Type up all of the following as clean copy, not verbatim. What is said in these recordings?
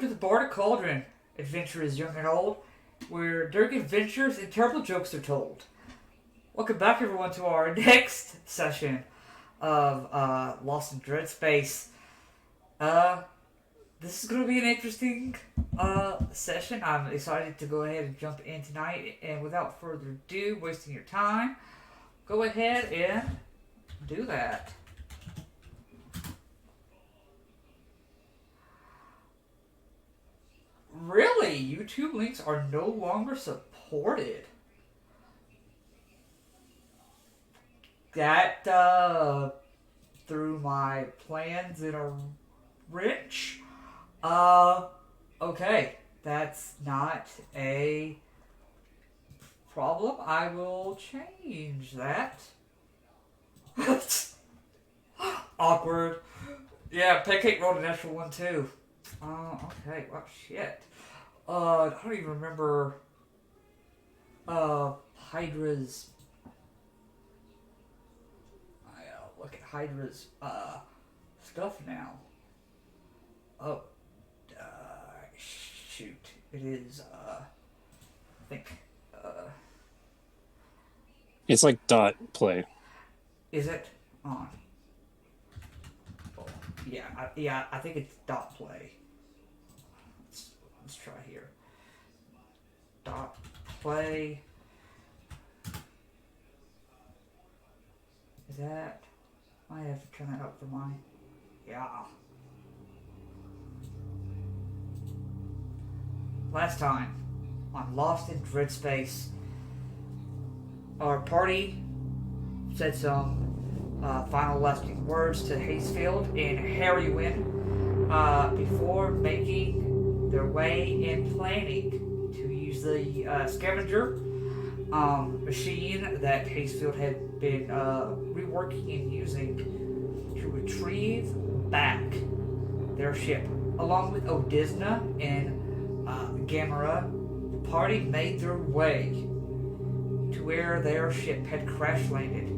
to the Bardic Cauldron, adventurers young and old, where dark adventures and terrible jokes are told. Welcome back, everyone, to our next session of Lost in Dreadspace. This is going to be an interesting session. I'm excited to go ahead and jump in tonight, and without further ado, wasting your time, go ahead and do that. Really? YouTube links are no longer supported. That threw my plans in a wrench. Okay. That's not a problem. I will change that. Awkward. Yeah, Pancake rolled a natural one too. Okay, well, shit. I don't even remember, Hydra's, look at Hydra's, stuff now. Oh, shoot. It is, I think, It's like dot play. is it on? Oh, yeah, I think it's dot play. Let's try here. Dot play. Is that? I have to turn that up for mine. Yeah. Last time on Lost in Dreadspace, our party said some final lasting words to Hazefield and Harrywin before making their way in planning to use the scavenger machine that Hazefield had been reworking and using to retrieve back their ship. Along with Odisna and Gamera, the party made their way to where their ship had crash landed.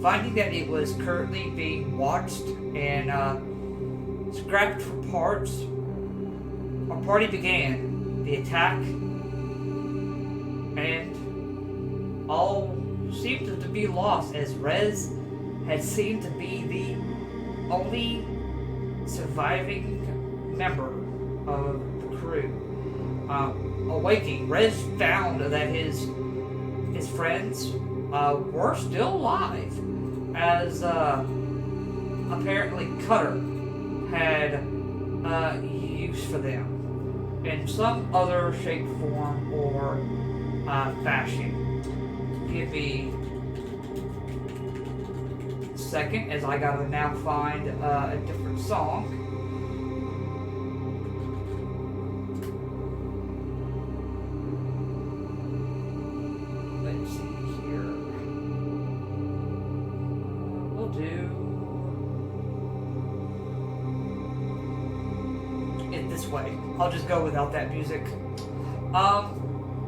Finding that it was currently being watched and scrapped for parts, our party began the attack, and all seemed to be lost as Rez had seemed to be the only surviving member of the crew. Awaking, Rez found that his friends were still alive, as apparently Cutter had use for them in some other shape, form, or fashion. Give me a second, as I gotta now find a different song. Let's see here. We'll do it this way. I'll just go without that music.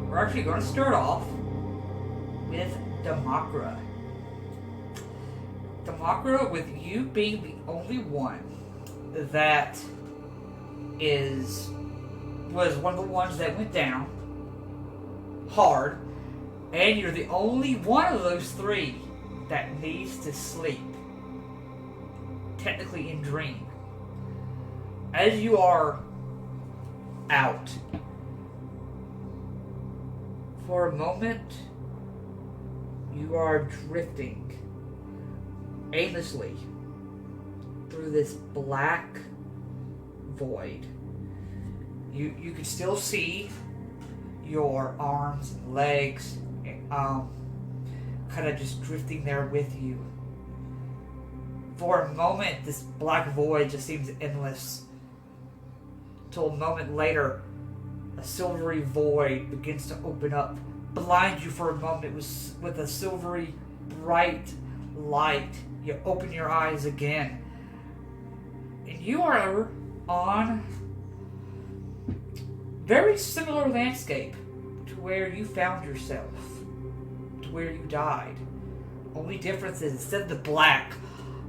We're actually going to start off with Demakra. Demakra, with you being the only one that was one of the ones that went down hard, and you're the only one of those three that needs to sleep, technically in dream. As you are out, for a moment, you are drifting aimlessly through this black void. You can still see your arms and legs, kind of just drifting there with you. For a moment, this black void just seems endless. Till a moment later, a silvery void begins to open up, blind you for a moment with a silvery, bright light. You open your eyes again, and you are on very similar landscape to where you found yourself, to where you died. Only difference is, instead of the black,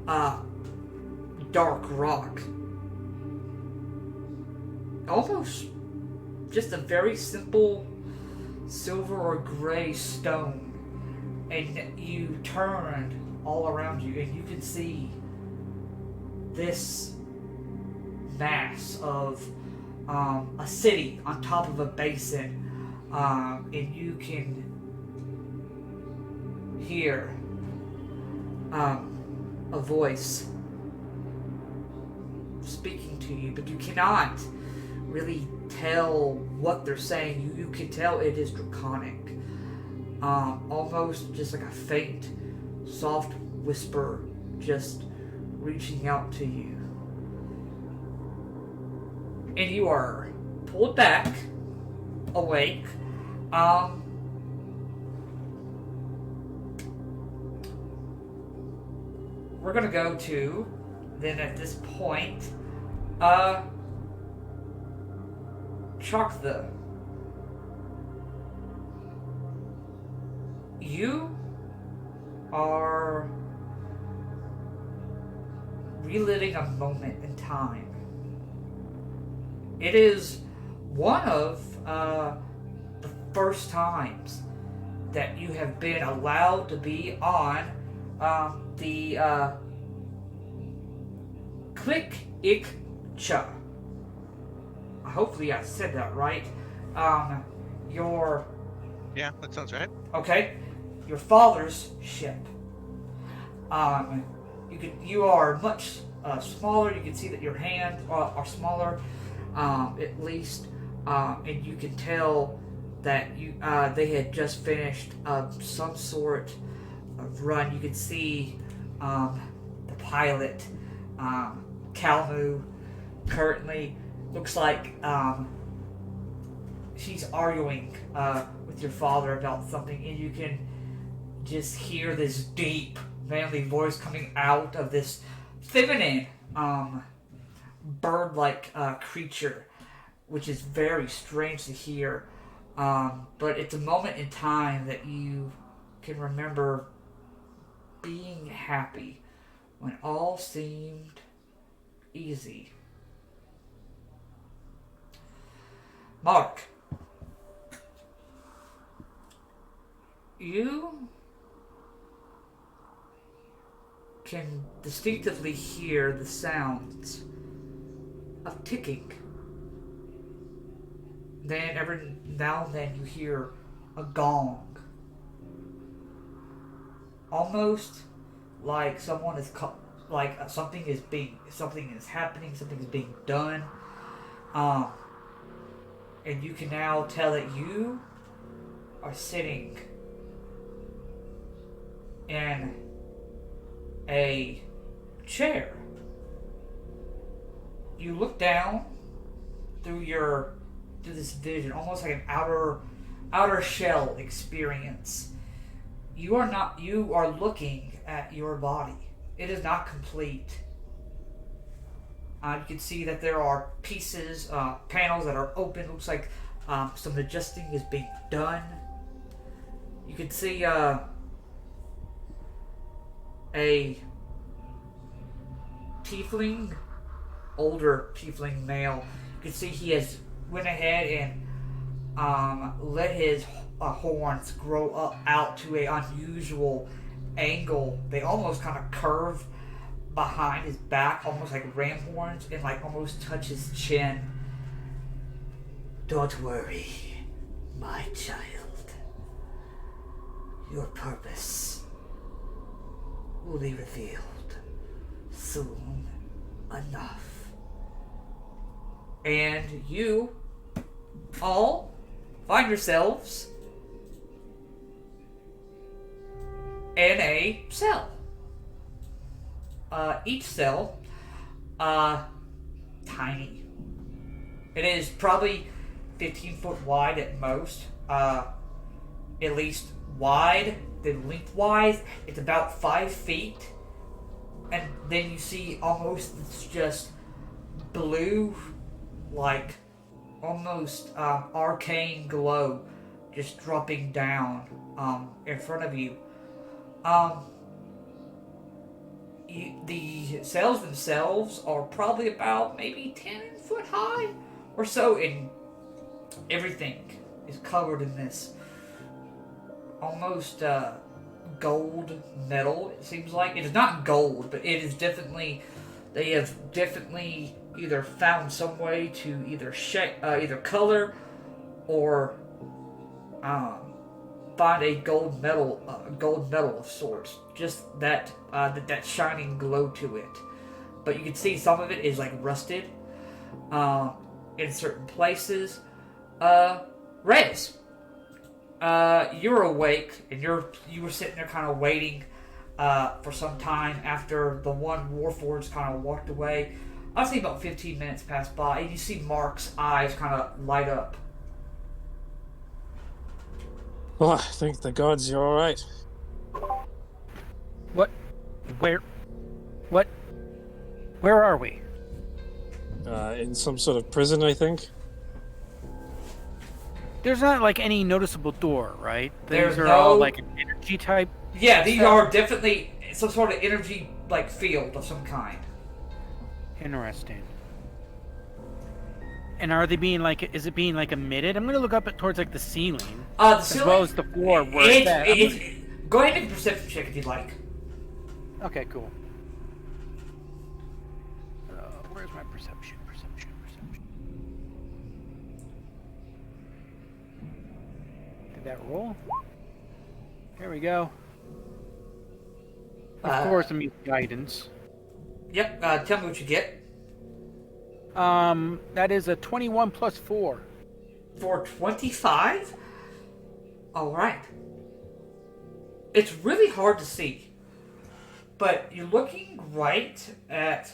dark rock, almost just a very simple silver or gray stone, and you turn all around you and you can see this mass of a city on top of a basin, and you can hear a voice speaking to you, but you cannot really tell what they're saying. You can tell it is draconic, almost just like a faint, soft whisper just reaching out to you. And you are pulled back, awake. We're gonna go to, then at this point, Choctha. You are reliving a moment in time. It is one of the first times that you have been allowed to be on the Click-Ik-Cha. Hopefully I said that right. Your... Yeah, that sounds right. Okay. Your father's ship. You are much smaller. You can see that your hands are smaller, at least, and you can tell that they had just finished some sort of run. You can see the pilot, Kalmu, currently looks like she's arguing with your father about something, and you can just hear this deep, manly voice coming out of this feminine, bird-like creature, which is very strange to hear. But it's a moment in time that you can remember being happy when all seemed easy. Mark, you can distinctively hear the sounds of ticking. Then every now and then you hear a gong. Almost like someone is something is happening, something is being done. And you can now tell that you are sitting in a chair. You look down through this vision, almost like an outer shell experience. You are looking at your body. It is not complete. You can see that there are pieces, panels that are open. Looks like some adjusting is being done. You can see a tiefling, older tiefling male. You can see he has went ahead and let his horns grow up out to an unusual angle. They almost kind of curve behind his back, almost like ram horns, and like almost touch his chin. Don't worry, my child. Your purpose will be revealed soon enough. And you all find yourselves in a cell. Each cell, tiny. It is probably 15 foot wide at most, at least wide. Then lengthwise, it's about 5 feet. And then you see almost it's just blue, like almost arcane glow just dropping down in front of you. The cells themselves are probably about maybe 10 foot high or so, and everything is covered in this almost gold metal. It seems like it is not gold, but it is definitely. They have definitely either found some way to either either color or find a gold metal of sorts. Just that shining glow to it. But you can see some of it is like rusted in certain places. Rez, you're awake and you were sitting there kind of waiting for some time after the one warforged kind of walked away. I'd say about 15 minutes passed by, and you see Mark's eyes kind of light up. Well, I think the gods you're all right. What? Where? What? Where are we? In some sort of prison, I think. There's not like any noticeable door, right? There's These are no- all like an energy type. Yeah, these are definitely some sort of energy like field of some kind. Interesting. And are they being like? Is it being like emitted? I'm gonna look up towards like the ceiling, The as ceiling, well as the floor. Where it's at. Go ahead and make a perception check if you'd like. Okay, cool. Where's my perception? Did that roll? Here we go. Of course, I'm using guidance. Yep. Tell me what you get. That is a 21 plus 4. For 25? Alright. It's really hard to see. But you're looking right at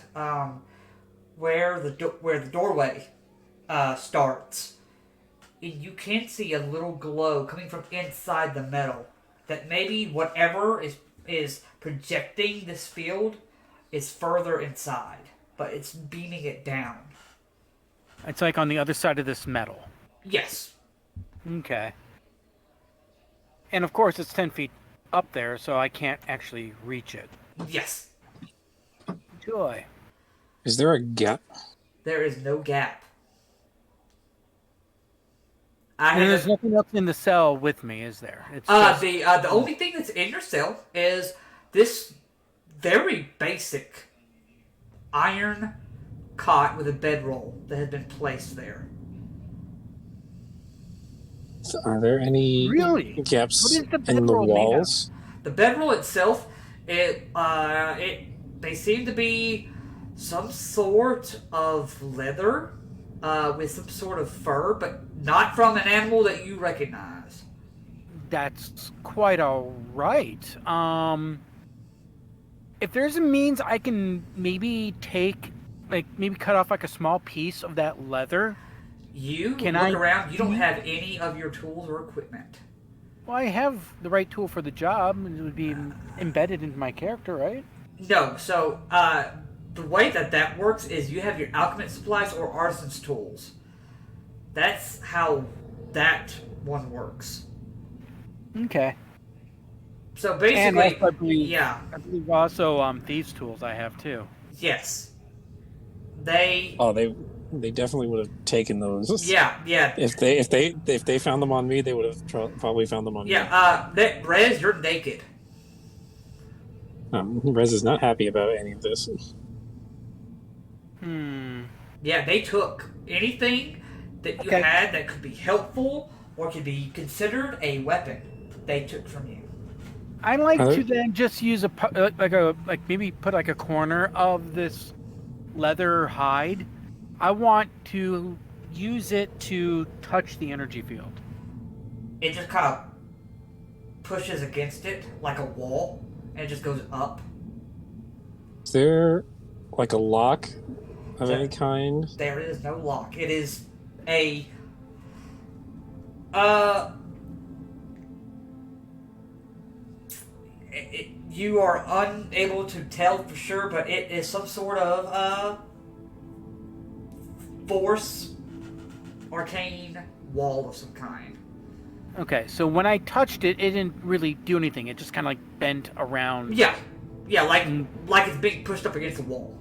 where the doorway starts. And you can see a little glow coming from inside the metal. That maybe whatever is projecting this field is further inside. But it's beaming it down. It's like on the other side of this metal. Yes. Okay. And of course, it's 10 feet up there, so I can't actually reach it. Yes. Joy. Is there a gap? There is no gap. And there's nothing else in the cell with me, is there? It's the only thing that's in your cell is this very basic iron cot with a bedroll that has been placed there. Are there any Really? gaps What is the in the bedroll made of? walls? The bedroll itself, they seem to be some sort of leather with some sort of fur, but not from an animal that you recognize. That's quite all right. If there's a means I can maybe cut off like a small piece of that leather. You Can look I- around, you don't have any of your tools or equipment. Well, I have the right tool for the job, and it would be embedded into my character, right? No, so the way that works is you have your alchemist supplies or artisan's tools. That's how that one works. Okay. So And basically, also, I believe also thieves' tools I have too. yes. They They definitely would have taken those. yeah. If they found them on me, they would have probably found them on me. Rez, you're naked. Rez is not happy about any of this. Yeah, they took anything that you Okay. had that could be helpful or could be considered a weapon. They took from you. I'd like Are to there- then just use maybe put like a corner of this leather hide. I want to use it to touch the energy field. It just kind of pushes against it like a wall, and it just goes up. Is there like a lock of Yeah. any kind? There is no lock. It is a you are unable to tell for sure, but it is some sort of force arcane wall of some kind. Okay, so when I touched it, it didn't really do anything. It just kind of like bent around. Yeah, like it's being pushed up against the wall.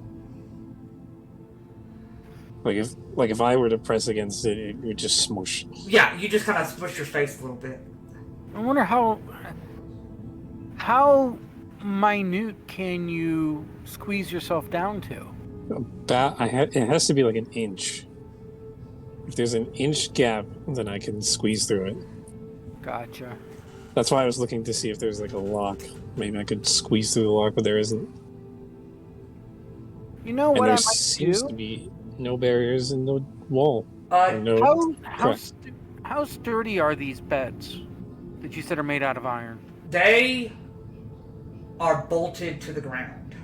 If I were to press against it, it would just smoosh. Yeah, you just kind of smush your face a little bit. I wonder how minute can you squeeze yourself down to? It has to be like an inch. If there's an inch gap, then I can squeeze through it. Gotcha. That's why I was looking to see if there's like a lock. Maybe I could squeeze through the lock, but there isn't. You know And what there I might seems do? to be no barriers and no wall. Or no How sturdy are these beds that you said are made out of iron? They are bolted to the ground.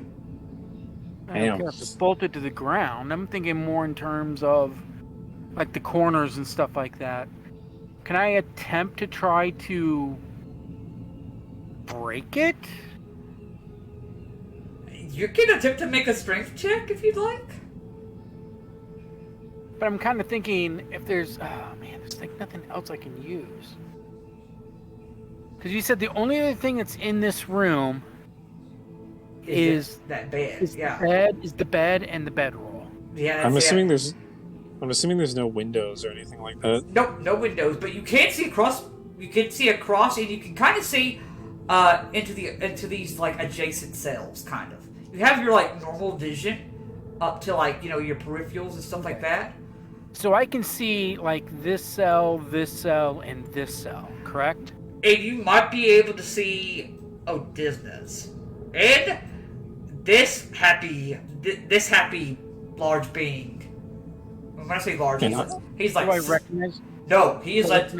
I don't care if it's bolted to the ground. I'm thinking more in terms of like the corners and stuff like that. Can I attempt to try to break it? You can attempt to make a strength check if you'd like. But I'm kind of thinking if there's like nothing else I can use. Because you said the only other thing that's in this room is that bed. the bed and the bedroll. Yeah, I'm assuming there's no windows or anything like that. Nope, no windows, but you can see across. You can see across, and you can kind of see into these like adjacent cells, kind of. You have your like normal vision up to like your peripherals and stuff like that. So I can see like this cell, and this cell, correct? And you might be able to see Odysseus and this happy large being. When I say large, he's like. Do I recognize? No, he is like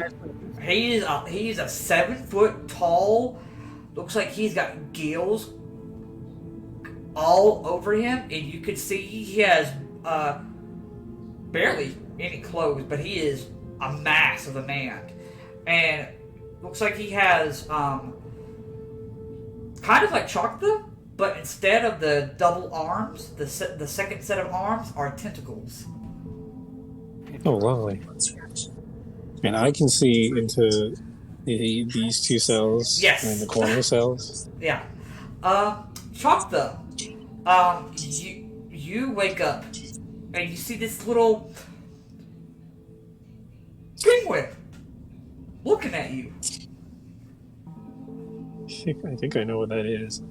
he's a 7 foot tall. Looks like he's got gills all over him, and you can see he has barely any clothes, but he is a mass of a man, and looks like he has kind of like Choctaw, but instead of the double arms, the second set of arms are tentacles. Oh, lovely. And I can see into these two cells. Yes. And the corner cells. Yeah. Choctaw, you wake up and you see this little penguin looking at you. I think I know what that is.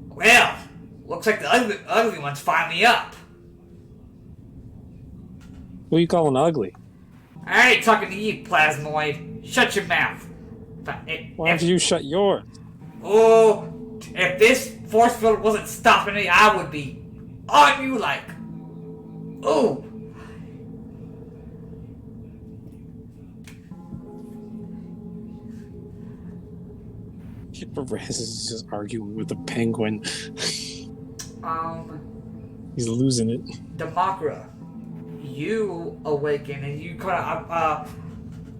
Well, looks like the ugly one's finally up. What are you calling ugly? I ain't talking to you, Plasmoid. Shut your mouth. Why don't you shut yours? Oh, if this force field wasn't stopping me, I would be on you like... Oh. Raz is just arguing with the penguin. He's losing it. Demakra, you awaken and you kind of,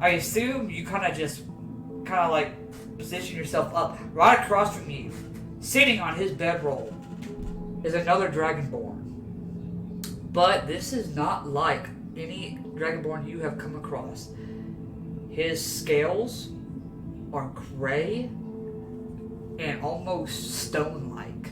I assume you kind of like position yourself up. Right across from you, sitting on his bedroll, is another Dragonborn. But this is not like any Dragonborn you have come across. His scales are gray and almost stone-like.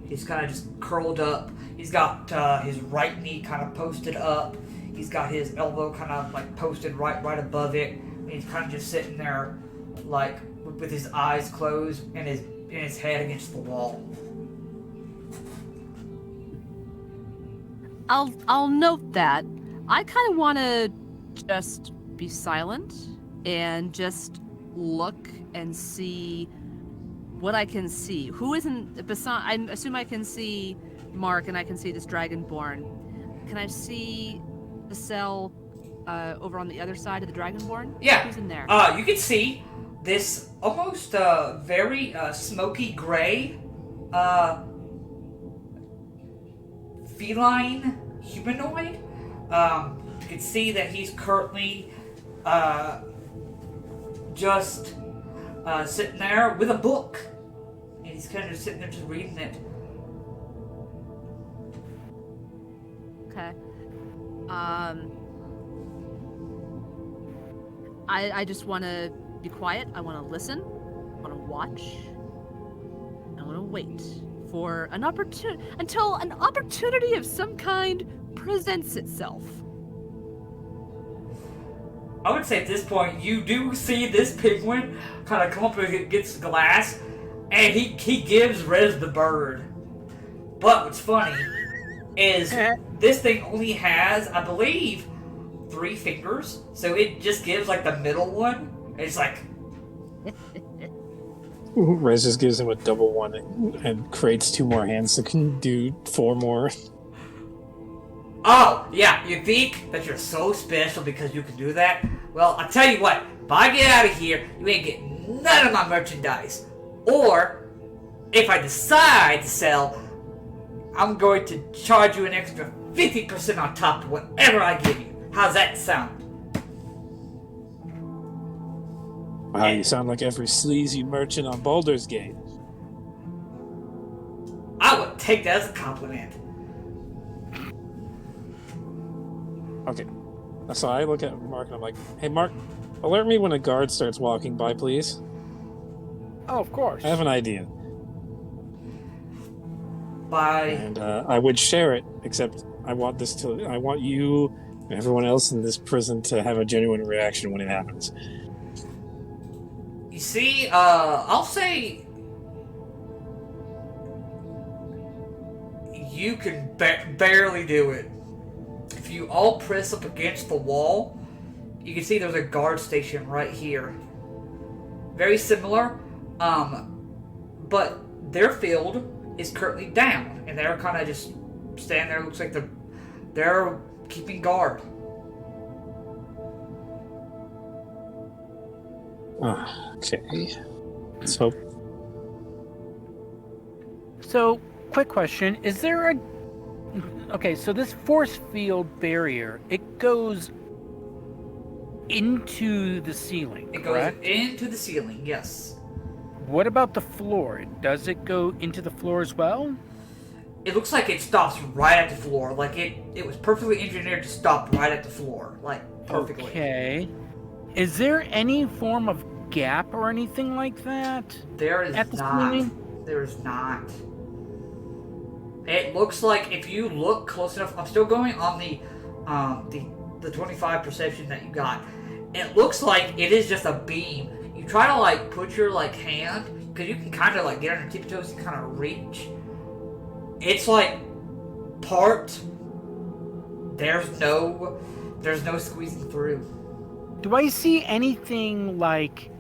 He's kind of just curled up. He's got his right knee kind of posted up. He's got his elbow kind of like posted right above it. And he's kind of just sitting there, like with his eyes closed and his head against the wall. I'll note that. I kind of want to just be silent and just look and see what I can see. Who isn't beside? I assume I can see Mark and I can see this Dragonborn. Can I see the cell over on the other side of the Dragonborn? Yeah. Who's in there? You can see this almost very smoky gray feline humanoid. You can see that he's currently just sitting there with a book. And he's kind of just sitting there just reading it. Okay. I just want to be quiet. I want to listen. I want to watch. I want to wait for an opportunity until an opportunity of some kind presents itself. I would say at this point, you do see this penguin kind of come up against the glass, and he gives Rez the bird. But what's funny is this thing only has, I believe, 3 fingers, so it just gives like the middle one. It's like, Rez just gives him a double one and creates 2 more hands so can do 4 more. oh yeah, you think that you're so special because you can do that? Well, I'll tell you what, if I get out of here, you ain't getting none of my merchandise. Or, if I decide to sell, I'm going to charge you an extra 50% on top of whatever I give you. How's that sound? Wow, you sound like every sleazy merchant on Baldur's Gate. I would take that as a compliment. Okay. So I look at Mark and I'm like, hey Mark, alert me when a guard starts walking by, please. Oh, of course. I have an idea. By And I would share it, except I want you and everyone else in this prison to have a genuine reaction when it happens. you see, I'll say you can barely do it. If you all press up against the wall, you can see there's a guard station right here. Very similar, but their field is currently down, and they're kind of just standing there. Looks like they're keeping guard. Okay. So, So, quick question: is there a okay? So this force field barrier, it goes into the ceiling, It correct? goes into the ceiling, yes. What about the floor? Does it go into the floor as well? It looks like it stops right at the floor. Like it was perfectly engineered to stop right at the floor. Like, perfectly. Okay. Is there any form of gap or anything like that? There is At the not. ceiling? There is not. It looks like if you look close enough, I'm still going on the 25 perception that you got. It looks like it is just a beam. You try to like put your like hand, because you can kind of like get on your tippy toes and kind of reach. It's like part. There's no squeezing through. Do I see anything like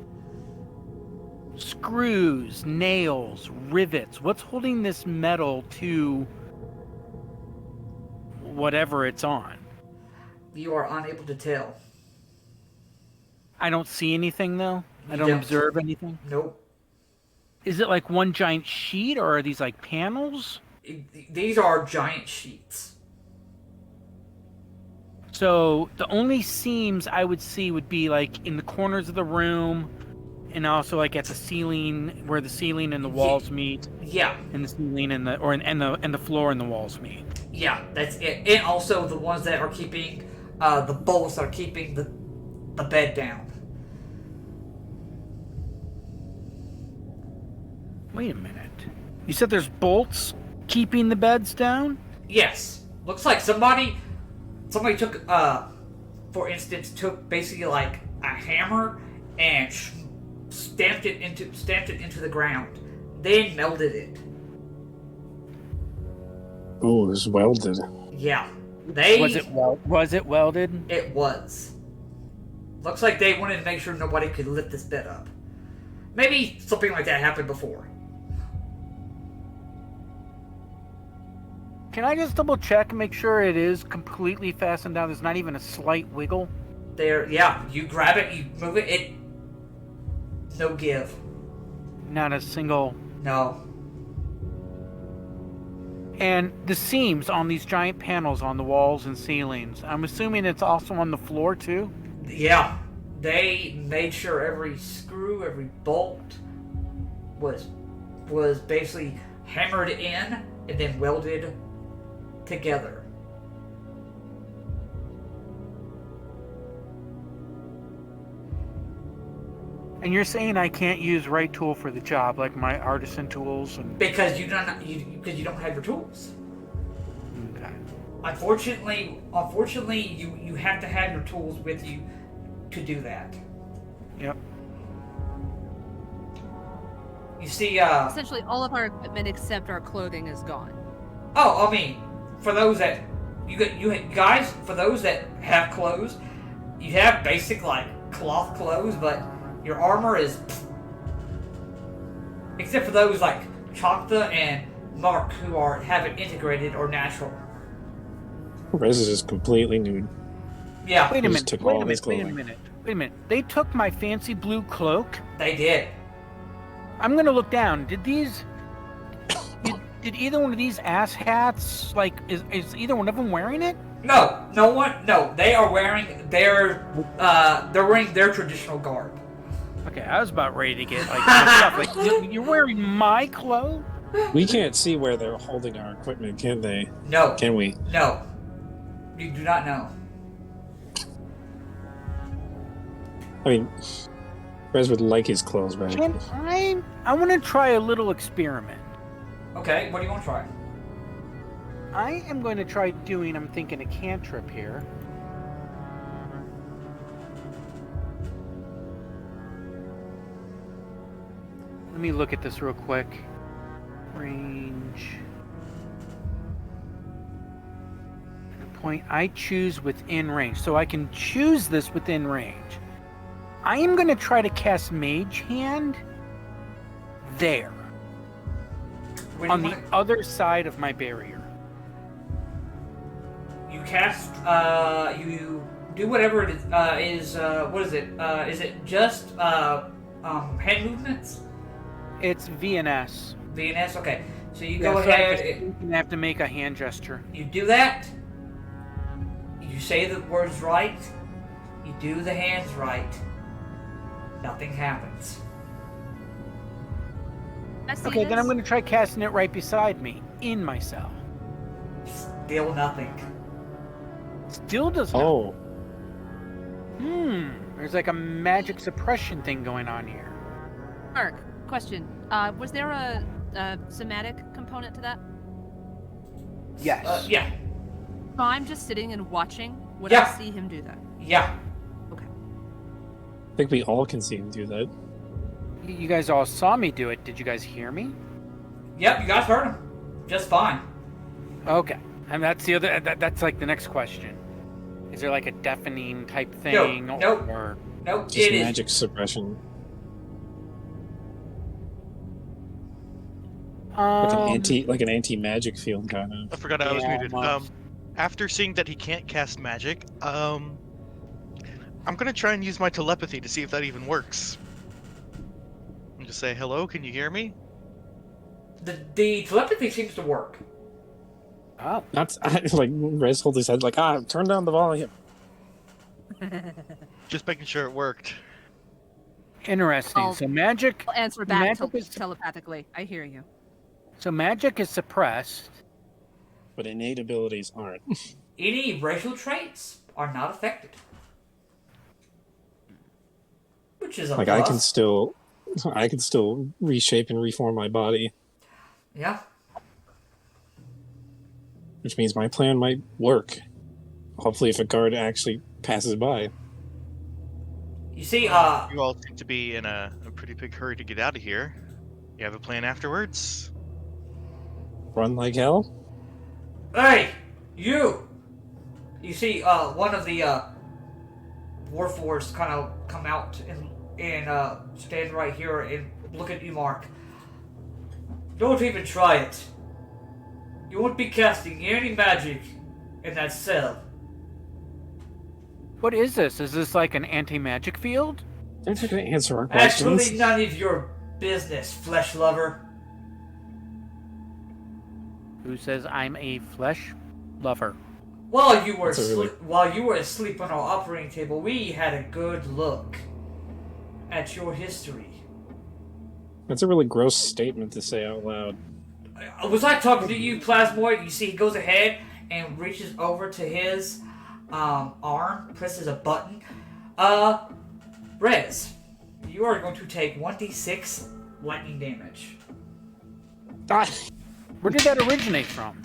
screws, nails, rivets? What's holding this metal to whatever it's on? You are unable to tell. I don't see anything though. I You don't don't. observe anything. Nope. Is it like one giant sheet, or are these like panels? These are giant sheets. So the only seams I would see would be like in the corners of the room, and also like at the ceiling, where the ceiling and the walls meet, Yeah. and the ceiling and the floor and the walls meet. Yeah, that's it. And also the ones that are keeping, the bolts that are keeping the bed down. Wait a minute. You said there's bolts keeping the beds down? Yes. Looks like somebody took, for instance, took basically like a hammer and stamped it into the ground. Then melded it. oh, it was welded. Yeah. Was it welded? It was. Looks like they wanted to make sure nobody could lift this bed up. Maybe something like that happened before. Can I just double check and make sure it is completely fastened down? There's not even a slight wiggle? There, yeah, you grab it, you move it, no give. Not a single. No. And the seams on these giant panels on the walls and ceilings, I'm assuming it's also on the floor too? Yeah, they made sure every screw, every bolt was basically hammered in and then welded together. And you're saying I can't use right tool for the job, like my artisan tools and. Because you don't have your tools. Okay. Unfortunately, you have to have your tools with you to do that. Yep. You see, Essentially, all of our equipment except our clothing is gone. Oh, I mean, for those that you guys, for those that have clothes, you have basic like cloth clothes, but your armor is, except for those like Chocta and Mark who have it integrated or natural. Rez is just completely nude. Yeah, Wait a Just minute. took Wait all a of his minute. Wait a clothing. minute. Wait a minute. They took my fancy blue cloak. they did. I'm gonna look down. Did either one of these ass hats, like, is either one of them wearing it? No, no one. No, they are wearing they're wearing their traditional garb. Okay, I was about ready to get like stuff. Like you're wearing my clothes. We can't see where they're holding our equipment, can they? No, Can we? no, you do not know. I mean, Rez would like his clothes back. Can I want to try a little experiment. Okay, what do you want to try? I am going to try doing. I'm thinking a cantrip here. Let me look at this real quick. Range. The point I choose within range. So I can choose this within range. I am going to try to cast Mage Hand there. Where do On you the wanna- other side of my barrier. You cast, you do whatever it is, what is it? Is it just, hand movements? It's VNS. VNS? Okay. So you Yeah, go so I ahead, have to make a hand gesture. you do that, you say the words right, you do the hands right, nothing happens. I see Okay, then I'm this. going to try casting it right beside me, in my cell. Still nothing. Still does not. Oh, There's like a magic suppression thing going on here. Mark, question. Was there a somatic component to that? Yes. Yeah. If I'm just sitting and watching, would Yeah. I see him do that? Yeah. Okay. I think we all can see him do that. You guys all saw me do it. Did you guys hear me? Yep, you guys heard him. Just fine. Okay. And that's the other. That's like the next question. Is there like a deafening type thing? Nope. Or Nope, Just it is. magic suppression. Like an anti-magic field kind of. I forgot I was Yeah, muted. almost. After seeing that he can't cast magic, I'm gonna try and use my telepathy to see if that even works. And just say, hello, can you hear me? The telepathy seems to work. oh, Not like Rez holds his head like, turn down the volume. Just making sure it worked. interesting. I'll- So magic. I'll answer back Magic is- telepathically. I hear you. So magic is suppressed. But innate abilities aren't. Any racial traits are not affected. Which is a Like plus. I can still reshape and reform my body, Yeah. which means my plan might work. Hopefully, if a guard actually passes by. You see, You all seem to be in a pretty big hurry to get out of here. You have a plan afterwards? Run like hell? hey, you! You see, one of the, warforged kind of come out and stand right here and look at you, Mark. Don't even try it. You won't be casting any magic in that cell. What is this? Is this like an anti-magic field? They're not going to answer our questions. Actually, none of your business, flesh lover. Who says I'm a flesh lover? While you were That's a really- while you were asleep on our operating table, we had a good look at your history. That's a really gross statement to say out loud. Was I talking to you, Plasmoid? You see, he goes ahead and reaches over to his arm, presses a button. Rez, You are going to take 1d6 lightning damage. Ah, Where did that originate from?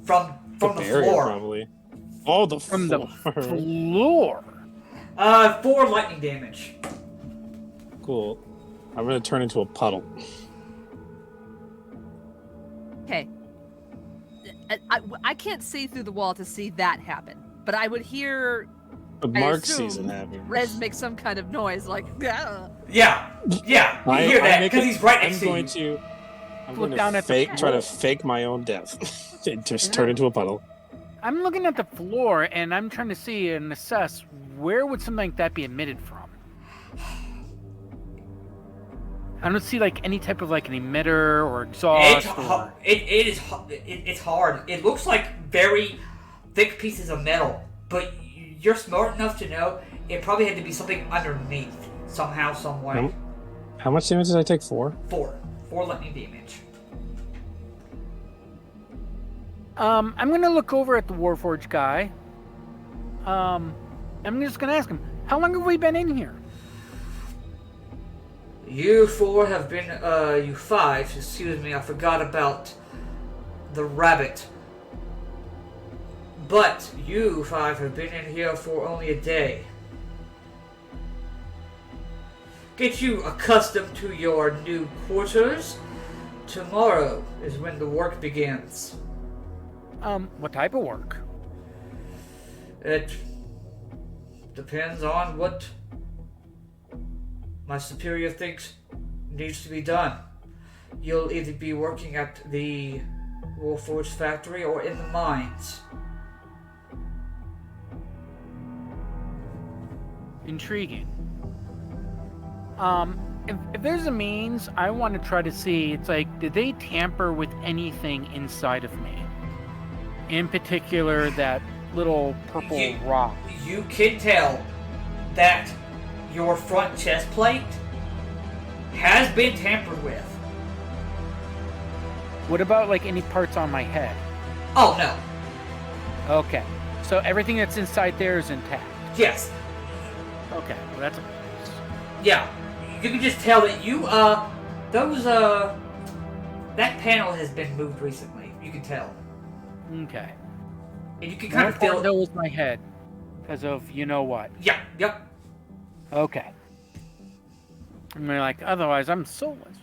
From the barrier, floor. probably. Oh, the From floor. the floor. 4 lightning damage. Cool. I'm gonna turn into a puddle. Okay. I can't see through the wall to see that happen, but I would hear But I Mark assume sees it happen. Rez make some kind of noise like, "Gah." Yeah. You hear that because he's right next to you. I'm Look going down to at the try to floor. fake my own death. And just turn into a puddle. I'm looking at the floor and I'm trying to see and assess where would something like that be emitted from. I don't see like any type of like an emitter or exhaust. It's hard. It looks like very thick pieces of metal, but you're smart enough to know it probably had to be something underneath somehow, some way. How much damage did I take? 4? 4 lightning damage. I'm gonna look over at the warforged guy. I'm just gonna ask him, how long have we been in here? You 4 have been, you 5, excuse me, I forgot about the rabbit. But you 5 have been in here for only a day. Get you accustomed to your new quarters. Tomorrow is when the work begins. What type of work? It depends on what my superior thinks needs to be done. You'll either be working at the warforged factory or in the mines. Intriguing. If there's a means, I want to try to see, it's like, did they tamper with anything inside of me? In particular, that little purple rock. You can tell that your front chest plate has been tampered with. What about like any parts on my head? Oh no. Okay. So everything that's inside there is intact. Yes. Okay. Well, that's Yeah. You can just tell that that panel has been moved recently. You can tell. okay. And you can kind of One part, feel. though, is my head, because of you know what. Yeah. Yep. Okay. I mean, like, otherwise I'm soulless.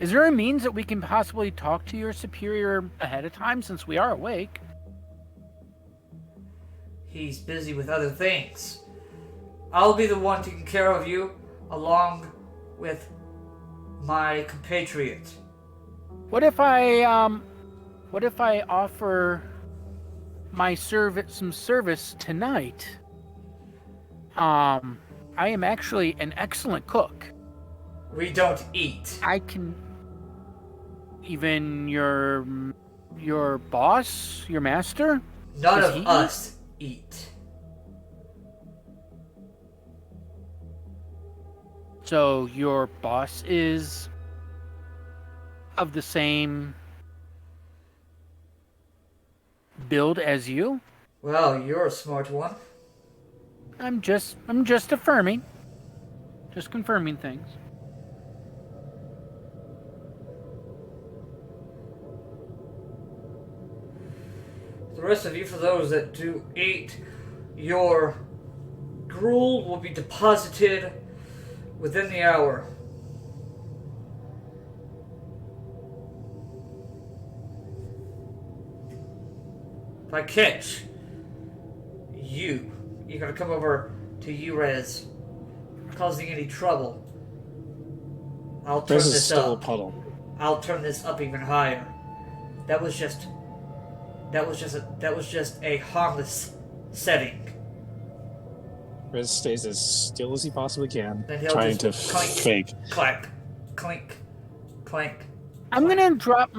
Is there a means that we can possibly talk to your superior ahead of time, since we are awake? He's busy with other things. I'll be the one taking care of you, along with my compatriot. What if I offer my some service tonight? I am actually an excellent cook. We don't eat. I can even your boss, your master? None Does of he eat? us eat. So your boss is of the same build as you? Well, you're a smart one. I'm just affirming. Just confirming things. The rest of you, for those that do eat, your gruel will be deposited within the hour. If I catch you, you're gonna come over to Urez, causing any trouble. I'll turn This is this still a up. puddle. I'll turn this up even higher. That was just a harmless setting. Riz stays as still as he possibly can, Then he'll trying to just clink. fake. Clank, clink, clank. I'm gonna drop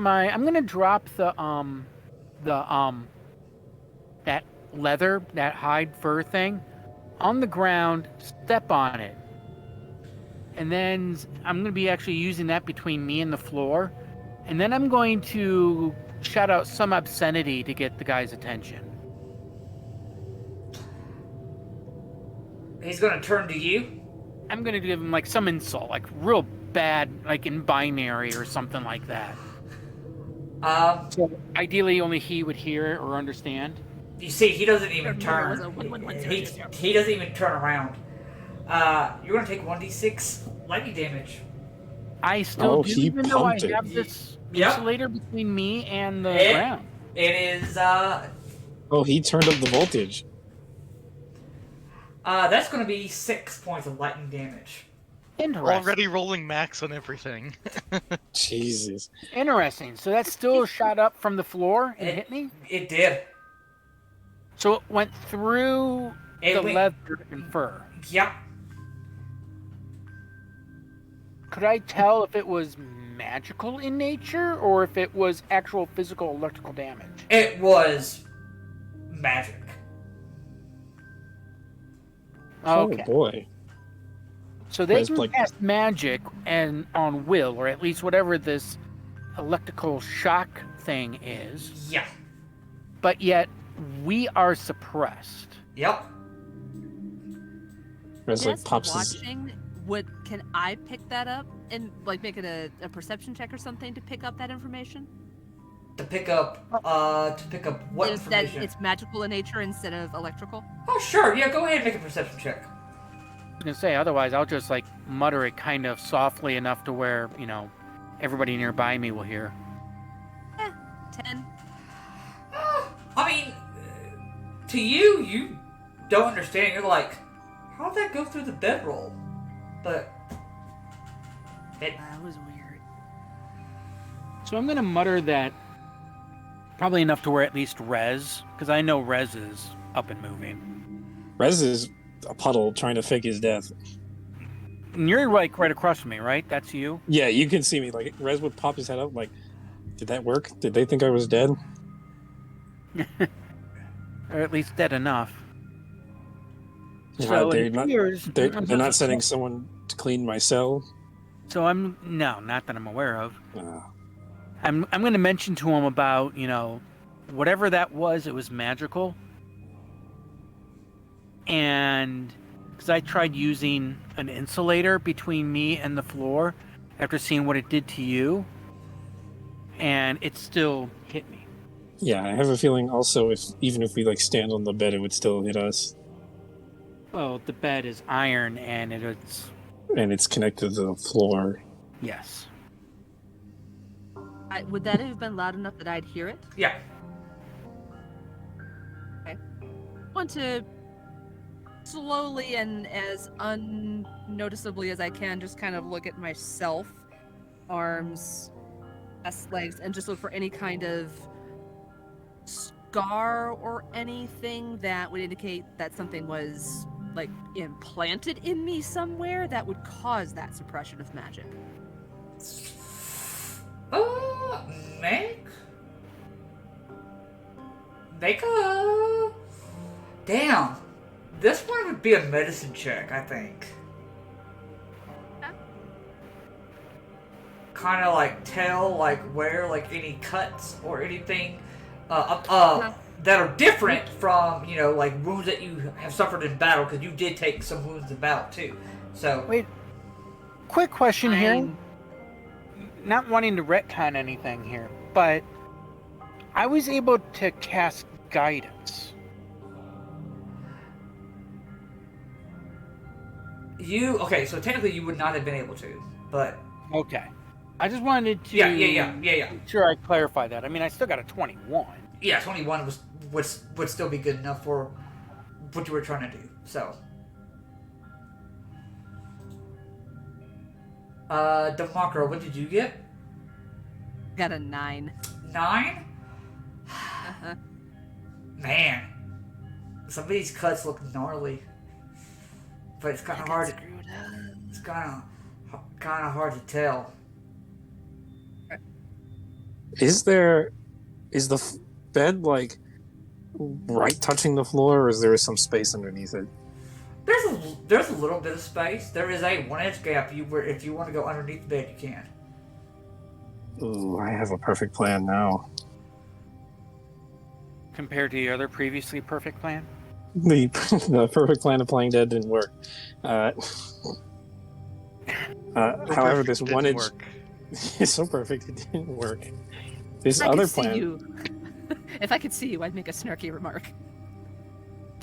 the that leather, that hide fur thing on the ground, step on it. And then I'm gonna be actually using that between me and the floor. And then I'm going to shout out some obscenity to get the guy's attention. He's gonna turn to you. I'm gonna give him like some insult, like real bad, like in binary or something like that. So ideally, only he would hear it or understand. You see, he doesn't even Remember, it turn. was a 1-1-1 He, situation. he doesn't even turn around. You're gonna take 1d6 lightning damage. I still do, he even though I pumped it. have this Yep. insulator between me and the It- ground. It is, Oh, he turned up the voltage. that's gonna be 6 points of lightning damage. Interesting. Already rolling max on everything. Jesus. Interesting. So that still shot up from the floor and It- hit me? It did. So it went through It the went- leather and fur. Yep. Could I tell if it was magical in nature or if it was actual physical electrical damage? It was magic. Okay. Oh boy. So they Whereas, can like- cast magic and on will, or at least whatever this electrical shock thing is, Yeah. but yet we are suppressed. Yep. Whereas like Just pops his, watching, can I pick that up and like make it a perception check or something to pick up that information? To pick up what If that information? it's magical in nature instead of electrical. Oh, sure. Yeah, go ahead and make a perception check. I was gonna say, otherwise I'll just like mutter it kind of softly enough to where, you know, everybody nearby me will hear. 10. I mean, to you, you don't understand. You're like, how'd that go through the bedroll? But That was weird. So I'm gonna mutter that probably enough to where at least Rez, because I know Rez is up and moving. Rez is a puddle trying to fake his death. And you're like right across from me, right? That's you? Yeah, you can see me. Like Rez would pop his head up. Like, did that work? Did they think I was dead? Or at least dead enough. Yeah, So they're it not. appears- They're not sending someone to clean my cell. So no, not that I'm aware of. Uh, I'm going to mention to him about, you know, whatever that was, it was magical. And because I tried using an insulator between me and the floor after seeing what it did to you, and it still hit me. yeah, I have a feeling also even if we like stand on the bed, it would still hit us, Well, the bed is iron, and it's and it's connected to the floor. yes. Would that have been loud enough that I'd hear it? yeah. I want to slowly and as unnoticeably as I can just kind of look at myself, arms, chest, legs, and just look for any kind of scar or anything that would indicate that something was like implanted in me somewhere that would cause that suppression of magic. Make a. Damn. This one would be a medicine check, I think. Okay. Kind of like tell like where like any cuts or anything that are different from, you know, like wounds that you have suffered in battle, because you did take some wounds in battle too. So Wait, quick question here. I'm- Not wanting to retcon anything here, but I was able to cast guidance. so technically you would not have been able to, but Okay. I just wanted to yeah. make sure I clarify that. I mean, I still got a 21. Yeah, 21 would still be good enough for what you were trying to do. So, Demakra, what did you get? Got a 9. 9? Uh-huh. Man, some of these cuts look gnarly, but it's kind of hard. Screwed up. It's kind of hard to tell. Is the bed like right touching the floor, or is there some space underneath it? There's a little bit of space. There is a 1-inch gap. If you want to go underneath the bed, you can. Ooh, I have a perfect plan now. Compared to the other previously perfect plan? the perfect plan of playing dead didn't work. However, this Didn't one edge work. is so perfect it didn't work. This I other can see plan, you. If I could see you, I'd make a snarky remark.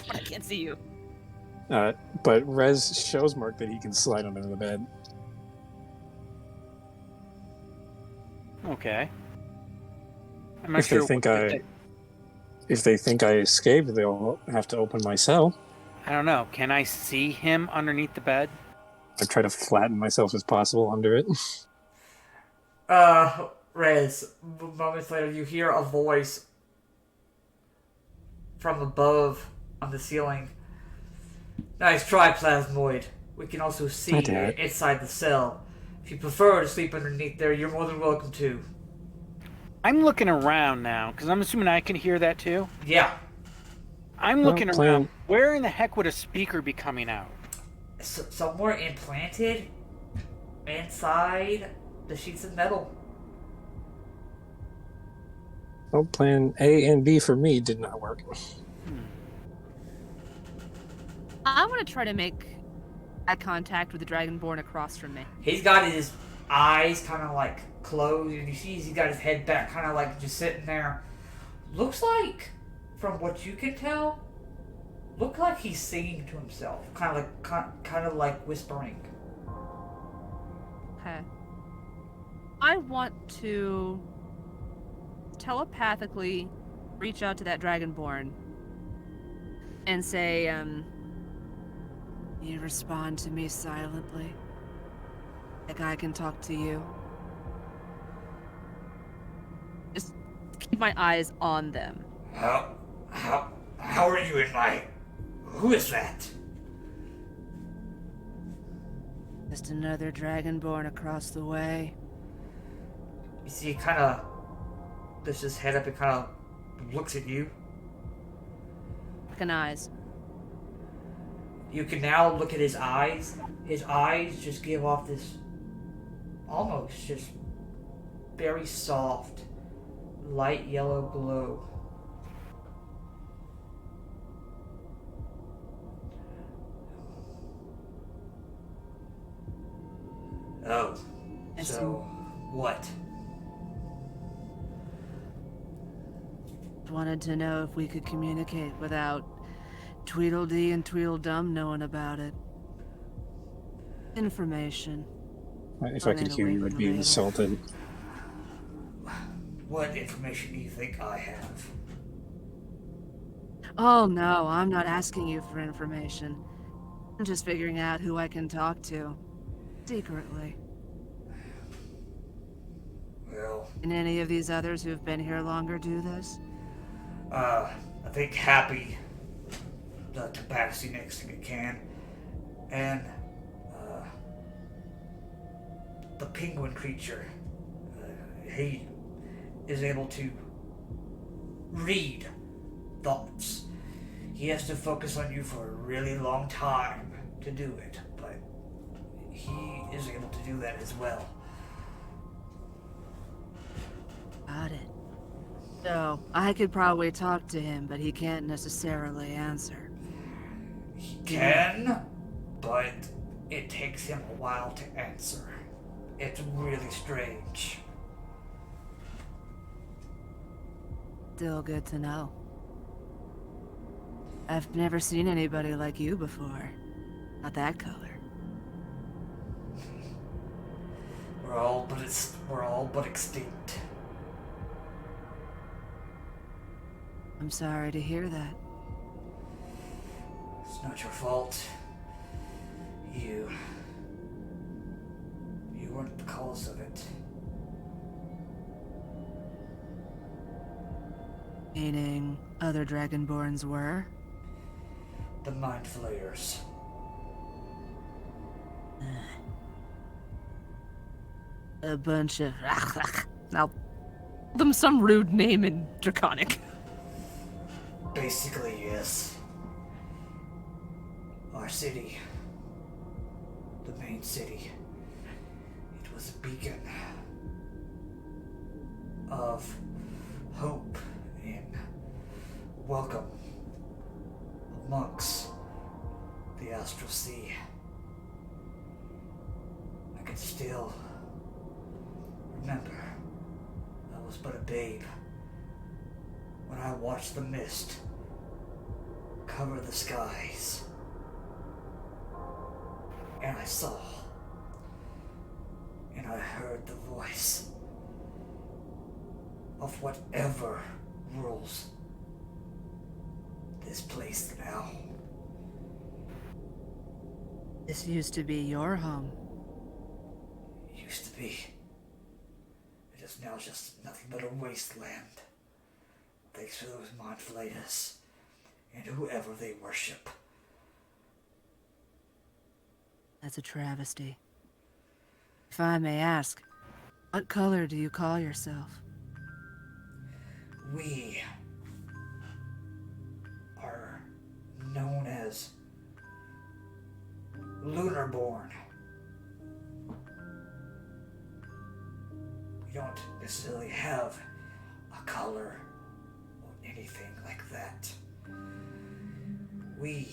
But I can't see you. but Rez shows Mark that he can slide under the bed. Okay. I'm not If they sure. think if they think I escaped, they'll have to open my cell. I don't know. Can I see him underneath the bed? I try to flatten myself as possible under it. Rez, moments later, you hear a voice from above on the ceiling. Nice try, Plasmoid. We can also see inside the cell. If you prefer to sleep underneath there, you're more than welcome to. I'm looking around now, because I'm assuming I can hear that too. Yeah. I'm looking around. Where in the heck would a speaker be coming out? Somewhere implanted inside the sheets of metal. Well, plan A and B for me did not work. I want to try to make eye contact with the Dragonborn across from me. He's got his eyes kind of like closed, and you see he's got his head back, kind of like just sitting there. Looks like, from what you can tell, look like he's singing to himself, kind of like whispering. Okay. I want to telepathically reach out to that Dragonborn and say, you respond to me silently, like I can talk to you. Just keep my eyes on them. How are you in my... Who is that? Just another Dragonborn across the way. You see, he kind of lifts his head up and kind of looks at you. Fucking eyes. You can now look at his eyes. His eyes just give off this almost just very soft, light yellow glow. Oh, so what? Wanted to know if we could communicate without Tweedledee and Tweedledum knowing about it. Information. If I could hear you, I'd be insulted. What information do you think I have? Oh no, I'm not asking you for information. I'm just figuring out who I can talk to. Secretly. Well... Can any of these others who've been here longer do this? I think Happy, the tabaxi next thing it can, and, the penguin creature, he is able to read thoughts. He has to focus on you for a really long time to do it, but he is able to do that as well. Got it. So, I could probably talk to him, but he can't necessarily answer. He can, but it takes him a while to answer. It's really strange. Still good to know. I've never seen anybody like you before. Not that color. We're all but extinct. I'm sorry to hear that. It's not your fault. You weren't the cause of it. Meaning, other Dragonborns were? The Mind Flayers. A bunch of... Now, give them some rude name in Draconic. Basically, yes. Our city, the main city, it was a beacon of hope and welcome. amongst the astral sea. I can still remember I was but a babe when I watched the mist cover the skies, and I saw and I heard the voice of whatever rules this place now. This used to be your home. Used to be. It is now just nothing but a wasteland. Thanks to those mind flayers and whoever they worship. That's a travesty. If I may ask, what color do you call yourself? We are known as Lunarborn. We don't necessarily have a color or anything like that. We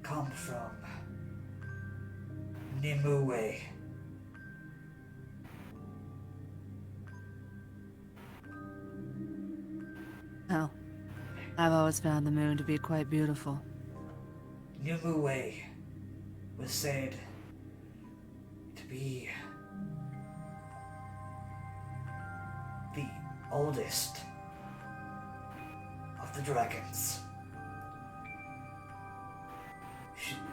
come from Nimue. Well, I've always found the moon to be quite beautiful. Nimue was said to be the oldest of the dragons.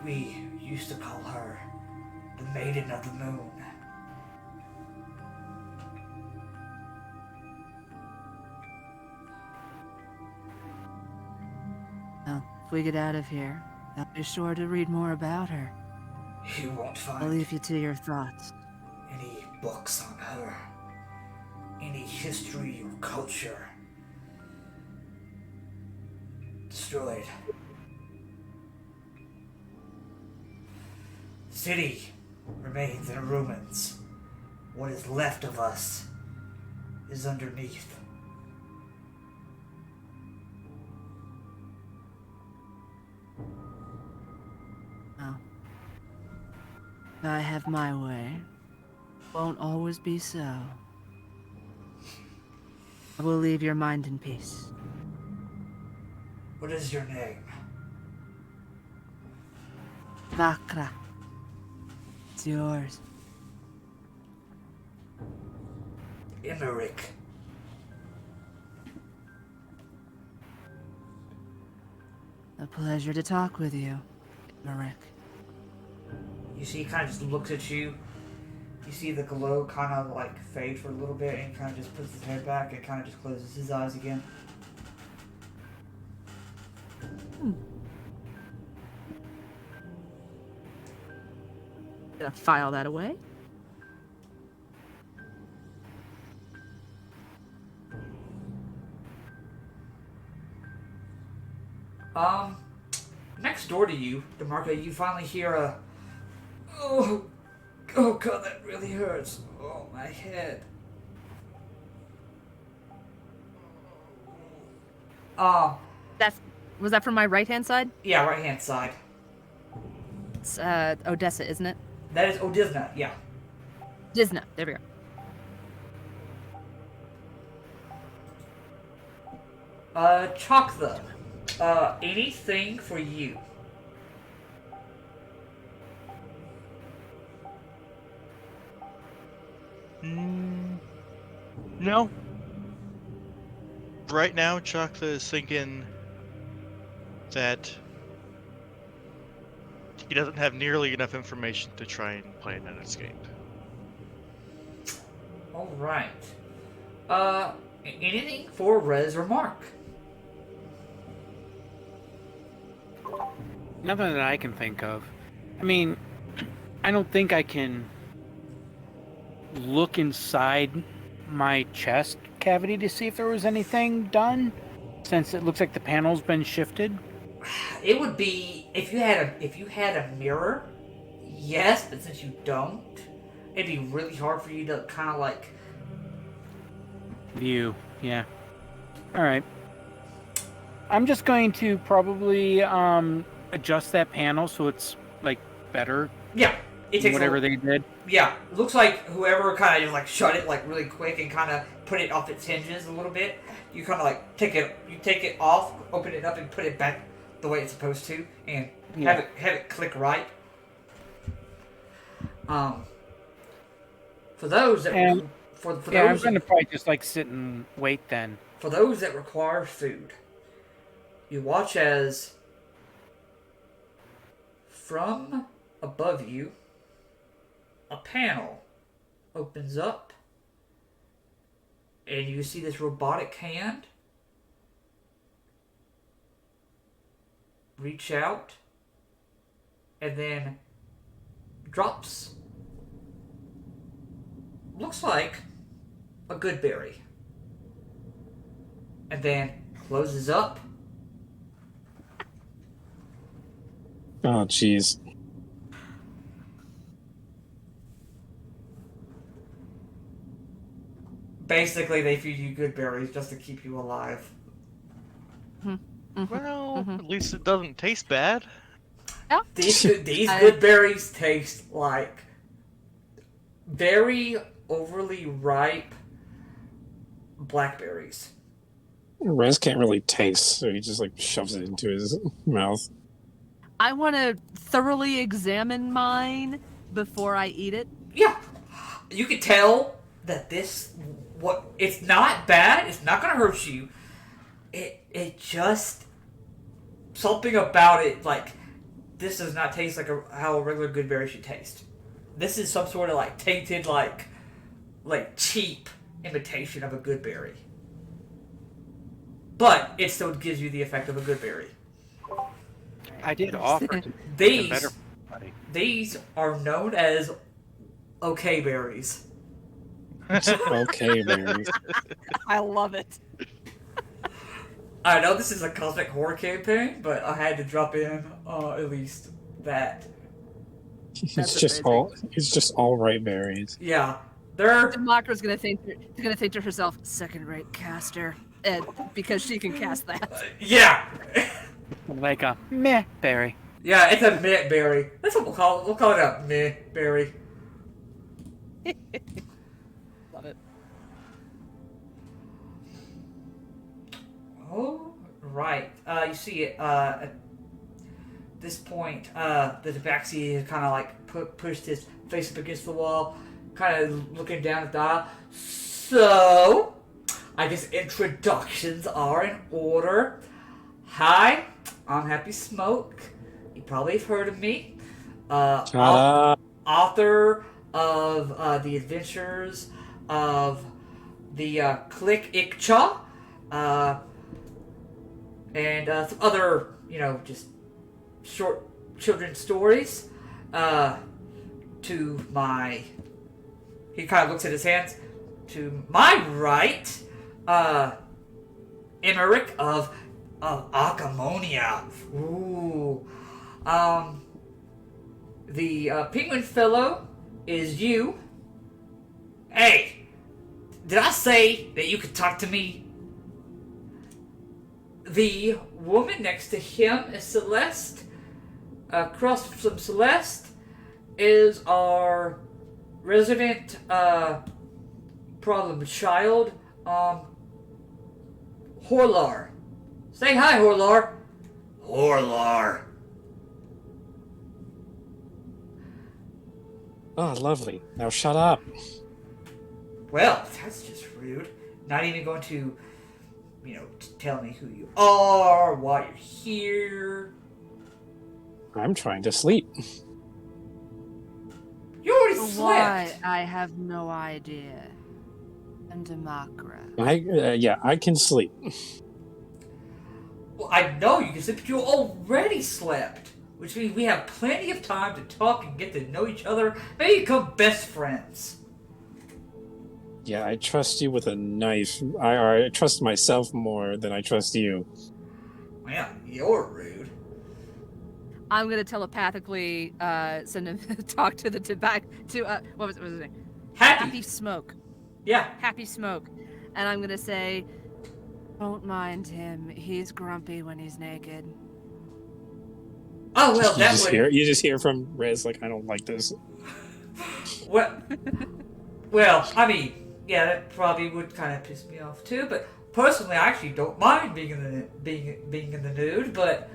We used to call her the Maiden of the Moon. Well, if we get out of here, I'll be sure to read more about her. You won't I'll find leave you to your thoughts. any books on her, any history or culture. Destroyed. City remains in ruins. What is left of us is underneath. Well, if I have my way, won't always be so. I will leave your mind in peace. What is your name? Vakra. It's yours. Emmerich. A pleasure to talk with you, Emmerich. You see, he kind of just looks at you. You see the glow kind of like fade for a little bit, and he kind of just puts his head back and kind of just closes his eyes again. Gonna file that away. Next door to you, DeMarco, you finally hear a, oh god, that really hurts. Oh, my head. Was that from my right-hand side? Yeah, right hand side. It's Odessa, isn't it? That is Odisna, yeah. Disna. There we go. Choktha, anything for you? No. Right now, Chakta is thinking that he doesn't have nearly enough information to try and plan an escape. Alright. Anything for Rez or Mark? Nothing that I can think of. I mean, I don't think I can look inside my chest cavity to see if there was anything done, since it looks like the panel's been shifted. It would be if you had a mirror, yes, but since you don't, it'd be really hard for you to kind of like View, yeah. All right. I'm just going to probably adjust that panel so it's like better? Yeah, it takes Whatever a, they did. Yeah, it looks like whoever kind of just like shut it like really quick and kind of put it off its hinges a little bit. You kind of like take it off, open it up, and put it back the way it's supposed to, and have it click right. For those that And- for Yeah, I'm those gonna probably just like sit and wait then. for those that require food, you watch as from above you a panel opens up, and you see this robotic hand reach out and then drops, looks like a good berry, and then closes up. Oh, jeez. Basically, they feed you good berries just to keep you alive. Well, at least it doesn't taste bad. These good berries taste like very overly ripe blackberries. Rez can't really taste, so he just like shoves it into his mouth. I want to thoroughly examine mine before I eat it. Yeah, you can tell that it's not bad. It's not gonna hurt you. It just something about it like this does not taste like how a regular good berry should taste. This is some sort of like tainted like cheap imitation of a good berry. But it still gives you the effect of a good berry. I did offer to These better buddy. these are known as okay berries. Okay, berries. I love it. I know this is a cosmic horror campaign, but I had to drop in at least that. It's just all right berries. Yeah, they're Demakra's gonna think to herself, second-rate caster, and because she can cast that. yeah, Like a meh berry. yeah. It's a mint berry. That's what we'll call it. We'll call it a mint berry. Love it. Oh, right. You see it at this point. The tabaxi has kind of like pushed his face up against the wall, kind of looking down at the aisle. So, I guess introductions are in order. Hi, I'm Happy Smoke. You probably have heard of me. Shut up. Author of The Adventures of the Click Ikcha. And some other, just short children's stories. To my... He kind of looks at his hands. To my right, Emmerich of Acamonia. Ooh. The penguin fellow is you. Hey, did I say that you could talk to me? The woman next to him is Celeste. Across from Celeste is our resident problem child, Horlar. Say hi, Horlar. Horlar. Oh, lovely. Now shut up. Well, that's just rude. Not even going to, tell me who you are, why you're here. I'm trying to sleep. You already Why? slept. I have no idea. I'm Demakra. I can sleep. Well, I know you can sleep, but you already slept. Which means we have plenty of time to talk and get to know each other. Maybe become best friends. Yeah, I trust you with a knife. I trust myself more than I trust you. Well, you're rude. I'm gonna telepathically send him talk to the tobacco what was his name? Happy Smoke. Yeah. Happy Smoke. And I'm gonna say, don't mind him. He's grumpy when he's naked. Oh well, you that just would. you just hear from Rez like, I don't like this. Well, well, I mean, yeah, that probably would kind of piss me off too. But personally, I actually don't mind being in the being in the nude. But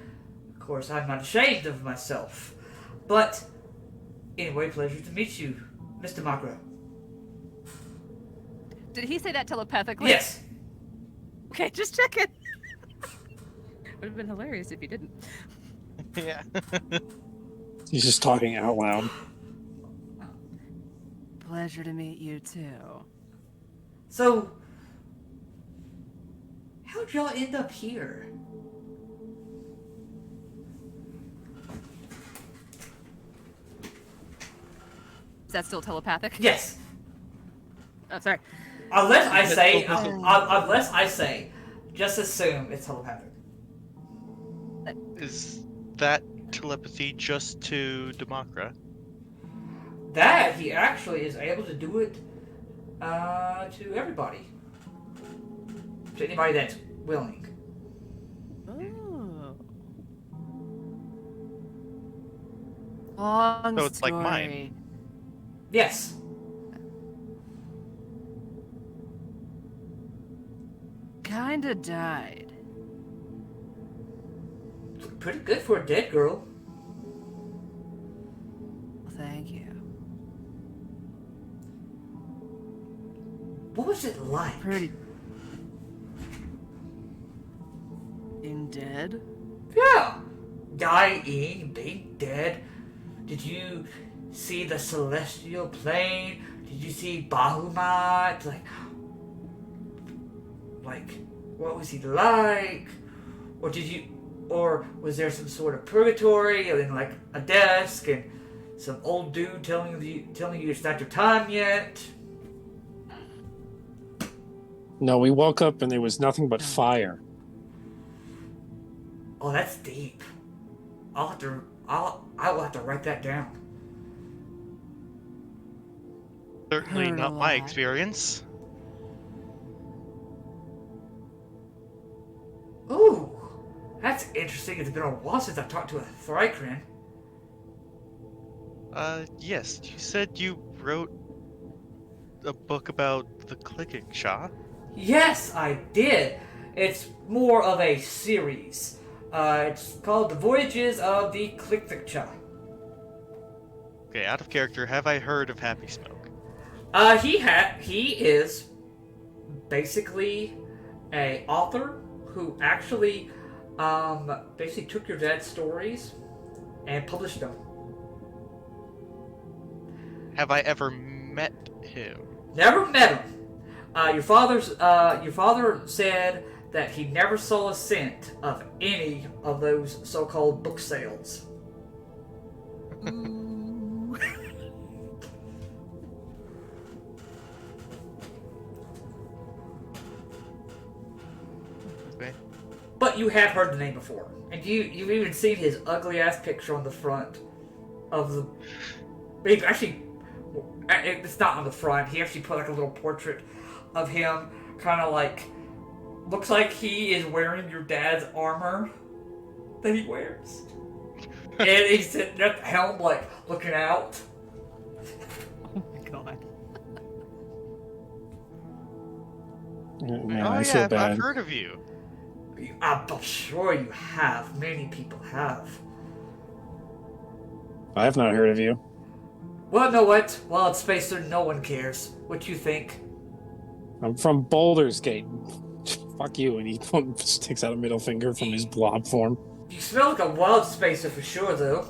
of course, I'm not ashamed of myself. But anyway, pleasure to meet you, Mr. Makro. Did he say that telepathically? Yes. Okay, just checking. Would have been hilarious if he didn't. Yeah. He's just talking out loud. Pleasure to meet you too. So, how'd y'all end up here? Is that still telepathic? Yes. Oh, sorry. Unless I say, just assume it's telepathic. Is that telepathy just to Demakra? That he actually is able to do it to everybody. To anybody that's willing. Oh. Long So it's like story. mine. Yes. Kinda died. Pretty good for a dead girl. Thank you. What was it like? Pretty. Being dead? Yeah. Dying, being dead. Did you see the celestial plane? Did you see Bahamut? Like, what was he like? Or was there some sort of purgatory and like a desk and some old dude telling you it's not your time yet? No, we woke up and there was nothing but fire. Oh, that's deep. I will have to write that down. Certainly Heard a not my lot. experience. Ooh, that's interesting. It's been a while since I've talked to a Thrycrin. Yes, you said you wrote a book about the clicking Shah. Yes, I did. It's more of a series. It's called The Voyages of the Click-Click-Cha. Okay, out of character, have I heard of Happy Smoke? He is basically a author who actually basically took your dad's stories and published them. Have I ever met him? Never met him. Your father said that he never saw a cent of any of those so-called book sales. Okay. But you have heard the name before, and you've even seen his ugly ass picture on the front of the. Actually, it's not on the front. He actually put like a little portrait of him, kind of like looks like he is wearing your dad's armor that he wears, and he's sitting at the helm, like looking out. Oh my god. Man, Oh I yeah, feel bad. I've heard of you. I'm sure you have. Many people have. I have not heard of you. Well, know what? Well, it's Spacer. No one cares. What you think? I'm from Baldur's Gate. Fuck you. And he sticks out a middle finger from his blob form. You smell like a wild Spacer for sure, though.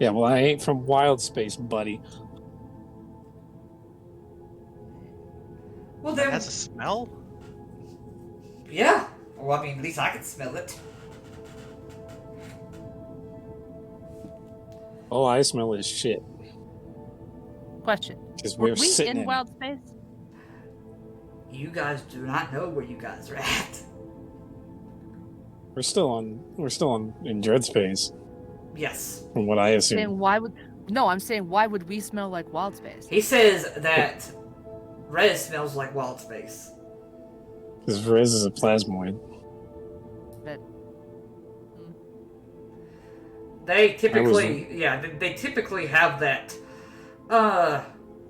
Yeah, well, I ain't from Wild Space, buddy. Well, That then, has a smell? yeah. Well, I mean, at least I can smell it. All I smell is shit. Question. Because Were we're we sitting in in wild space? You guys do not know where you guys are at. We're still on in Dreadspace, Yes. from what I assume. Saying why would? No, I'm saying why would we smell like wild space? He says that Rez smells like wild space. Because Rez is a plasmoid. But They typically, they typically have that,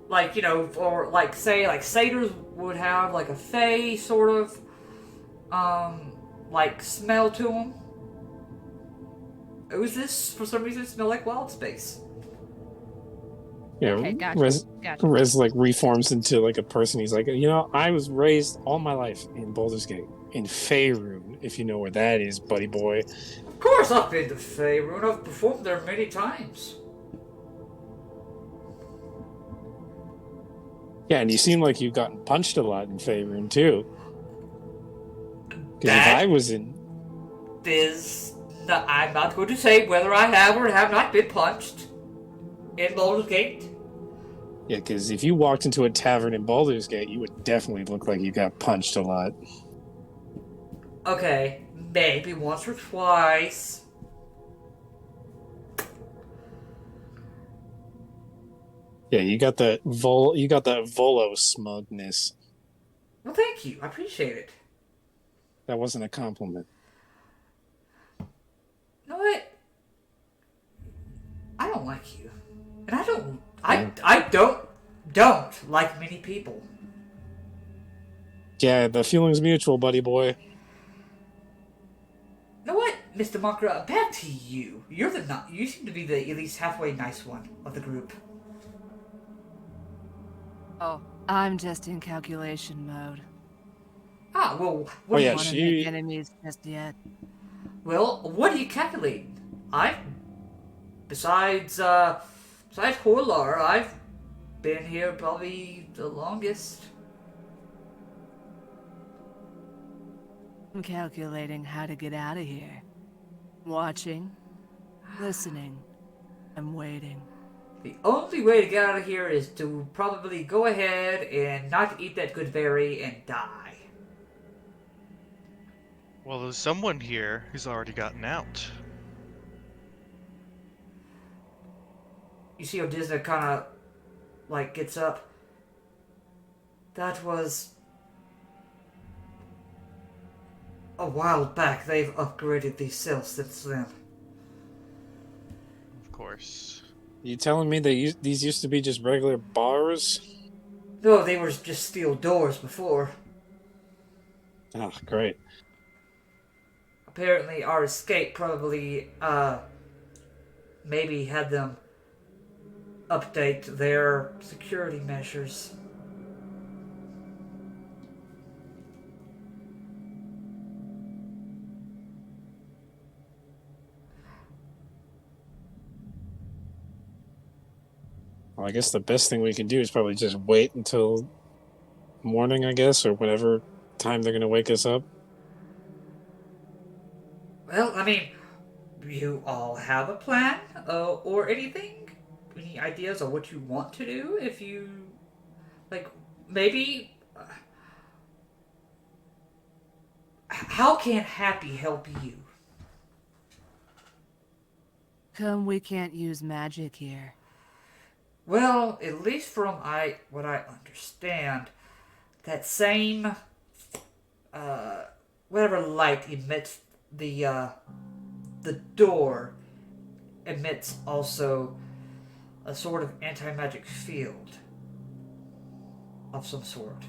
like, or like, say, like, satyrs would have, like, a fey sort of, like, smell to them. Oozes, for some reason, smell like wild space. Yeah, okay, gotcha. Rez like reforms into like a person. He's like, I was raised all my life in Baldur's Gate, in Faerun, if you know where that is, buddy boy. Of course, I've been to Faerun. I've performed there many times. Yeah, and you seem like you've gotten punched a lot in Faerun too. Because if That I was in, I'm not going to say whether I have or have not been punched in Baldur's Gate. yeah, because if you walked into a tavern in Baldur's Gate, you would definitely look like you got punched a lot. Okay, maybe once or twice. Yeah, you got that Volo smugness. Well, thank you. I appreciate it. That wasn't a compliment. You know what? I don't like you. And I don't like many people. Yeah, the feeling's mutual, buddy boy. You know what, Mr. Makra? Back to you. You seem to be the at least halfway nice one of the group. oh, I'm just in calculation mode. Ah, well, Oh, yeah, Want to make enemies just yet? what are you calculating? Besides Horlar, I've been here probably the longest. I'm calculating how to get out of here. Watching, listening, I'm waiting. The only way to get out of here is to probably go ahead and not eat that good berry and die. Well, there's someone here who's already gotten out. You see Odisna kind of, like, gets up. That was a while back. They've upgraded these cells since then. Of course. You telling me these used to be just regular bars? No, they were just steel doors before. Oh, great. Apparently our escape probably, maybe had them update their security measures. Well, I guess the best thing we can do is probably just wait until morning, I guess, or whatever time they're going to wake us up. Well, I mean, you all have a plan, or anything? Any ideas on what you want to do? If you, like, maybe... how can Happy help you? Come, we can't use magic here. Well, at least from what I understand, that same, whatever light emits the door emits also a sort of anti-magic field of some sort.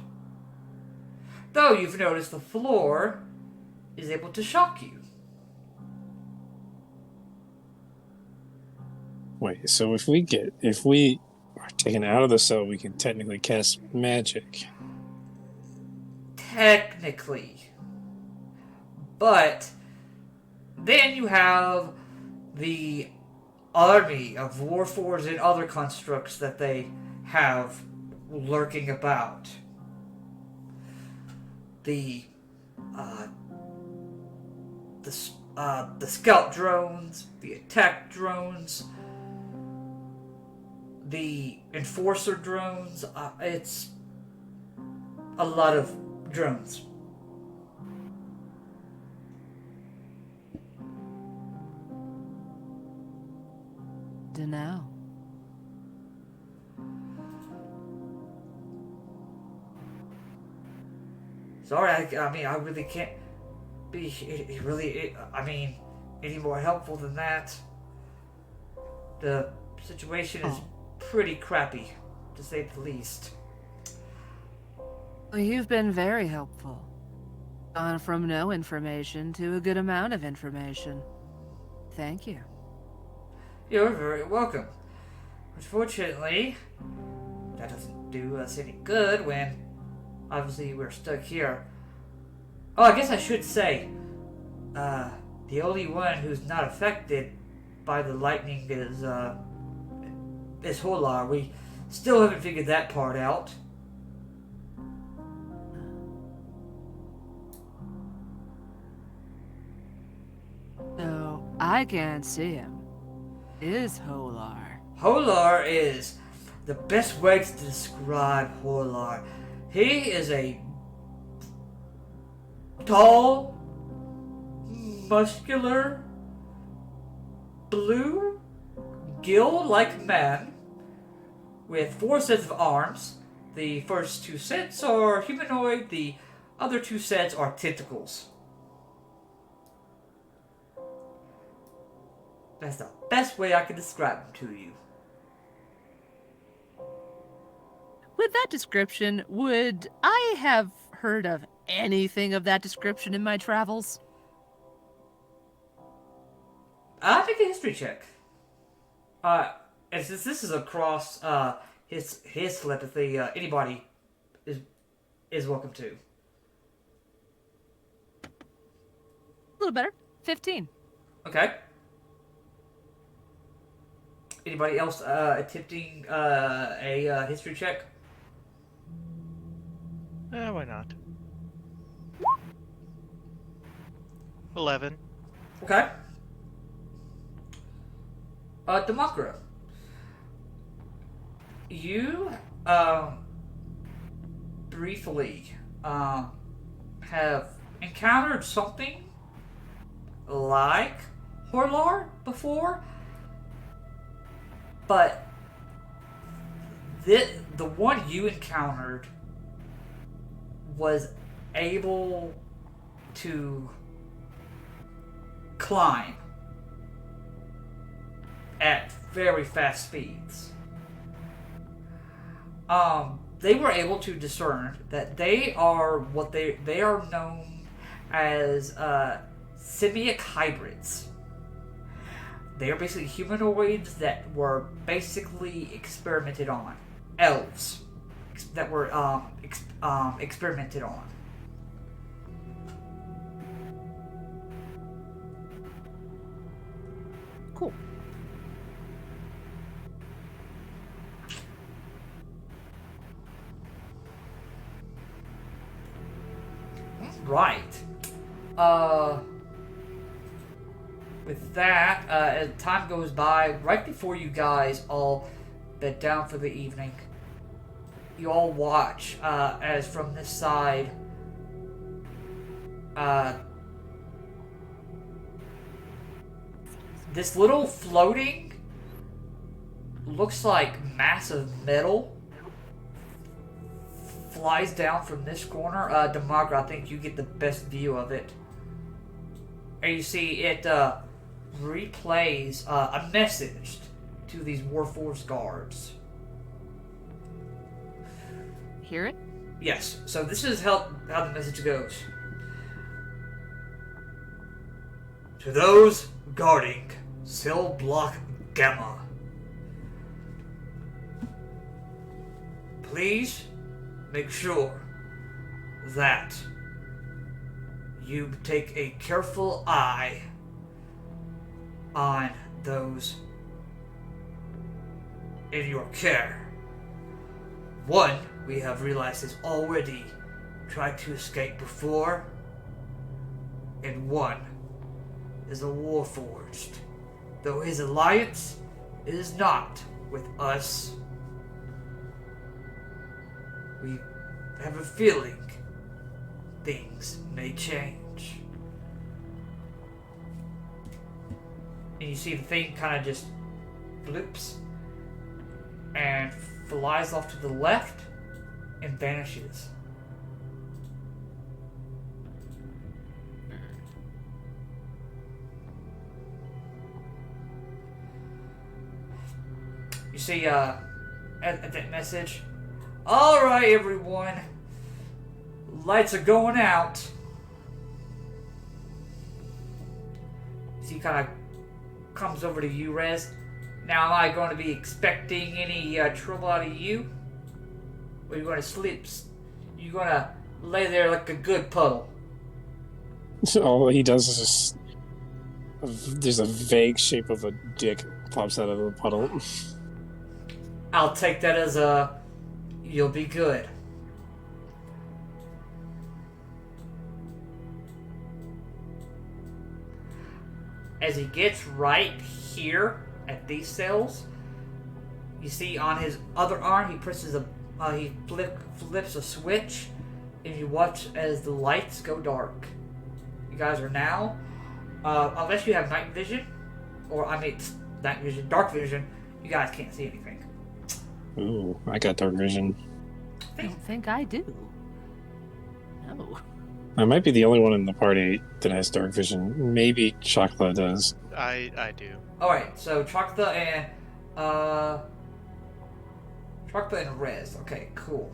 Though you've noticed the floor is able to shock you. Wait, so if we are taken out of the cell, we can technically cast magic. Technically. But then you have the army of warforged and other constructs that they have lurking about. The scout drones, the attack drones, the enforcer drones. It's a lot of drones. Dunno. Sorry, I mean, I really can't be any more helpful than that. The situation is pretty crappy, to say the least. Well, you've been very helpful. Gone from no information to a good amount of information. Thank you. You're very welcome. Unfortunately, that doesn't do us any good when, obviously, we're stuck here. Oh, I guess I should say, the only one who's not affected by the lightning is Holar. We still haven't figured that part out. So, I can't see him. Is Holar? Holar is the best way to describe Holar. He is a tall, muscular, blue, gill-like man with 4 sets of arms. The first 2 sets are humanoid, the other 2 sets are tentacles. That's the best way I can describe him to you. With that description, would I have heard of anything of that description in my travels? Make a history check. And since this is across his telepathy, anybody is welcome to. A little better. 15. Okay. Anybody else attempting a history check? Why not? 11. Okay. Demakra. You briefly have encountered something like Horlar before, but the one you encountered was able to climb at very fast speeds. They were able to discern that they are what they are known as simic hybrids. They are basically humanoids that were basically experimented on. Elves that were experimented on. Cool. Right. With that, as time goes by, right before you guys all bed down for the evening, you all watch as from this side, this little floating, looks like massive metal, flies down from this corner. Demagra, I think you get the best view of it. And you see it replays a message to these warforged guards. Hear it? Yes, so this is how the message goes. To those guarding Cell Block Gamma, please make sure that you take a careful eye on those in your care. One, we have realized, has already tried to escape before, and one is a warforged. Though his alliance is not with us, we have a feeling things may change. And you see the thing kind of just flips and flies off to the left and vanishes. see at that message. All right, everyone. Lights are going out. So he kind of comes over to you, Rez. Now, am I going to be expecting any trouble out of you? Or are you going to sleep? You going to lay there like a good puddle? All he does is just... There's a vague shape of a dick pops out of the puddle. I'll take that as a... You'll be good. As he gets right here at these cells, you see on his other arm he presses he flips a switch, and you watch as the lights go dark. You guys are now, unless you have night vision, or night vision, dark vision, you guys can't see anything. Ooh, I got dark vision. I don't think I do. No. I might be the only one in the party that has dark vision. Maybe Chakla does. I do. Alright, so Chakta and Rez. Okay, cool.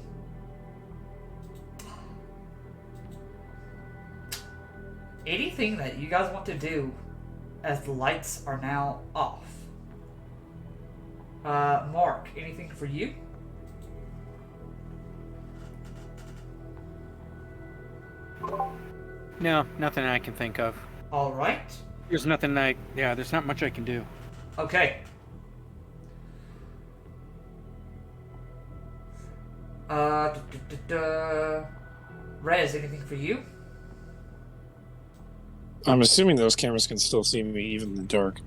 Anything that you guys want to do as the lights are now off? Mark, anything for you? No, nothing I can think of. Alright. There's not much I can do. Okay. Rez, anything for you? I'm assuming those cameras can still see me even in the dark.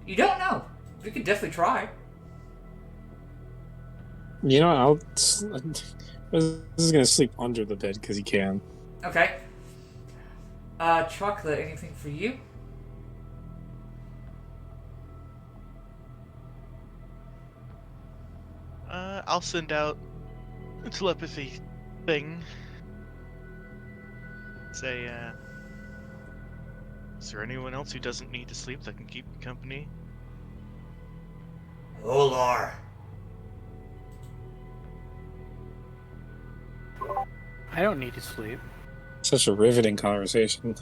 You don't know. You could definitely try. You know, this is gonna sleep under the bed because he can. Okay. Chocolate, anything for you? I'll send out a telepathy thing. Say, is there anyone else who doesn't need to sleep that can keep you company? Olar. I don't need to sleep. Such a riveting conversation.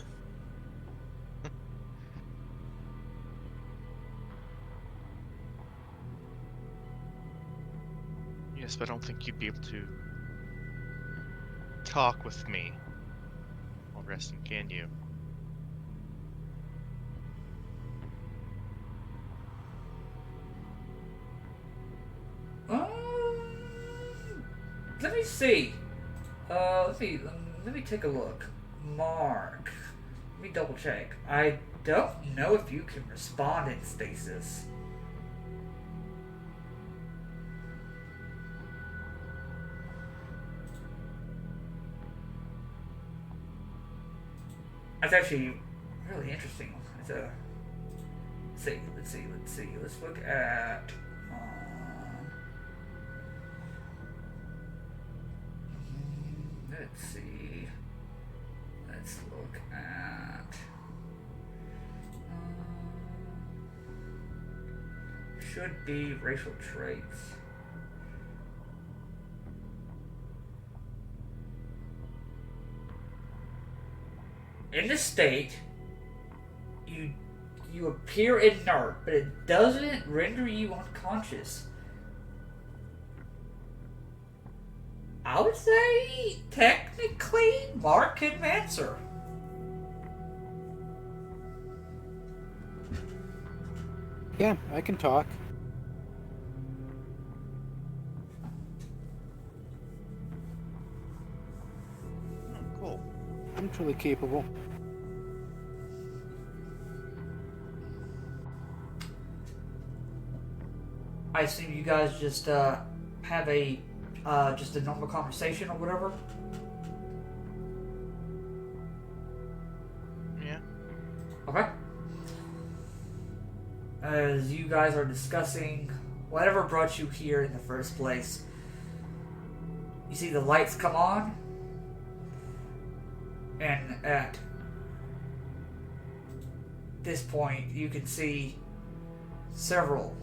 Yes, but I don't think you'd be able to talk with me while resting, can you? Let me see. Let me take a look. Mark. Let me double check. I don't know if you can respond in stasis. That's actually really interesting. Let's see. Let's look at. Let's see. Let's look at. Should be racial traits. In this state, you appear inert, but it doesn't render you unconscious. I would say, technically, Mark can answer. Yeah, I can talk. Oh, cool. I'm truly capable. I assume you guys just have a just a normal conversation or whatever. Yeah. Okay. As you guys are discussing whatever brought you here in the first place, you see the lights come on, and at this point you can see several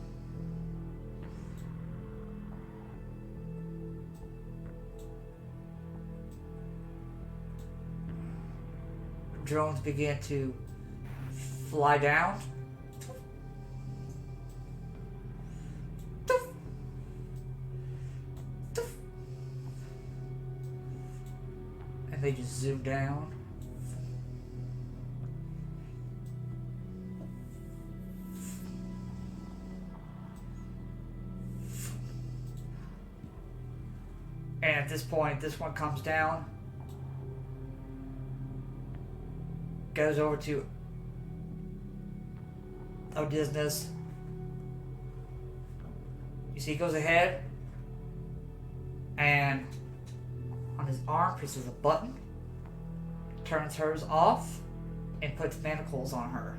drones begin to fly down. And they just zoom down. And at this point, this one comes down, goes over to Odysseus. You see, he goes ahead, and on his arm presses a button, turns hers off, and puts manacles on her.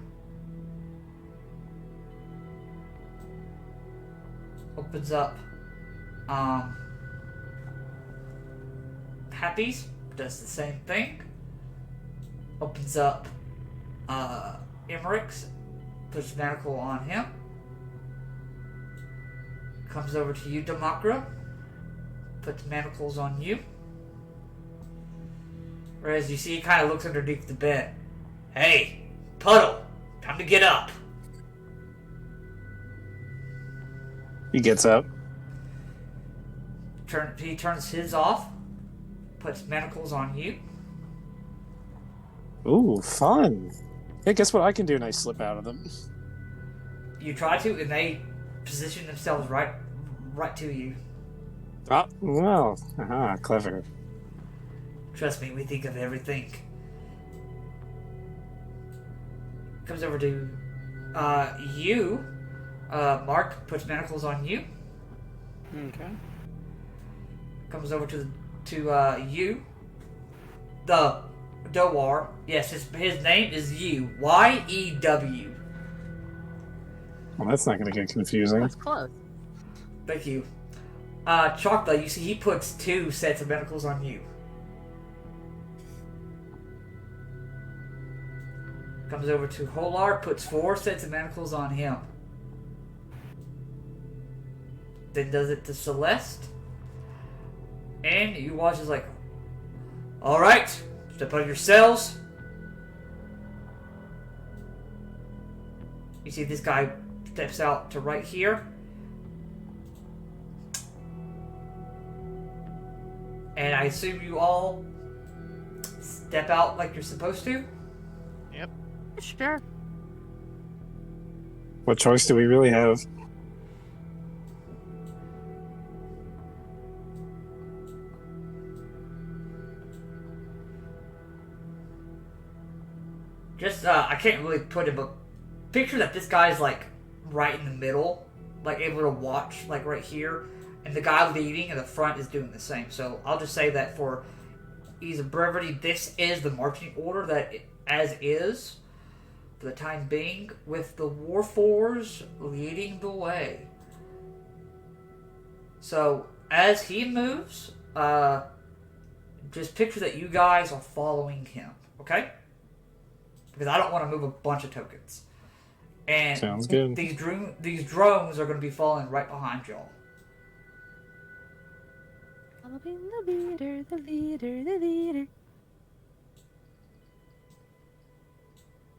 Opens up Happy's, does the same thing. Opens up Emmerich's, puts manacle on him. Comes over to you, Democra, puts manacles on you. Whereas you see, he kind of looks underneath the bed. Hey, Puddle, time to get up. He gets up. He turns his off, puts manacles on you. Ooh, fun. Hey, guess what I can do? And I slip out of them. You try to, and they position themselves right to you. Oh, well, clever. Trust me, we think of everything. Comes over to you. Mark puts manacles on you. Okay. Comes over to you. The Dowar. Yes, his name is Yew. Y-E-W. Well, that's not going to get confusing. That's close. Thank you. Chocla, you see he puts 2 sets of manacles on you. Comes over to Holar, puts 4 sets of manacles on him. Then does it to Celeste. And you watch as like, alright, step out of your cells. You see this guy steps out to right here. And I assume you all step out like you're supposed to? Yep. Sure. What choice do we really have? Just, I can't really put it, but picture that this guy's, like, right in the middle, like, able to watch, like, right here, and the guy leading in the front is doing the same. So I'll just say that for ease of brevity, this is the marching order that, as is, for the time being, with the warforged leading the way. So, as he moves, just picture that you guys are following him, okay? Because I don't want to move a bunch of tokens. And Sounds good. These drones are going to be falling right behind y'all. Following the leader, the leader, the leader.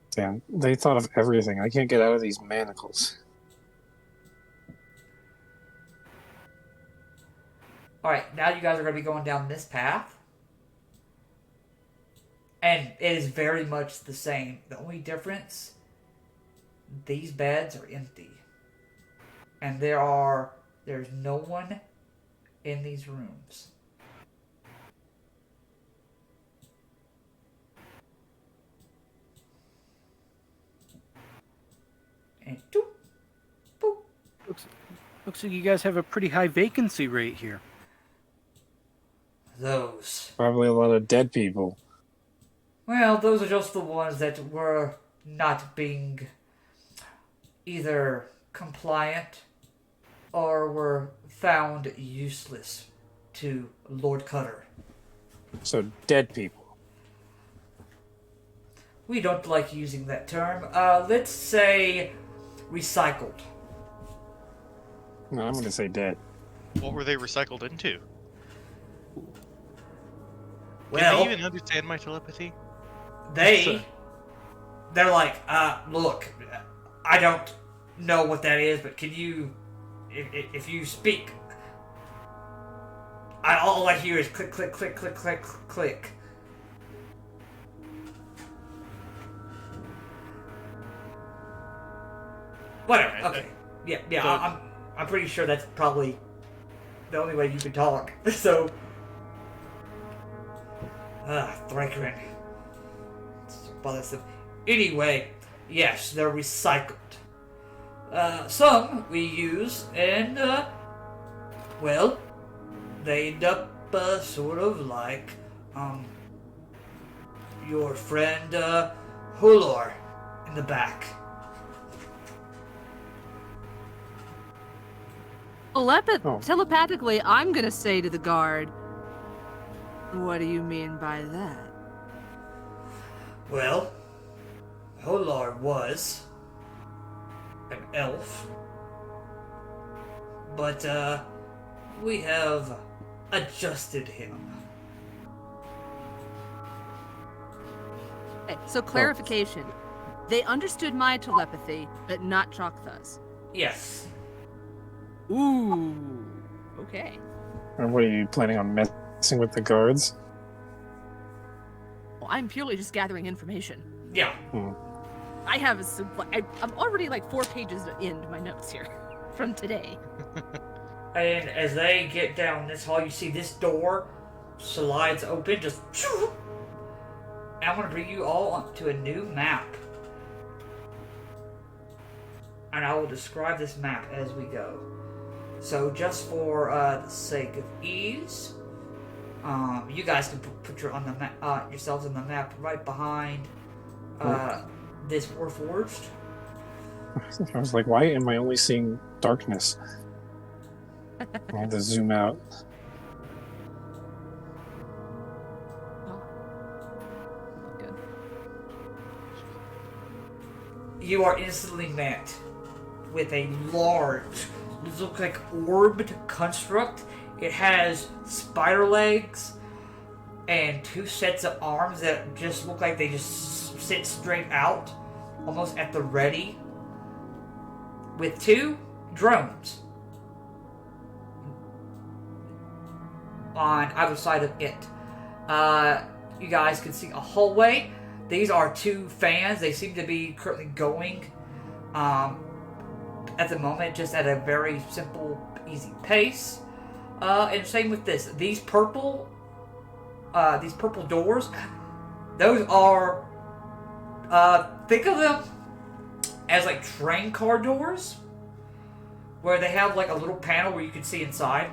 Damn, they thought of everything. I can't get out of these manacles. Alright, now you guys are going to be going down this path. And it is very much the same. The only difference, these beds are empty. And there's no one in these rooms. And doop, boop. Looks like you guys have a pretty high vacancy rate here. Those. Probably a lot of dead people. Well, those are just the ones that were not being either compliant or were found useless to Lord Cutter. So, dead people. We don't like using that term. Let's say recycled. No, I'm going to say dead. What were they recycled into? Well, Can they even understand my telepathy? they're like, look, I don't know what that is, but can you, if you speak, all I hear is click, click, click, click, click, click. Whatever. Okay. Yeah. So- I'm pretty sure that's probably the only way you can talk. So, Thrakerin. It's bothersome. Anyway, yes, they're recycled. Some we use, and well, they end up sort of like your friend Hulor in the back. Telepathically, I'm gonna say to the guard, what do you mean by that? Well, Hulor was an elf, but we have adjusted him. Okay, so clarification. They understood my telepathy, but not Chocthus. Yes. Ooh. Okay. And what are you planning on messing with the guards? Well, I'm purely just gathering information. Yeah. I have I'm already like 4 pages into my notes here from today. And as they get down this hall, you see this door slides open, just. And I'm going to bring you all onto a new map. And I will describe this map as we go. So, just for the sake of ease, you guys can put yourselves on the map right behind this warforged. I was like, why am I only seeing darkness? I have to zoom out. Good. You are instantly met with a large, this looks like orbed construct. It has spider legs and 2 sets of arms that just look like they just sit straight out, almost at the ready, with 2 drones on either side of it. You guys can see a hallway. These are 2 fans. They seem to be currently going at the moment, just at a very simple, easy pace. And same with this. These purple doors, those are, think of them as like train car doors, where they have like a little panel where you can see inside.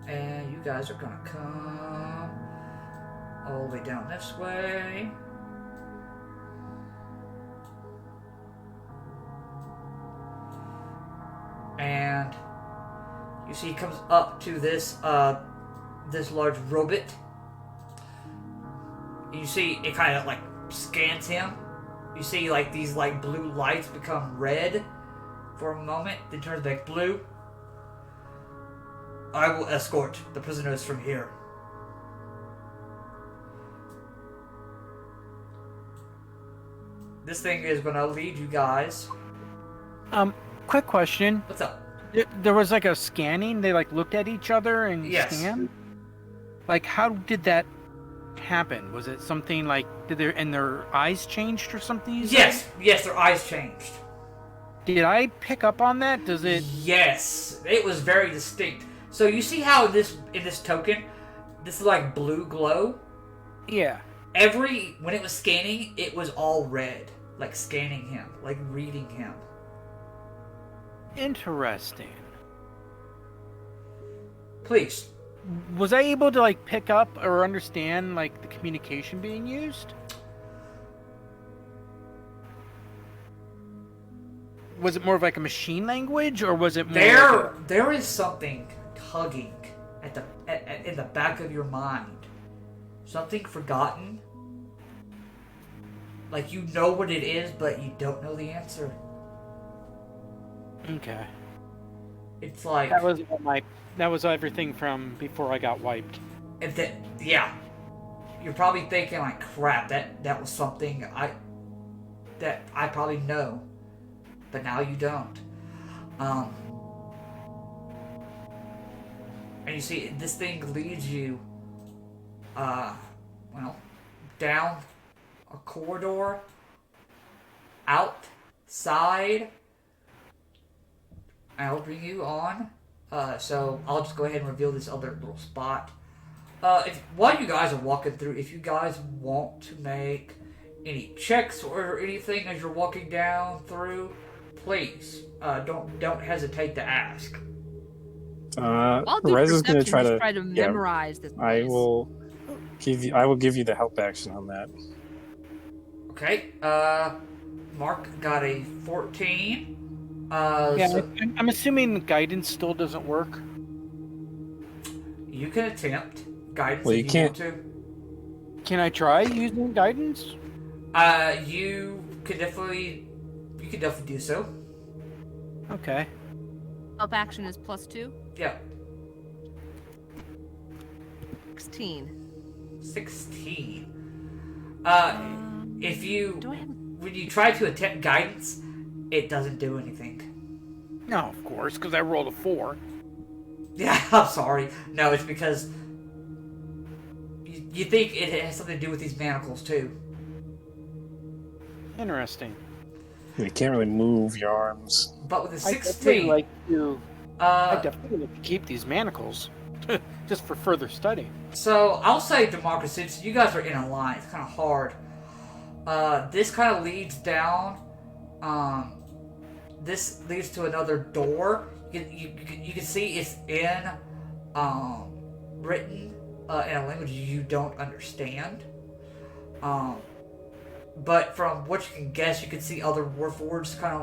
And you guys are gonna come all the way down this way. And you see he comes up to this this large robot. You see it kind of like scans him. You see like these like blue lights become red for a moment, then turns back blue. I will escort the prisoners from here. This thing is gonna lead you guys. Quick question. What's up? There was like a scanning. They like looked at each other and scanned. Like, how did that happen? Was it something like their eyes changed or something? Yes, their eyes changed. Did I pick up on that? Does it? Yes, it was very distinct. So you see how in this token, this is like blue glow. Yeah. When it was scanning, it was all red, like scanning him, like reading him. Interesting. Please. Was I able to like pick up or understand like the communication being used? Was it more of like a machine language, or was it more? There is something tugging in the back of your mind. Something forgotten. Like you know what it is, but you don't know the answer. Okay. It's like that was everything from before I got wiped. yeah. You're probably thinking like, crap, that was something that I probably know, but now you don't. And you see, this thing leads you, down a corridor, outside. I'll bring you on. So I'll just go ahead and reveal this other little spot. While you guys are walking through, if you guys want to make any checks or anything as you're walking down through, please don't hesitate to ask. I'll do Rez is going to perception, try to yeah, memorize this place. I will give you the help action on that. Okay. Mark got a 14. I'm assuming guidance still doesn't work. You can attempt guidance Well, if you can't. want Can I try using guidance? to. You can definitely do so. Okay. Help action is +2. Yeah. 16. 16. If you Do I have... when you try to attempt guidance, it doesn't do anything. No, of course, because I rolled a 4. Yeah, I'm sorry. No, it's because you think it has something to do with these manacles too. Interesting. You can't really move your arms. But with a I 16, I definitely like to keep these manacles, just for further study. so I'll say, DeMarcus, since you guys are in a line, it's kind of hard. This kind of leads down. This leads to another door. You can see it's written in a language you don't understand. But from what you can guess, you can see other warforged kind of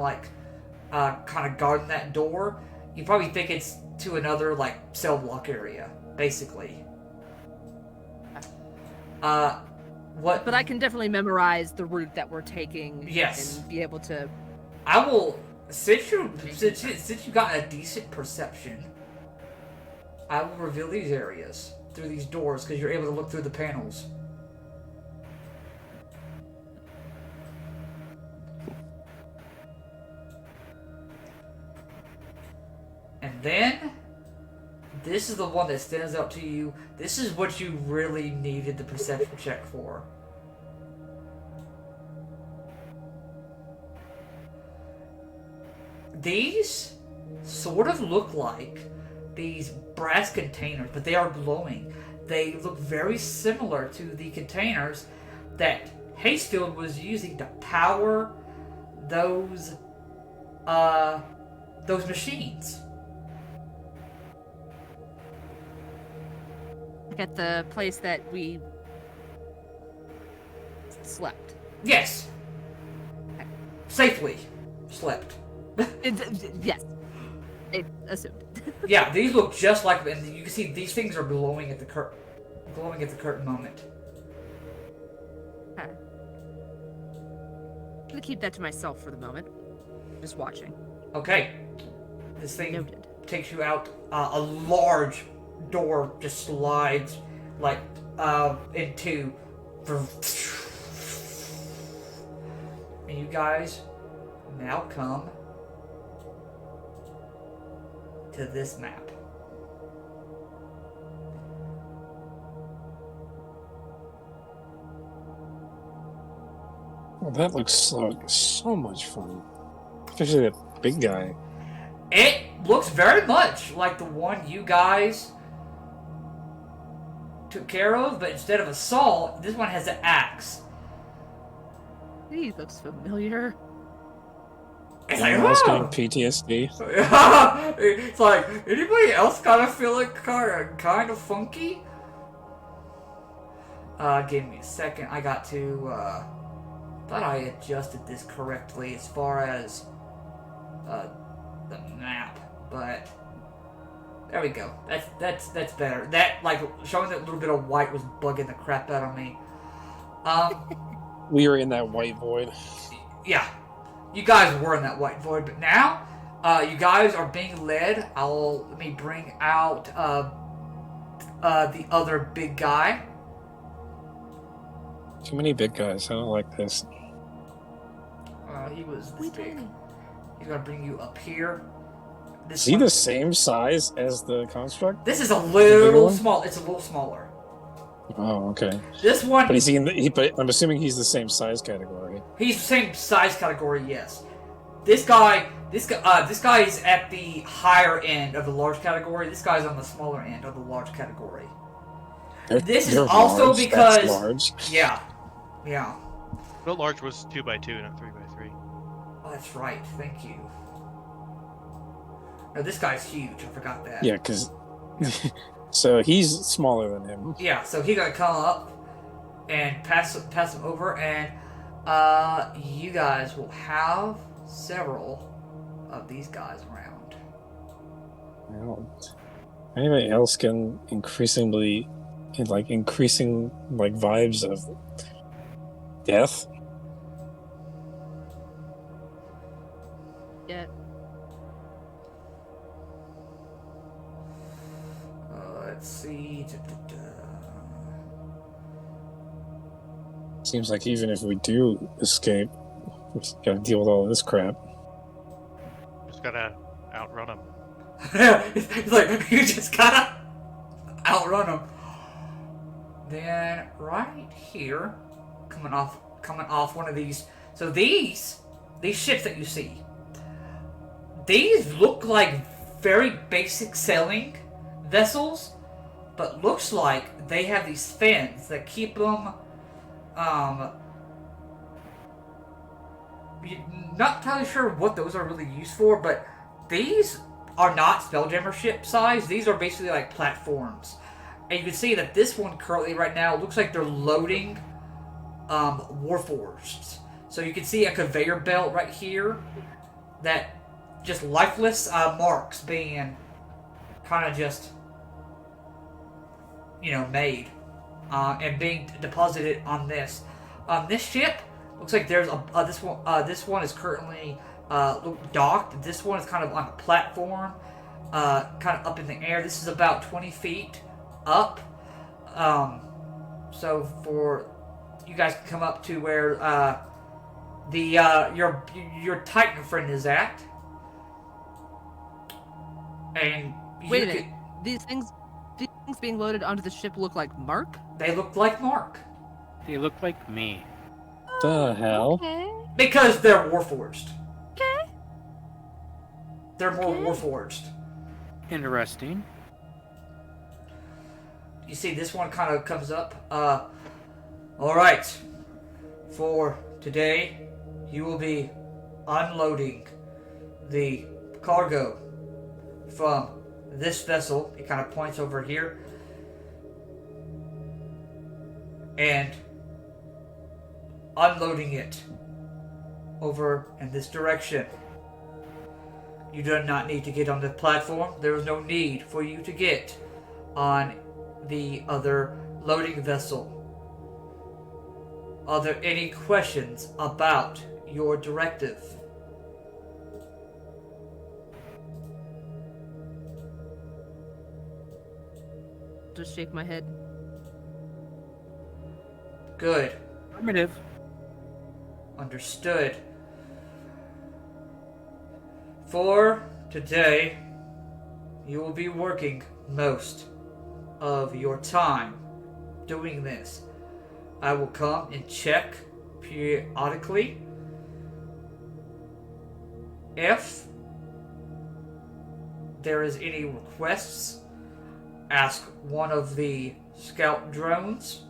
guarding that door. You probably think it's to another cell block area, basically. But I can definitely memorize the route that we're taking. Yes. And be able to... I will, since you got a decent perception, I will reveal these areas through these doors because you're able to look through the panels. And then, this is the one that stands out to you. This is what you really needed the perception check for. These sort of look like these brass containers, but they are glowing. They look very similar to the containers that Hastefield was using to power those machines. At the place that we slept. Yes. Safely slept. Yes. I assumed. Yeah, these look just like, and you can see these things are glowing at the current moment. Okay. I'm gonna keep that to myself for the moment. Just watching. Okay. This thing Noted. takes you out. A large door just slides into. And you guys now come to this map. Well, that looks so much fun. Especially that big guy. It looks very much like the one you guys took care of, but instead of a saw, this one has an axe. He looks familiar. It's Anyone else getting PTSD? It's like, anybody else kind of feel like kind of funky? Give me a second. I got to, thought I adjusted this correctly as far as, the map, but there we go. That's better. That, showing that little bit of white was bugging the crap out of me. We were in that white void. Yeah. You guys were in that white void, but now, You guys are being led. Let me bring out the other big guy. Too many big guys. I don't like this. He was this We big. tiny. He's gonna bring you up here. This Is he one- the same size as the construct? This is a bigger little one? small. It's a little smaller. Oh, okay. This one, But is he in the? But I'm assuming he's the same size category. he's the same size category. Yes. This guy is at the higher end of the large category. This guy's on the smaller end of the large category. This is They're also large. because- That's large. Yeah. But large was 2x2, not 3x3. Oh, that's right. Thank you. No, this guy's huge. I forgot that. Yeah, because so he's smaller than him. Yeah. So he gonna come up and pass him over, and you guys will have several of these guys around. Well, anybody else getting increasing vibes of death? Yeah. Let's see. Seems like even if we do escape, we gotta deal with all this crap. Just gotta outrun him. It's like you just gotta outrun them. Then right here, coming off one of these. So these ships that you see, these look like very basic sailing vessels, but looks like they have these fins that keep them. You're not entirely sure what those are really used for, but these are not Spelljammer ship size. These are basically like platforms. And you can see that this one currently right now looks like they're loading warforged. So you can see a conveyor belt right here that just lifeless marks being kind of just, made and being deposited on this. This ship looks like there's this one is currently docked. This one is kind of on a platform, kind of up in the air. This is about 20 feet up. So for you guys can come up to where your Titan friend is at, and Wait a minute. These things being loaded onto the ship look like Mark? They look like Mark They look like me. The hell? Okay. because they're warforged. Okay. They're more Okay. warforged. Interesting. You see, this one kind of comes up. All right. For today, you will be unloading the cargo from this vessel. It kind of points over here. And unloading it over in this direction. You do not need to get on the platform. There is no need for you to get on the other loading vessel. Are there any questions about your directive? Just shake my head. Good. Affirmative. Understood. For today, you will be working most of your time doing this. I will come and check periodically. If there is any requests, ask one of the scout drones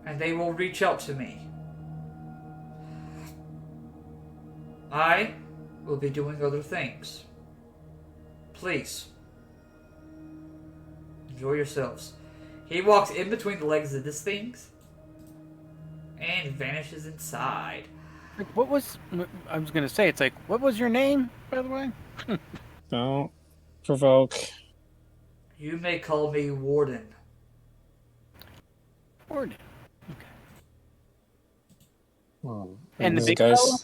and they will reach out to me. I will be doing other things. Please, enjoy yourselves. He walks in between the legs of this thing and vanishes inside. Like, what was? I was gonna say. It's like, what was your name, by the way? Don't provoke. You may call me Warden. Warden. Oh, And the this big guy's- fellow?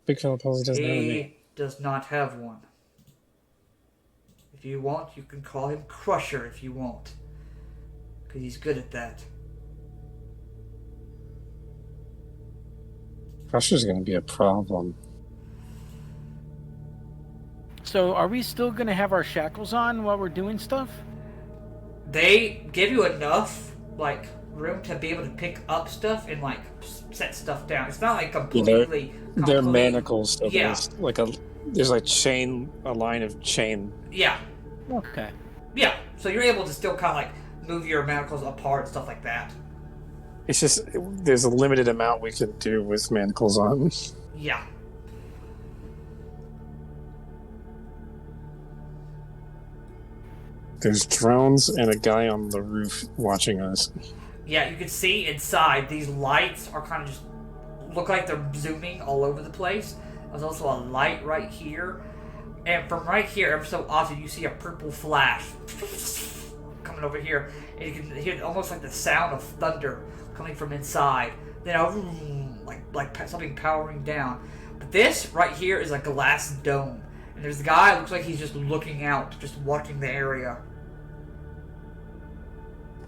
Big Fella Palsy doesn't have any. He does not have one. If you want, you can call him Crusher if you want. Because he's good at that. Crusher's going to be a problem. So, are we still gonna have our shackles on while we're doing stuff? They give you enough, like, room to be able to pick up stuff and, like, set stuff down. It's not, like, completely... They're manacles. So Yeah. There's like a line of chain. Yeah. Okay. Yeah. So you're able to still kind of, like, move your manacles apart and stuff like that. It's just, there's a limited amount we can do with manacles on. Yeah. There's drones and a guy on the roof watching us. Yeah, you can see inside, these lights are kind of just look like they're zooming all over the place. There's also a light right here. And from right here, every so often, you see a purple flash coming over here. And you can hear almost like the sound of thunder coming from inside. Then like something powering down. But this right here is a glass dome. And there's a guy, looks like he's just looking out, just watching the area.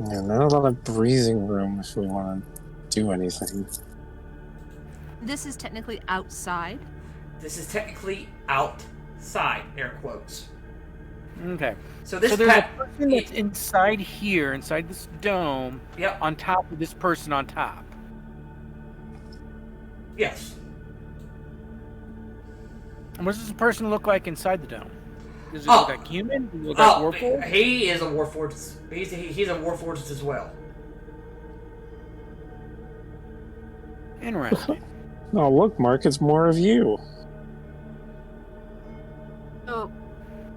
Yeah, not a lot of breathing room if we want to do anything. This is technically outside. This is technically outside, air quotes. Okay. So this there's a person that's inside here, inside this dome, Yep. on top of this person on top. Yes. And what does this person look like inside the dome? Does it Oh. look like human? Does it look like warforged? He is a warforged. He's a warforged as well. Interesting. Oh, look, Mark, it's more of you. So,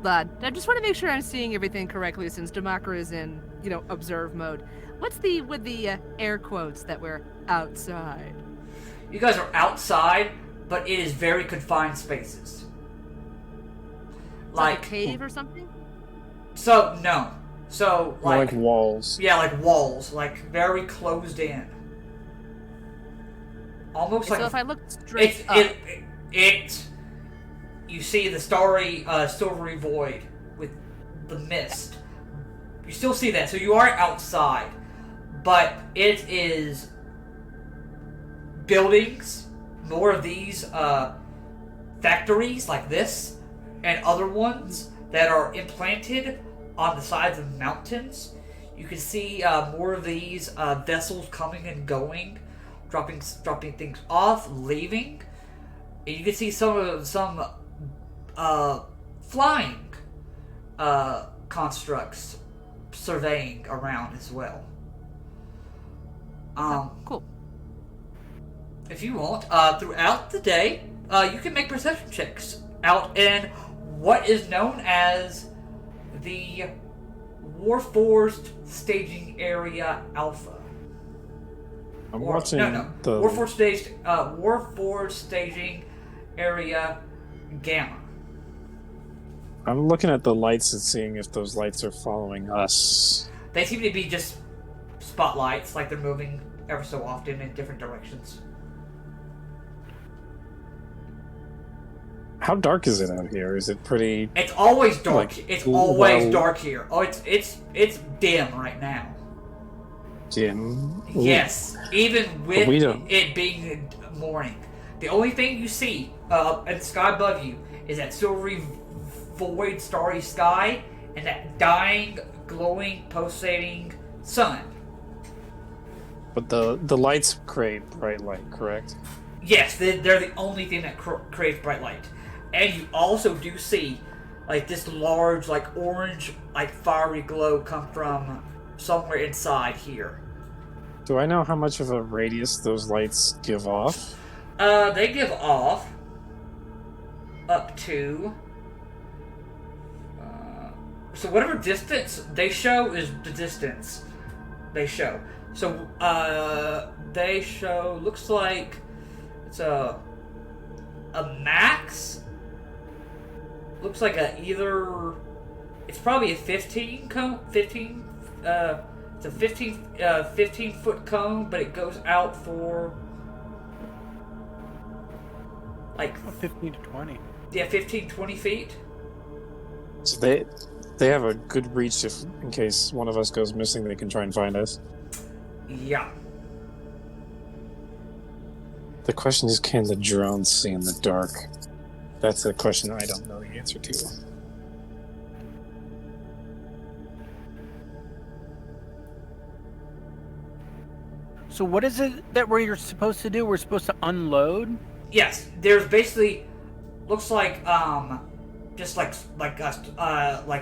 lad, I just want to make sure I'm seeing everything correctly since Damakra is in, observe mode. What's with the air quotes that we're outside? You guys are outside, but it is very confined spaces. Like a cave or something? So no. So More like walls. Yeah, like walls, like very closed in. Almost So like if I look straight up, you see the starry, silvery void with the mist. You still see that, so you are outside, but it is buildings, more of these factories like this, and other ones that are implanted on the sides of mountains. You can see more of these vessels coming and going, dropping things off, leaving. And you can see some flying constructs surveying around as well. cool. If you want, throughout the day, you can make perception checks out in what is known as the warforged staging area Alpha. I'm watching the... Warforged staging area Gamma. I'm looking at the lights and seeing if those lights are following us. They seem to be just spotlights, like they're moving ever so often in different directions. How dark is it out here? Is it pretty... It's always dark. Like, It's always well- dark here. Oh, it's dim right now. dim? Yes, even with we don't- it being morning. The only thing you see in the sky above you is that silvery void starry sky and that dying, glowing, pulsating sun. But the lights create bright light, correct? Yes, they're the only thing that creates bright light. And you also do see like this large, like orange, like fiery glow come from somewhere inside here. Do I know how much of a radius those lights give off? They give off up to... so whatever distance they show is the distance they show. So, they show... Looks like it's a max. Looks like either... It's probably a 15 cone. 15... it's a 15-foot cone, but it goes out for... like 15 to 20. yeah, 15, 20 feet. So they have a good reach if, in case one of us goes missing, they can try and find us. Yeah. The question is, can the drones see in the dark? That's a question I don't know the answer to. So what is it that we're supposed to do? We're supposed to unload? Yes, there's basically looks like just like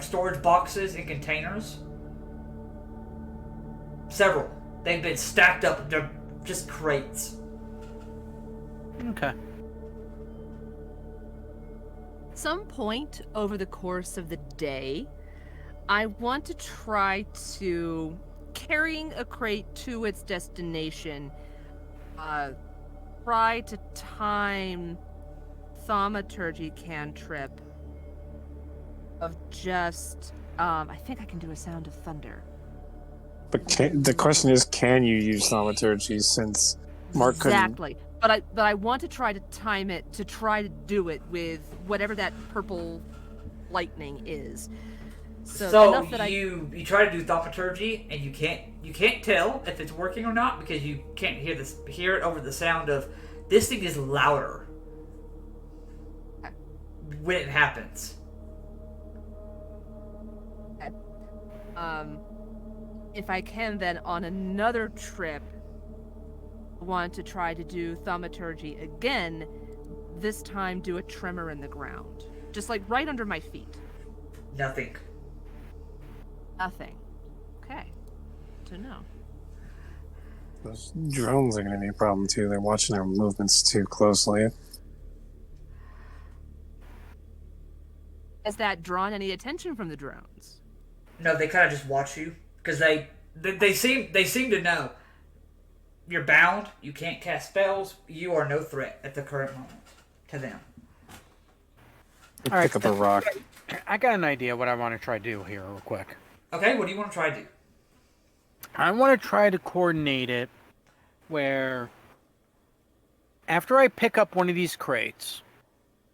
storage boxes and containers. Several. They've been stacked up. They're just crates. Okay. Some point over the course of the day, I want to try to carrying a crate to its destination. Try to time thaumaturgy cantrip of just I think I can do a sound of thunder. But the question is, can you use thaumaturgy since Mark couldn't? Exactly. But I want to try to time it to try to do it with whatever that purple lightning is. So enough that you try to do thaumaturgy and you can't tell if it's working or not because you can't hear it over the sound of this thing is louder when it happens. If I can then on another trip want to try to do thaumaturgy again, this time do a tremor in the ground. Just like right under my feet. Nothing. Nothing. Okay. To know. Those drones are going to be a problem too. They're watching our movements too closely. Has that drawn any attention from the drones? No, they kind of just watch you because they seem to know you're bound. You can't cast spells. You are no threat at the current moment to them. All right. Pick up a rock. I got an idea what I want to try to do here real quick. Okay, what do you want to try to do? I want to try to coordinate it where after I pick up one of these crates,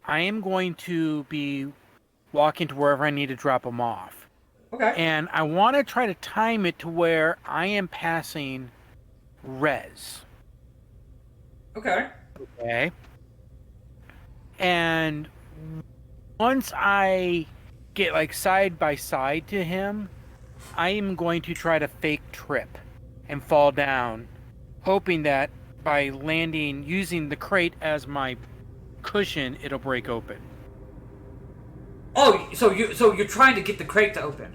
I am going to be walking to wherever I need to drop them off. Okay. And I want to try to time it to where I am passing res. Okay. Okay. And once I get like side by side to him, I am going to try to fake trip and fall down, hoping that by landing using the crate as my cushion, it'll break open. Oh, so you're trying to get the crate to open.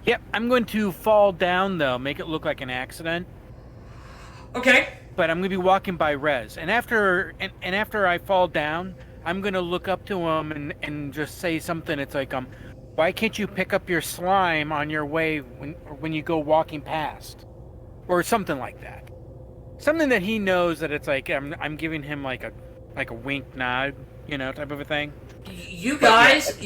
Yep, I'm going to fall down though, make it look like an accident. Okay. But I'm going to be walking by res, and after I fall down, I'm going to look up to him and just say something. It's like why can't you pick up your slime on your way when you go walking past, or something like that. Something that he knows that it's like I'm giving him like a wink nod, type of a thing. You guys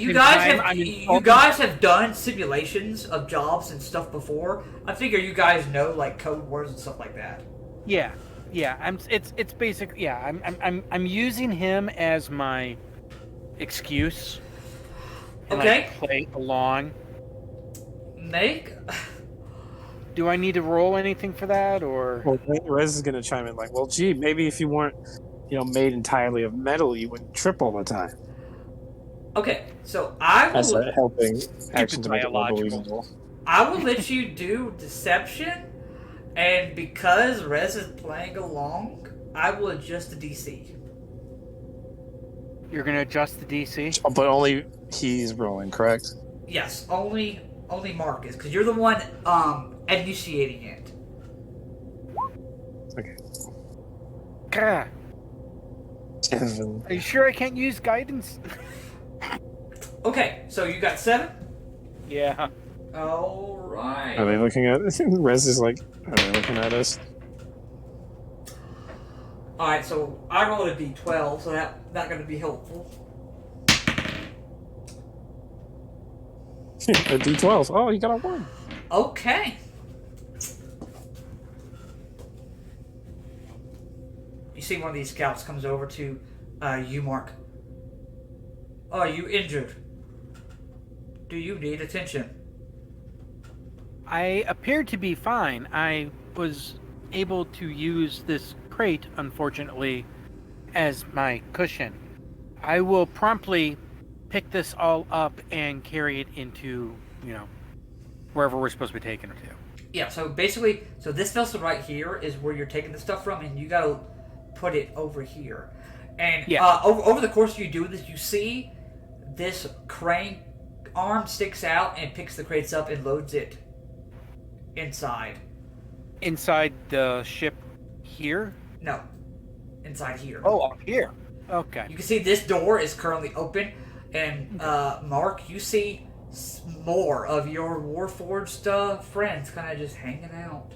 have done simulations of jobs and stuff before. I figure you guys know like code words and stuff like that. Yeah. It's basic. Yeah, I'm using him as my excuse. And Okay. play along. Make. Do I need to roll anything for that, or? Well, Rez is going to chime in like, well, gee, maybe if you weren't, made entirely of metal, you wouldn't trip all the time. Okay, so I will. That's a helping action to make it more biological. believable. I will let you do deception, and because Rez is playing along, I will adjust the DC. You're gonna adjust the DC? But only he's rolling, correct? Yes, only Marcus, because you're the one initiating it. Okay. Gah. 7. Are you sure I can't use guidance? Okay, so you got 7. Yeah. All right. Are they looking at Rez is like, are they looking at us? All right, so I rolled a d12, so that's not going to be helpful. A D12. Oh, you got a 1. Okay. You see one of these scouts comes over to You, Mark. Are you injured? Do you need attention? I appeared to be fine. I was able to use this crate, unfortunately, as my cushion. I will promptly pick this all up and carry it into, wherever we're supposed to be taking it to. Yeah, so basically, this vessel right here is where you're taking the stuff from, and you gotta put it over here. And Yeah. over the course of you doing this, you see this crane arm sticks out and picks the crates up and loads it inside. Inside the ship here? No, inside here. Oh, up here. Okay. You can see this door is currently open, and Mark, you see more of your warforged friends kind of just hanging out.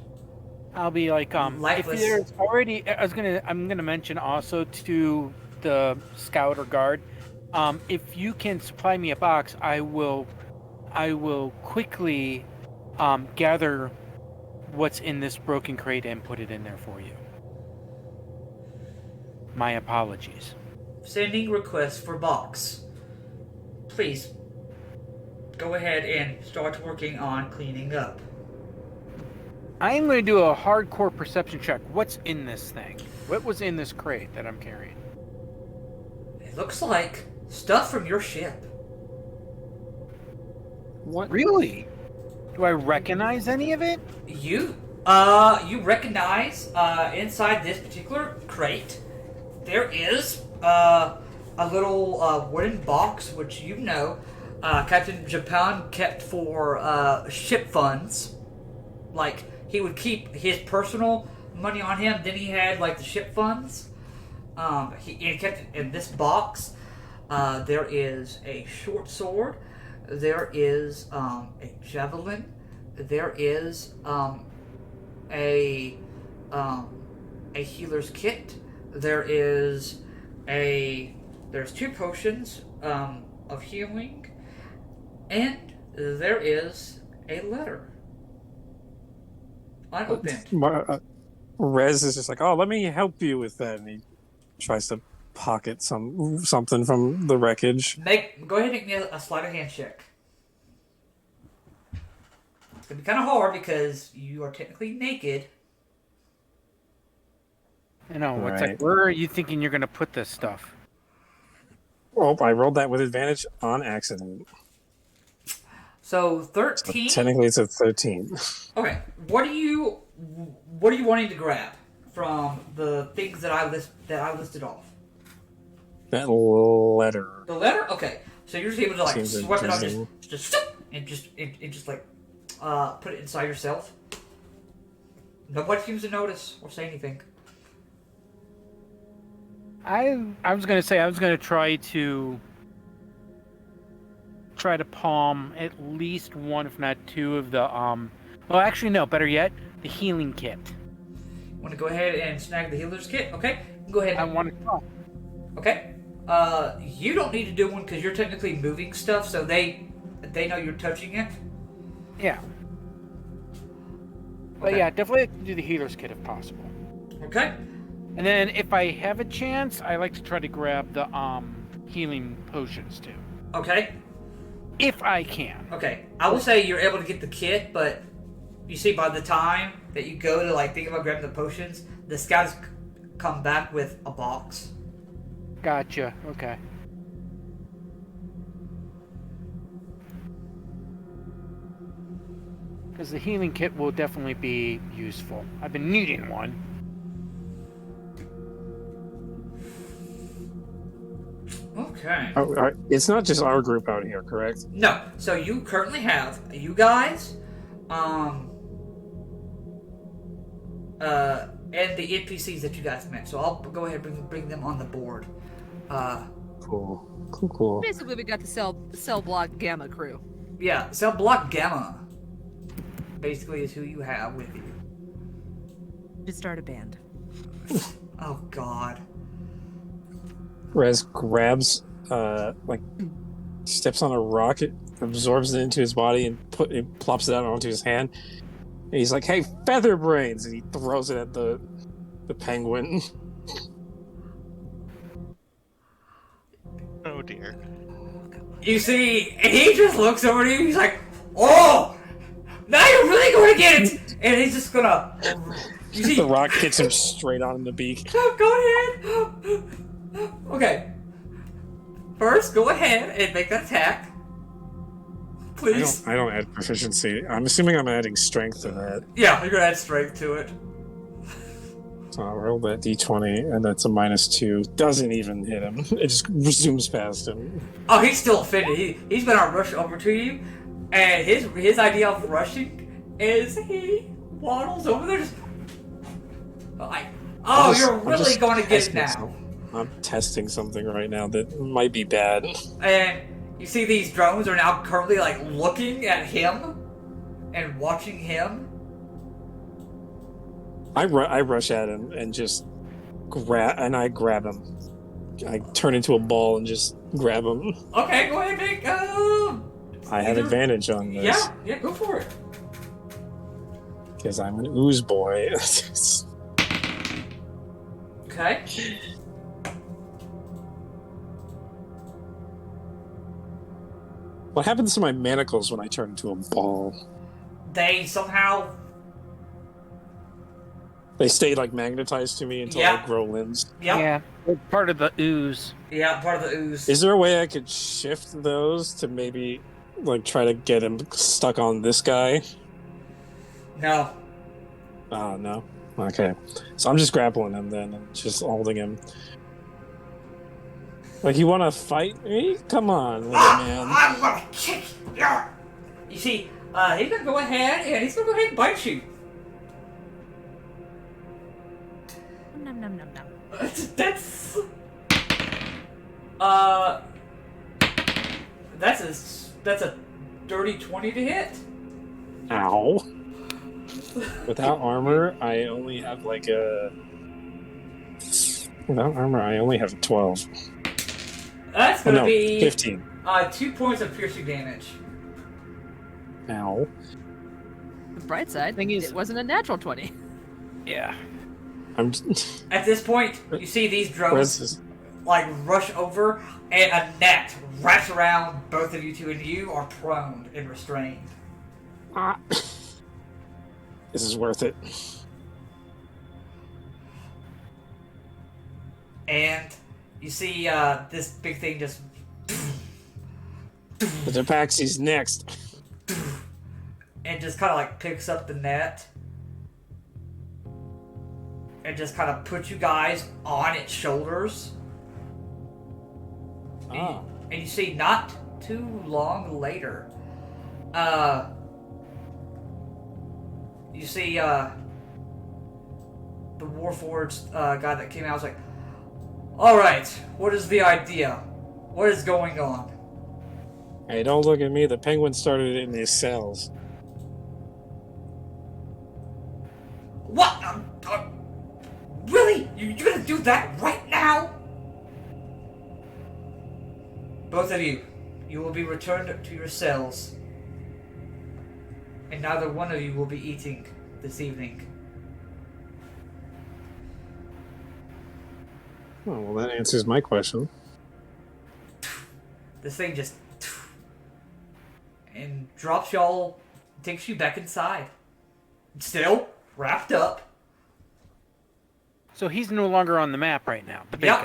I'll be like, Lifeless. if there's already, I'm gonna mention also to the scout or guard, if you can supply me a box, I will quickly gather what's in this broken crate and put it in there for you. My apologies. Sending request for box. Please go ahead and start working on cleaning up. I'm going to do a hardcore perception check. What's in this thing? What was in this crate that I'm carrying? It looks like stuff from your ship. What? Really? Do I recognize any of it? You recognize inside this particular crate there is a little wooden box which Captain Japan kept for ship funds. Like he would keep his personal money on him, then he had like the ship funds. He kept it in this box. There is a short sword. There is a javelin. There is a healer's kit. There's 2 potions of healing, and there is a letter unopened. Rez is just like, oh, let me help you with that, and he tries to pocket something from the wreckage. Go ahead and make me a sleight of hand check. It's gonna be kind of hard because you are technically naked. I know. What's Right. like? Where are you thinking you're going to put this stuff? Oh, I rolled that with advantage on accident. So So 13. technically, it's a 13. Okay. What are you wanting to grab from the things that I listed off? That letter. The letter? Okay. So you're just able to like Seems swipe it out, interesting. just put it inside yourself. Nobody seems to notice or say anything. I was going to say I was going to try to palm at least one, if not 2 of the Well, actually, no. Better yet, the healing kit. Want to go ahead and snag the healer's kit? Okay. Go ahead. I want to try. Okay. You don't need to do one because you're technically moving stuff, so they know you're touching it. Yeah. But Okay. yeah, definitely do the healer's kit if possible. Okay. And then if I have a chance, I like to try to grab the healing potions too, Okay. if I can. Okay. I will say you're able to get the kit, but you see by the time that you go to like think about grabbing the potions, the scouts come back with a box. Gotcha. Okay. Because the healing kit will definitely be useful. I've been needing one. Okay. Oh, it's not just our group out here, correct? No. So you currently have you guys, and the NPCs that you guys met. So I'll go ahead and bring them on the board. Cool. Basically, we got the cell block gamma crew. Yeah, Cell Block Gamma basically is who you have with you. To start a band. Oh God. Rez grabs, steps on a rock, it absorbs it into his body, and plops it out onto his hand. And he's like, "Hey, feather brains!" And he throws it at the penguin. dear. You see, he just looks over to you. He's like, "Oh, now you're really going to get it!" And he's just gonna. You see, The rock hits him straight on the beak. Go ahead. Okay. First, go ahead and make an attack, please. I don't add proficiency. I'm assuming I'm adding strength to that. Yeah, you're gonna add strength to it. So I'll roll that d20, and that's a -2. Doesn't even hit him. It just zooms past him. Oh, he's still offended. He's gonna rush over to you, and his idea of rushing is he waddles over there. Just, like, you're really going to get it now. I'm testing something right now that might be bad. And you see these drones are now currently like looking at him and watching him. I rush at him and just grab him. I turn into a ball and just grab him. Okay, go ahead, Nick. I have advantage on this. Yeah, go for it. Because I'm an ooze boy. Okay. What happens to my manacles when I turn into a ball? They somehow. They stay like magnetized to me until I grow limbs. Yep. Yeah, they're part of the ooze. Yeah, part of the ooze. Is there a way I could shift those to maybe like try to get him stuck on this guy? No. Oh no. Okay. So I'm just grappling him then and just holding him. Like, you want to fight me? Come on, little man. I'm gonna kick you. You see, he's gonna go ahead and bite you. Nom nom nom nom. That's that's a dirty 20 to hit. Ow. Without armor, I only have like a... Without armor, I only have 12. That's gonna be 15. 2 points of piercing damage. Ow. The bright side, Thing is- it wasn't a natural 20. Yeah. I'm... At this point, you see these Where's drones this? like rush over, and a net wraps around both of you two, and you are prone and restrained. Ah. This is worth it. And you see this big thing just The Tabaxi's next. and just kind of like picks up the net and just kind of puts you guys on its shoulders. Ah. And you see not too long later, you see the warforged guy that came out was like, "Alright, what is the idea? What is going on?" Hey, don't look at me. The penguin started it in these cells. What? Really? You're gonna do that right now? Both of you will be returned to your cells. And neither one of you will be eating this evening. Oh, well, that answers my question. This thing just... and drops y'all, takes you back inside. Still wrapped up. So he's no longer on the map right now, the big Yep.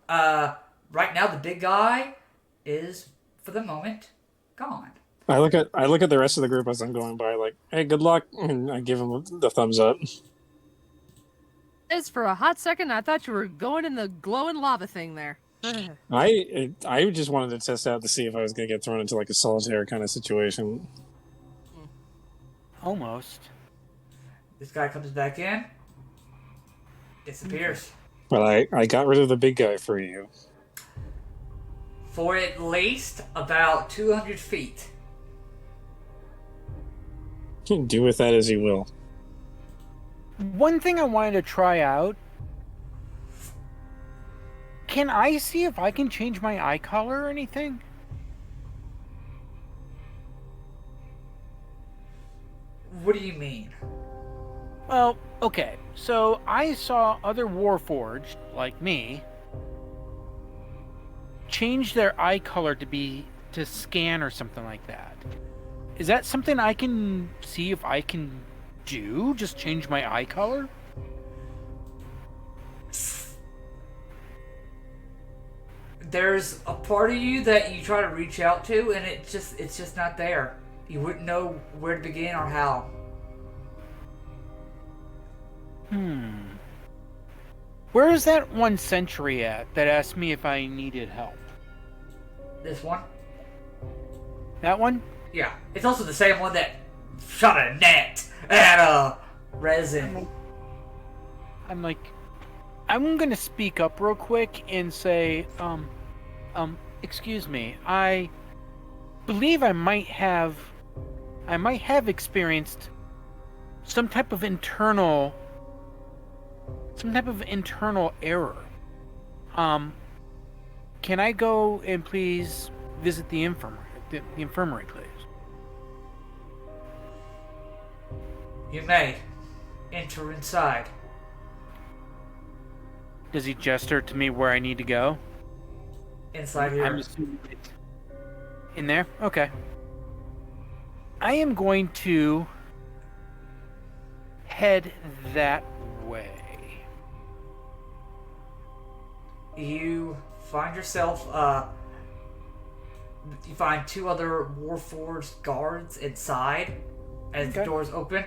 guy. Right now the big guy is, for the moment, gone. I look at the rest of the group as I'm going by, like, hey, good luck, and I give him the thumbs up. As for a hot second, I thought you were going in the glowing lava thing there. I just wanted to test out to see if I was going to get thrown into like a solitaire kind of situation. Almost. This guy comes back in, disappears. But I got rid of the big guy for you. For at least about 200 feet. He can do with that as he will. One thing I wanted to try out. Can I see if I can change my eye color or anything? What do you mean? Well, okay. So I saw other warforged, like me, change their eye color to scan or something like that. Is that something I can see if I can do? Just change my eye color? There's a part of you that you try to reach out to, and it's just not there. You wouldn't know where to begin or how. Where is that one sentry at that asked me if I needed help? This one? That one? Yeah. It's also the same one that shot a net at resin. I'm gonna speak up real quick and say, excuse me, I believe I might have experienced some type of internal error. Can I go and please visit the infirmary, please? You may enter inside. Does he gesture to me where I need to go? Inside here. I'm assuming it's in there? Okay. I am going to head that way. You find yourself, you find two other warforged guards inside as the Okay. doors open.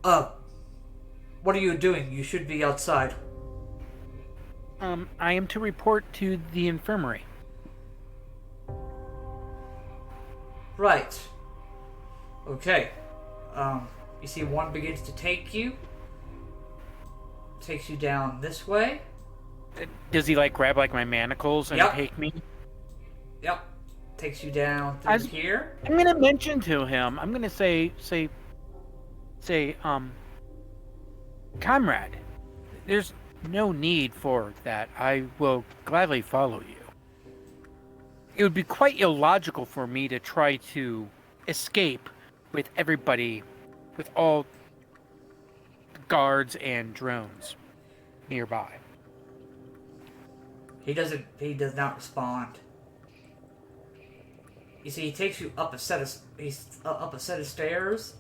What are you doing? You should be outside. I am to report to the infirmary. Right. Okay. You see one begins to take you. Takes you down this way. Does he grab my manacles and Yep. take me? Yep. Takes you down through here. I'm gonna mention to him. I'm gonna say, comrade, there's no need for that. I will gladly follow you. It would be quite illogical for me to try to escape with everybody, with all guards and drones nearby. He does not respond. You see, he takes you up a set of stairs,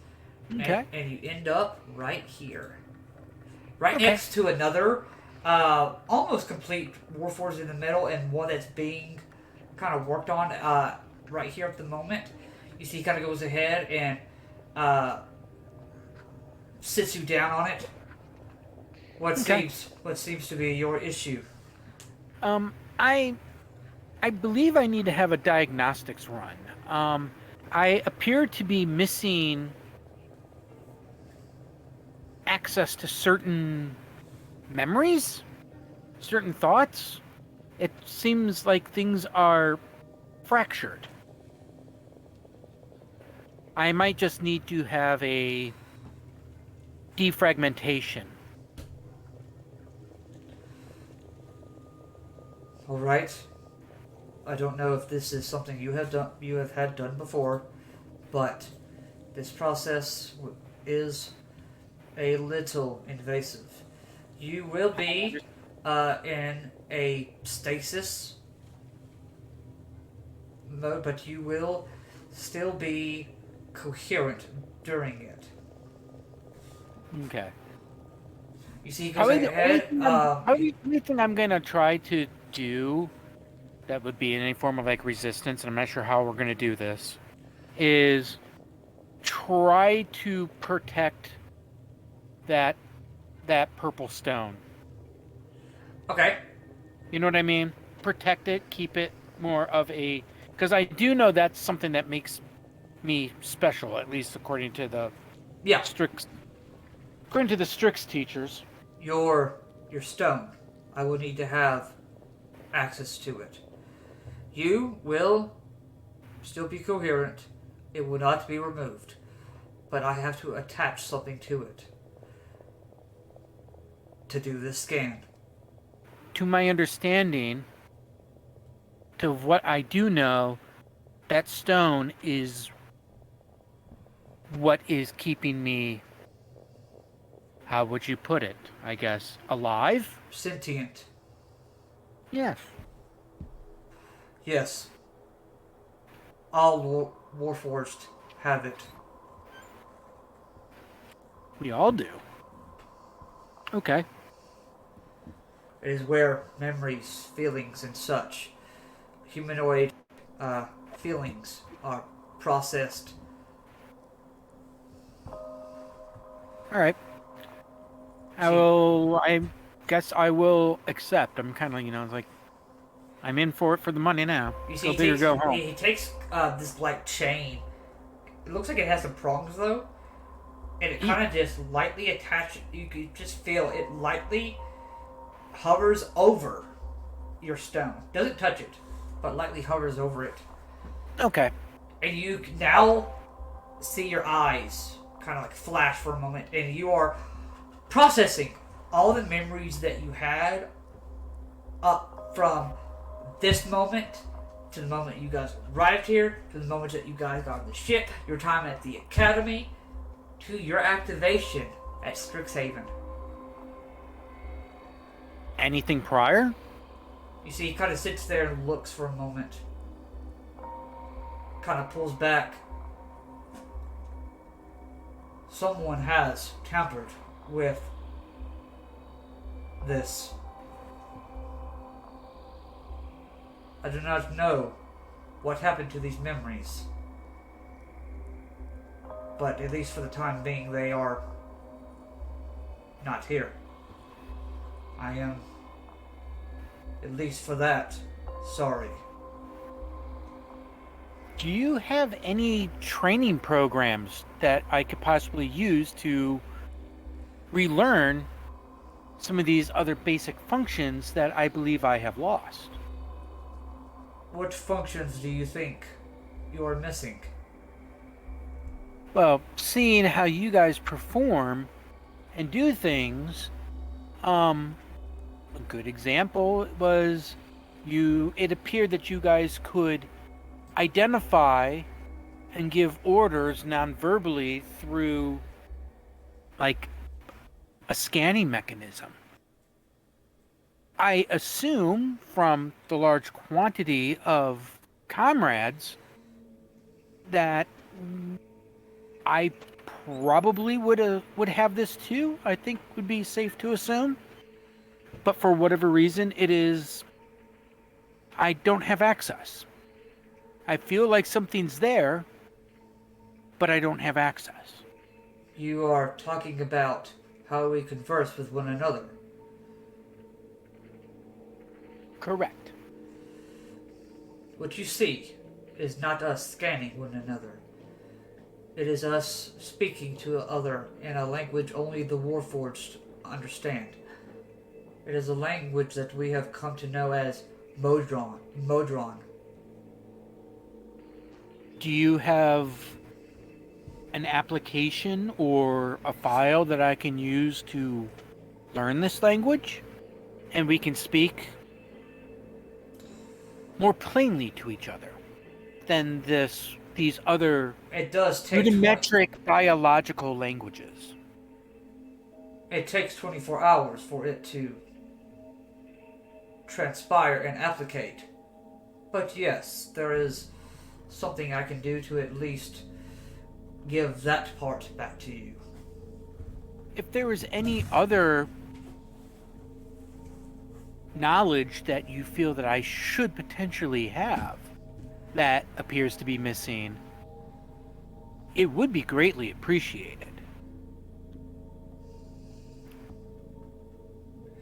Okay. and you end up right here, right Okay. next to another, almost complete warforged in the middle, and one that's being kind of worked on, right here at the moment. You see, he kind of goes ahead and sits you down on it. What seems to be your issue? I believe I need to have a diagnostics run. I appear to be missing access to certain memories, certain thoughts. It seems like things are fractured. I might just need to have a defragmentation. All right. I don't know if this is something you have had done before, but this process is a little invasive. You will be in a stasis mode, but you will still be coherent during it. Okay. You see, he goes ahead. The only thing I'm gonna try to do that would be in any form of resistance, and I'm not sure how we're gonna do this, is try to protect that purple stone. Okay. You know what I mean? Protect it, keep it more of a, because I do know that's something that makes me special, at least according to the Strix teachers. Your stone. I will need to have access to it. You will still be coherent. It will not be removed. But I have to attach something to it to do this scan. To my understanding, to what I do know, that stone is what is keeping me, how would you put it, I guess, alive? Sentient. Yes. Yes. All warforged have it. We all do. Okay. It is where memories, feelings, and such humanoid feelings are processed. All right. I guess I will accept. I'm kind of, it's like, I'm in for it for the money now. You see, Go big or go home. he takes this like chain. It looks like it has some prongs though, and it kind of just lightly attaches. You could just feel it lightly hovers over your stone. Doesn't touch it, but lightly hovers over it. Okay. And you can now see your eyes kind of like flash for a moment, and you are processing all the memories that you had up from this moment to the moment you guys arrived here, to the moment that you guys got on the ship, your time at the academy, to your activation at Strixhaven. Anything prior? You see, he kind of sits there and looks for a moment. Kind of pulls back. Someone has tampered with this. I do not know what happened to these memories. But at least for the time being, they are not here. I am, at least for that, sorry. Do you have any training programs that I could possibly use to relearn some of these other basic functions that I believe I have lost? What functions do you think you are missing? Well, seeing how you guys perform and do things, a good example was it appeared that you guys could identify and give orders non-verbally through like a scanning mechanism. I assume from the large quantity of comrades that I probably would have this too. I think would be safe to assume. But for whatever reason, I don't have access. I feel like something's there, but I don't have access. You are talking about how we converse with one another. Correct. What you see is not us scanning one another. It is us speaking to the other in a language only the warforged understand. It is a language that we have come to know as Modron. Do you have an application or a file that I can use to learn this language? And we can speak more plainly to each other than these other It does take rudimetric biological languages. It takes 24 hours for it to transpire and applicate. But yes, there is something I can do to at least give that part back to you. If there is any other knowledge that you feel that I should potentially have that appears to be missing, it would be greatly appreciated.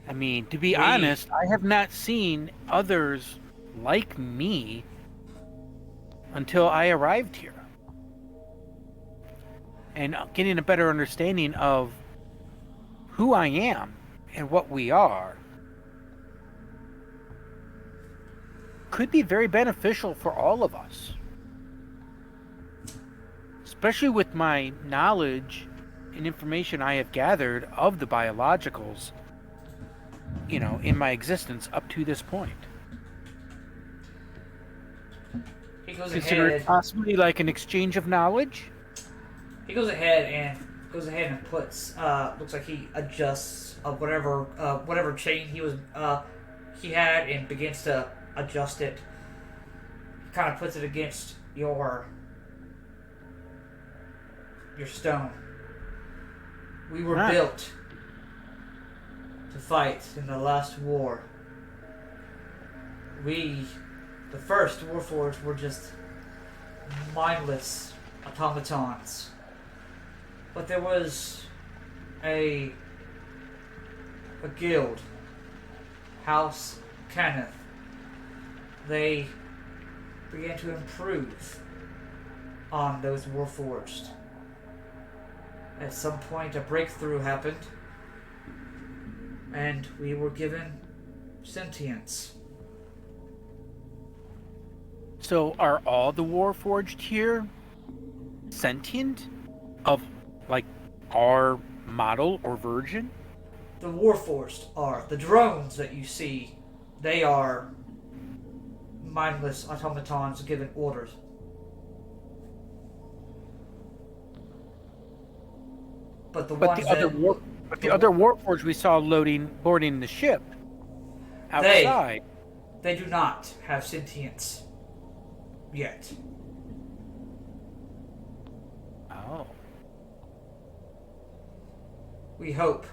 I mean, to be honest, I have not seen others like me until I arrived here. And getting a better understanding of who I am and what we are could be very beneficial for all of us. Especially with my knowledge and information I have gathered of the biologicals, in my existence up to this point. He goes Consider ahead. it possibly like an exchange of knowledge. He goes ahead and puts. Looks like he adjusts whatever chain he had and begins to adjust it. kind of puts it against your stone. We were built to fight in the last war. We, the first warforged, were just mindless automatons. But there was a guild, House Kenneth. They began to improve on those warforged. At some point, a breakthrough happened, and we were given sentience. So are all the warforged here sentient? Of, like, our model or version? The warforged are. The drones that you see, they are mindless automatons given orders. But the other warforged we saw boarding the ship outside. They do not have sentience yet. Oh. We hope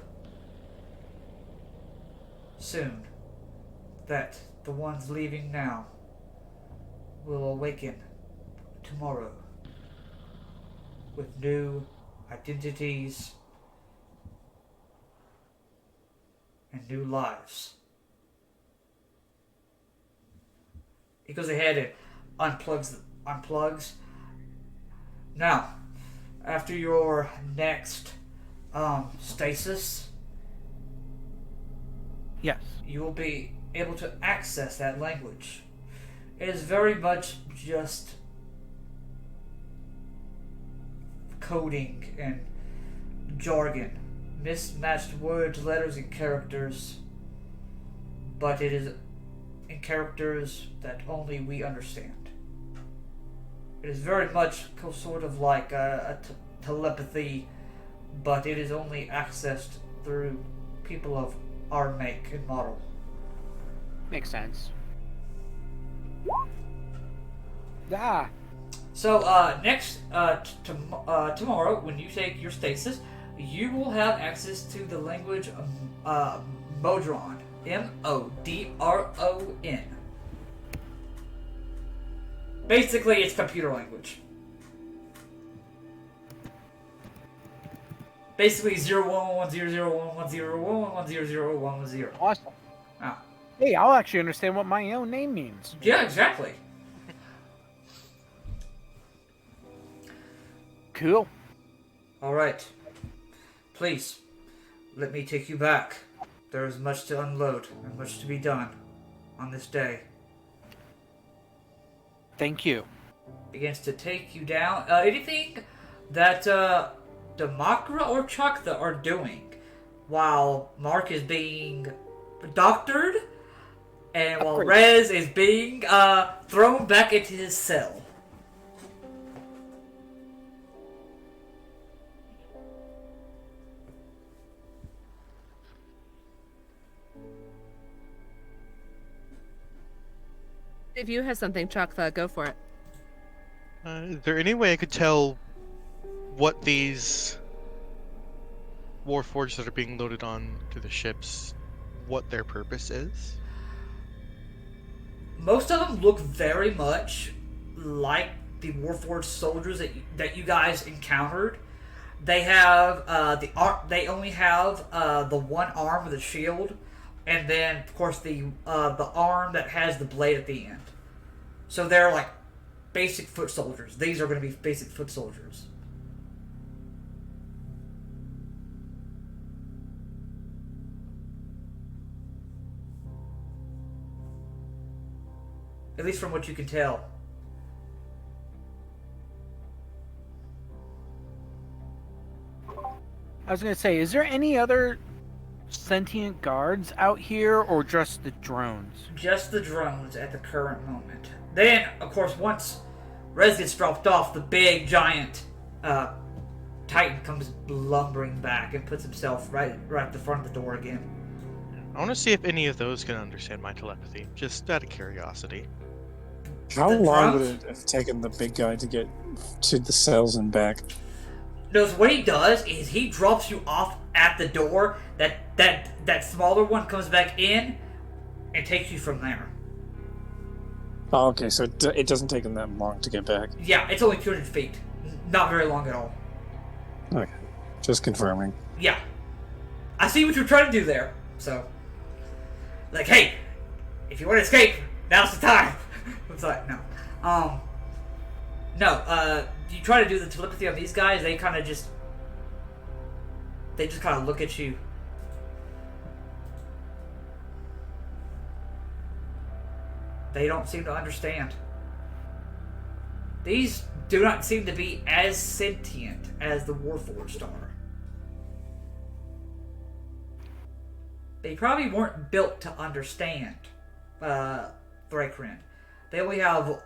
soon that the ones leaving now will awaken tomorrow with new identities and new lives. He goes ahead and unplugs. Now, after your next stasis, Yes. you will be able to access that language. It is very much just coding and jargon, mismatched words, letters, and characters, but it is in characters that only we understand. It is very much sort of like a telepathy, but it is only accessed through people of our make and model. Makes sense. Ah. So tomorrow, when you take your stasis, you will have access to the language Modron. Modron. Basically, it's computer language. Basically, 01110011011001110. Awesome. Ah. Hey, I'll actually understand what my own name means. Yeah, exactly. Cool. All right. Please, let me take you back. There is much to unload and much to be done on this day. Thank you. Begins to take you down. Anything that Demakra or Chakta are doing while Mark is being doctored and while Rez is being thrown back into his cell. If you have something, Chakta, go for it. Is there any way I could tell what these warforged that are being loaded on to the ships, what their purpose is? Most of them look very much like the warforged soldiers that you guys encountered. They have they only have the one arm with a shield, and then of course the arm that has the blade at the end. So they're like basic foot soldiers. These are going to be basic foot soldiers. At least from what you can tell. I was going to say, is there any other sentient guards out here, or just the drones? Just the drones at the current moment. Then, of course, once Rez gets dropped off, the big, giant Titan comes lumbering back and puts himself right at the front of the door again. I want to see if any of those can understand my telepathy, just out of curiosity. How The long would drones? it have taken the big guy to get to the cells and back? No, so what he does is he drops you off at the door. That smaller one comes back in and takes you from there. Oh, okay, so it doesn't take him that long to get back. Yeah, it's only 200 feet. Not very long at all. Okay, just confirming. Yeah. I see what you're trying to do there. So, like, hey, if you want to escape, now's the time. It's like, no. You try to do the telepathy on these guys, they just kind of look at you. They don't seem to understand. These do not seem to be as sentient as the warforged are. They probably weren't built to understand Thrakren. They only have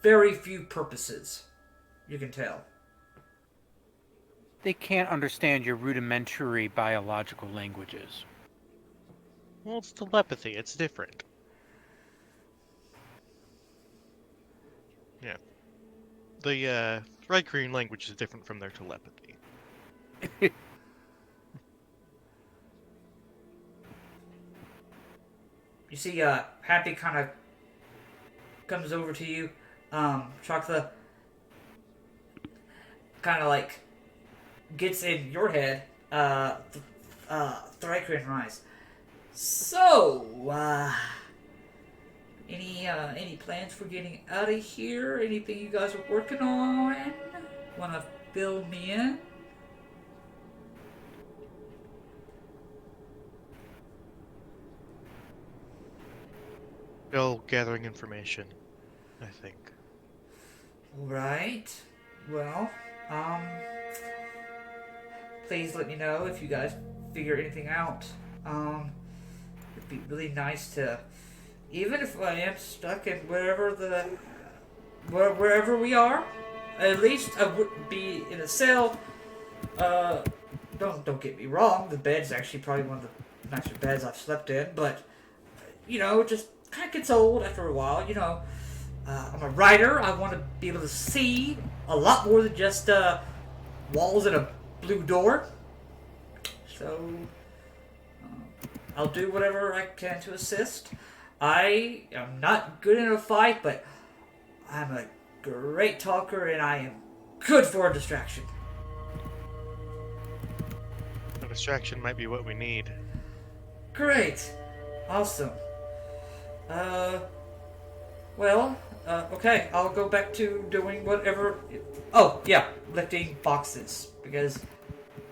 very few purposes, you can tell. They can't understand your rudimentary biological languages. Well, it's telepathy. It's different. Yeah. The Thrakren language is different from their telepathy. You see, Happy kind of comes over to you. Chakla kind of like gets in your head. Thrakren rise. So, any plans for getting out of here? Anything you guys are working on? Want to fill me in? Still gathering information, I think. Alright. Well, please let me know if you guys figure anything out. It'd be really nice to, even if I am stuck in wherever we are, at least I wouldn't be in a cell. Don't get me wrong, the bed's actually probably one of the nicer beds I've slept in, but, just kind of gets old after a while, I'm a writer. I want to be able to see a lot more than just walls and a blue door. So, I'll do whatever I can to assist. I am not good in a fight, but I'm a great talker and I am good for a distraction. A distraction might be what we need. Great. Awesome. Okay, I'll go back to doing whatever. Oh, yeah, lifting boxes. Because,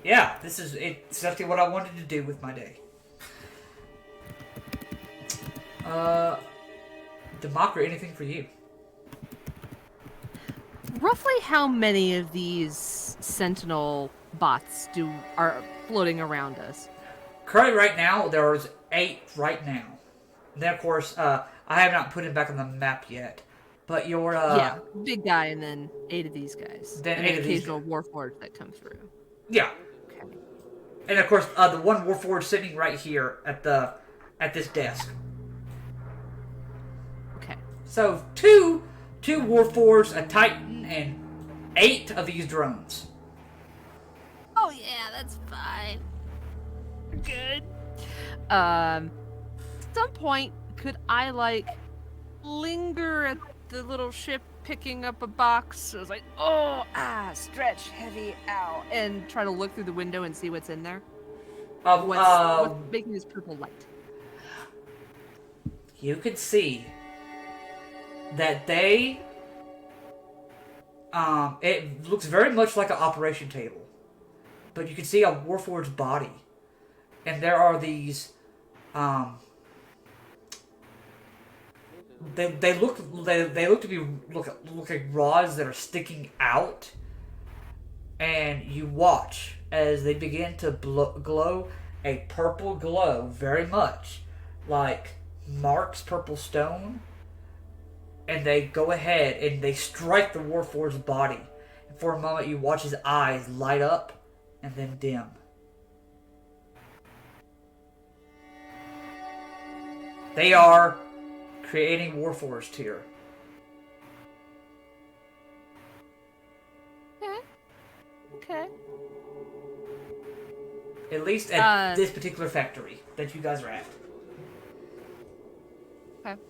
yeah, this is exactly what I wanted to do with my day. Democra, anything for you? Roughly how many of these Sentinel bots are floating around us? Currently, right now, there's 8 right now. And then, of course, I have not put him back on the map yet. But your yeah, big guy, and then 8 of these guys. Then and 8 of these occasional warforged that come through. Yeah. Okay. And of course, the one warforged sitting right here at this desk. Okay. So two warforged, a titan, and 8 of these drones. Oh yeah, that's fine. Good. At some point, could I linger at the little ship picking up a box? So it's stretch, heavy, ow, and try to look through the window and see what's in there. What's making this purple light? You can see that they it looks very much like an operation table, but you can see a warforged body, and there are these they look like rods that are sticking out, and you watch as they begin to glow a purple glow, very much like Mark's purple stone, and they go ahead and they strike the warforged body. And for a moment, you watch his eyes light up and then dim. They are creating warforged here. Okay. At least at this particular factory that you guys are at. Okay.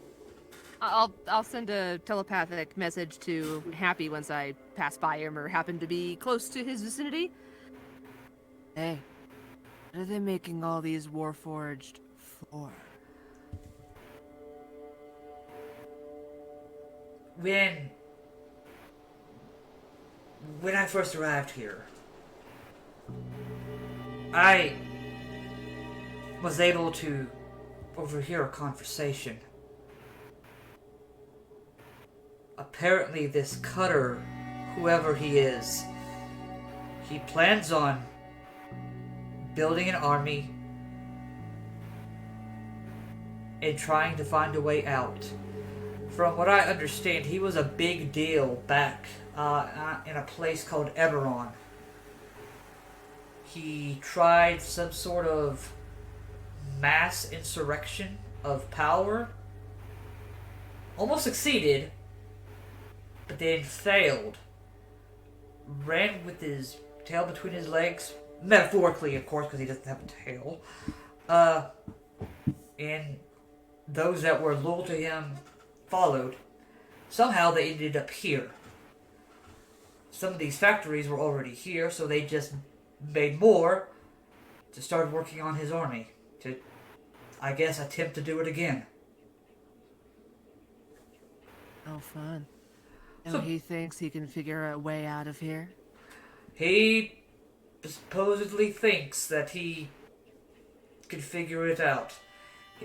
I'll send a telepathic message to Happy once I pass by him or happen to be close to his vicinity. Hey, what are they making all these warforged for? When I first arrived here, I was able to overhear a conversation. Apparently this cutter, whoever he is, he plans on building an army and trying to find a way out. From what I understand, he was a big deal back in a place called Eberron. He tried some sort of mass insurrection of power. Almost succeeded, but then failed. Ran with his tail between his legs. Metaphorically, of course, because he doesn't have a tail. And those that were loyal to him followed. Somehow they ended up here. Some of these factories were already here, so they just made more to start working on his army. To, I guess, attempt to do it again. Oh, fun. So- So he thinks he can figure a way out of here? He supposedly thinks that he could figure it out.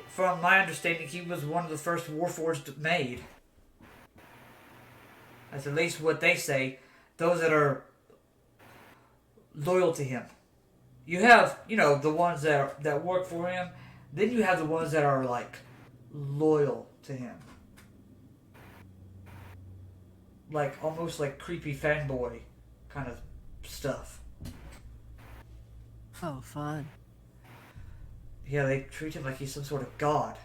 From my understanding, he was one of the first warforged made. That's at least what they say. Those that are loyal to him. You have, the ones that work for him. Then you have the ones that are, loyal to him. Almost like creepy fanboy kind of stuff. Oh, fun. Yeah, they treat him like he's some sort of god.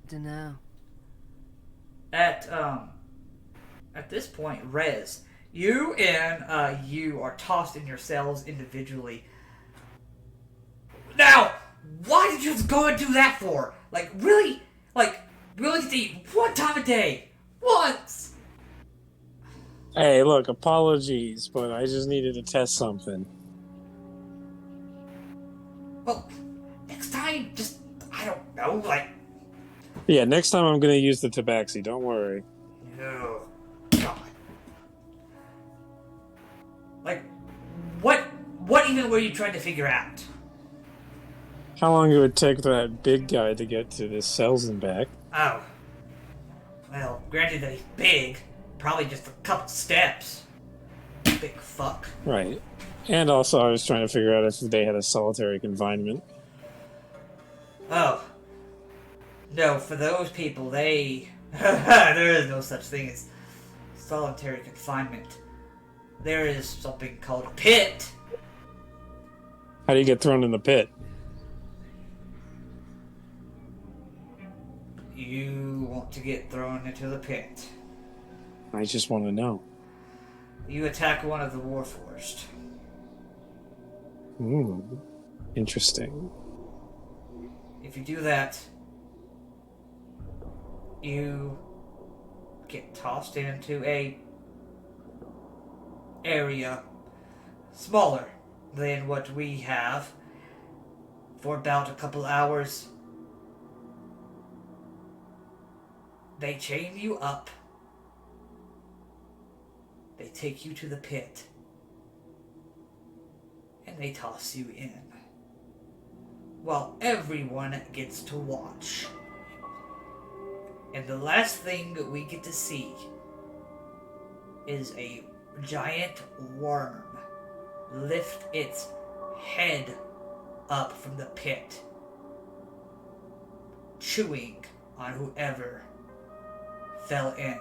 Dunno. At this point, Rez, you and you are tossed in your cells individually. Now, why did you just go and do that for? Really? We only get to eat one time a day. Once! Hey, look, apologies, but I just needed to test something. Well, next time, just, I don't know, Yeah, next time I'm gonna use the tabaxi, don't worry. No. God. What even were you trying to figure out? How long it would take for that big guy to get to the cells and back? Oh. Well, granted that he's big, probably just a couple steps. Big fuck. Right. And also I was trying to figure out if they had a solitary confinement. Oh. No, for those people, there is no such thing as solitary confinement. There is something called a pit. How do you get thrown in the pit? You want to get thrown into the pit. I just want to know. You attack one of the warforged. Interesting. If you do that, you get tossed into a area smaller than what we have for about a couple hours. They chain you up. They take you to the pit. And they toss you in. While everyone gets to watch. And the last thing we get to see is a giant worm lift its head up from the pit, chewing on whoever fell in.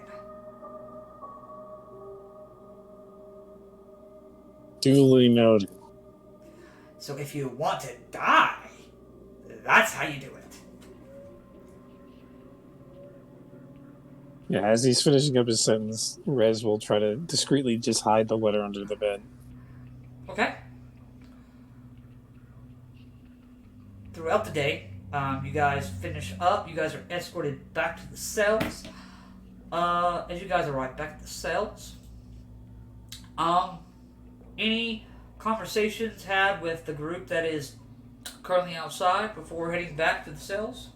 Duly noted. So if you want to die, that's how you do it. Yeah, as he's finishing up his sentence, Rez will try to discreetly just hide the letter under the bed. Okay. Throughout the day, you guys finish up. You guys are escorted back to the cells. As you guys arrive back at the cells, any conversations had with the group that is currently outside before heading back to the cells?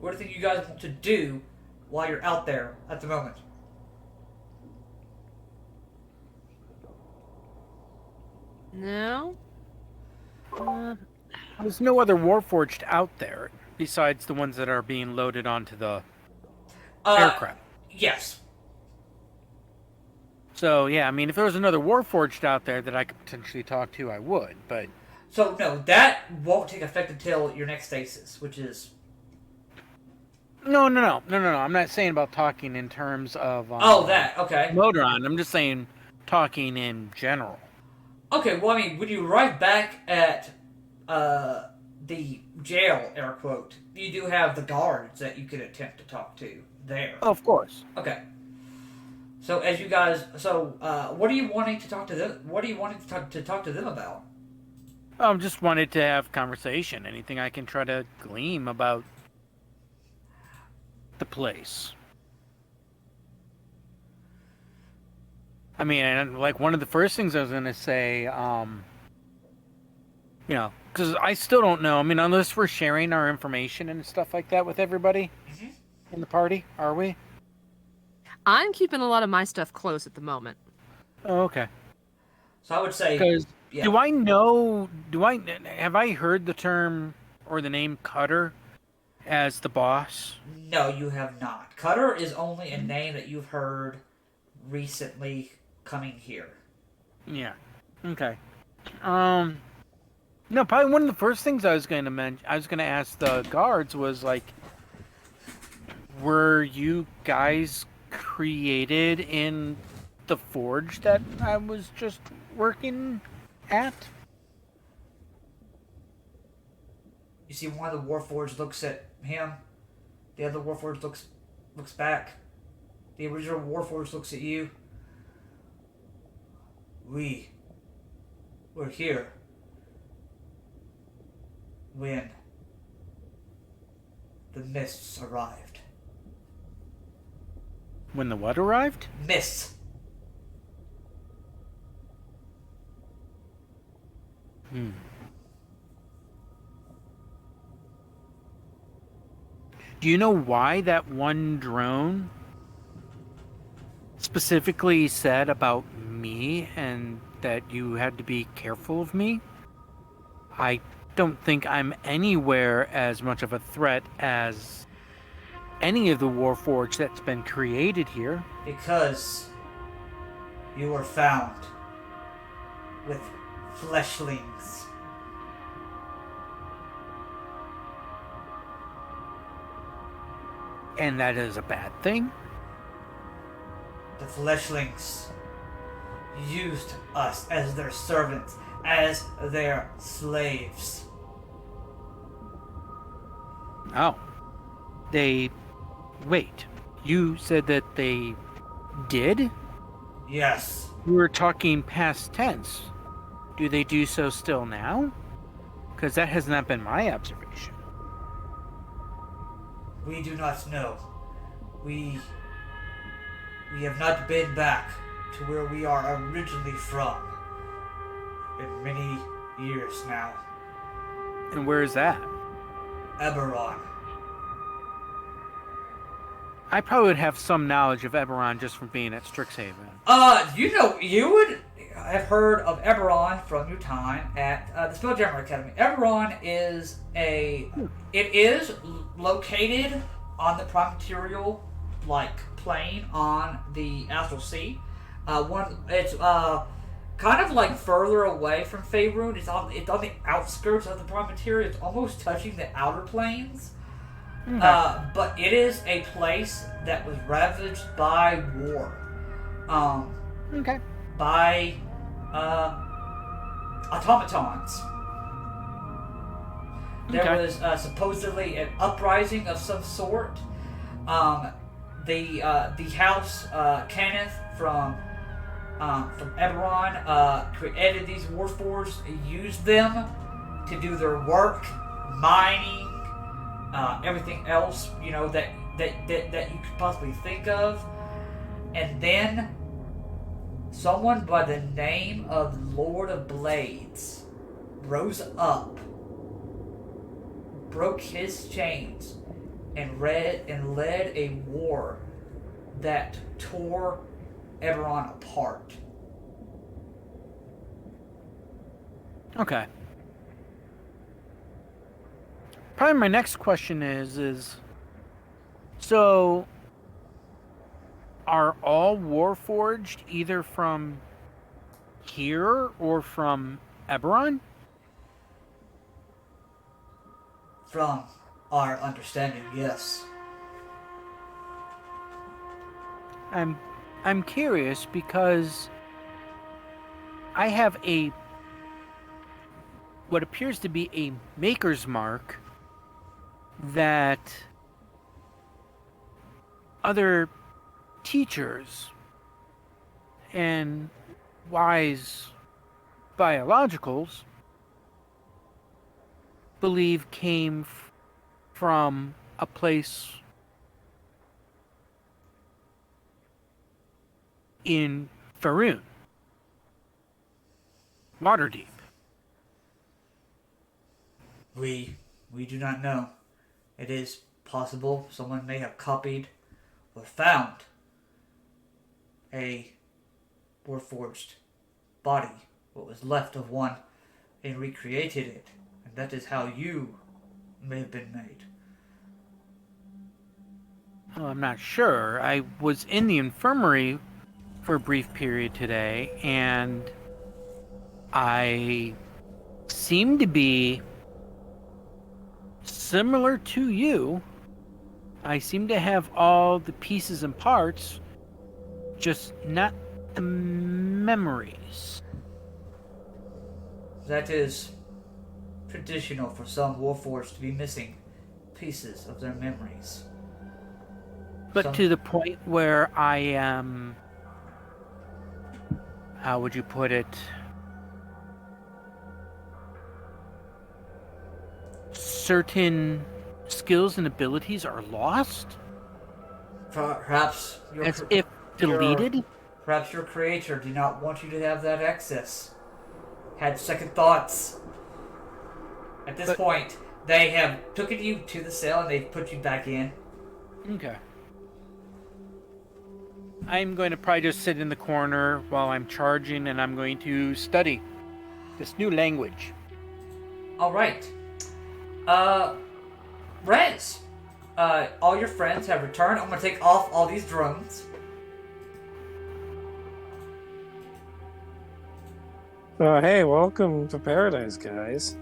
What do you think you guys want to do while you're out there at the moment? No. There's no other warforged out there besides the ones that are being loaded onto the aircraft. Yes. So, yeah, I mean, if there was another warforged out there that I could potentially talk to, I would, but... So, no, that won't take effect until your next stasis, which is... No. I'm not saying about talking in terms of... that, okay. Motoron. I'm just saying talking in general. Okay, well, I mean, when you arrive back at the jail, air quote, you do have the guards that you could attempt to talk to there. Oh, of course. Okay. So as you guys, what are you wanting to talk to them? What are you wanting to talk to them about? Just wanted to have conversation. Anything I can try to glean about the place. I mean, like, one of the first things I was going to say, because I still don't know. I mean, unless we're sharing our information and stuff like that with everybody in the party, are we? I'm keeping a lot of my stuff close at the moment. Oh, okay. So I would say, Because yeah. have I heard the term or the name Cutter as the boss? No, you have not. Cutter is only a name that you've heard recently coming here. Yeah. Okay. No, probably one of the first things I was going to ask the guards was, like, were you guys created in the forge that I was just working at? You see, one of the warforged looks at him. The other warforged looks back. The original warforged looks at you. We're here when the mists arrived. When the what arrived? Mists. Do you know why that one drone specifically said about me and that you had to be careful of me? I don't think I'm anywhere as much of a threat as any of the warforged that's been created here. Because you were found with fleshlings. And that is a bad thing? The fleshlings used us as their servants, as their slaves. Oh. Wait. You said that they did? Yes. You were talking past tense. Do they do so still now? Because that has not been my observation. We do not know. We have not been back to where we are originally from in many years now. And where is that? Eberron. I probably would have some knowledge of Eberron just from being at Strixhaven. You would have heard of Eberron from your time at the Spelljammer Academy. Eberron is it is located on the prime material, plane on the Astral Sea. It's kind of like further away from Faerun. It's on the outskirts of the prime material. It's almost touching the outer planes. Okay. But it is a place that was ravaged by war. Okay. By automatons. There Okay. was supposedly an uprising of some sort. the house Kenneth from Eberron created these warforged, used them to do their work, mining, everything else that you could possibly think of, and then someone by the name of Lord of Blades rose up, broke his chains, and led a war that tore Eberron apart. Okay. Probably my next question is so are all warforged either from here or from Eberron? From our understanding, yes. I'm curious because I have what appears to be a maker's mark that other teachers and wise biologicals believe came from a place in Faerun, Waterdeep. We do not know. It is possible someone may have copied or found a warforged body, what was left of one, and recreated it. And that is how you may have been made. Well, I'm not sure. I was in the infirmary for a brief period today, and I seem to be similar to you. I seem to have all the pieces and parts, just not the memories. That is traditional for some warforged to be missing pieces of their memories. But to the point where I am, how would you put it? Certain skills and abilities are lost? Perhaps As if deleted? Perhaps your creator did not want you to have that access. Had second thoughts. At this point, they have taken you to the cell and they've put you back in. Okay. I'm going to probably just sit in the corner while I'm charging, and I'm going to study this new language. Alright. Rez. All your friends have returned. I'm going to take off all these drones. Hey, welcome to paradise, guys.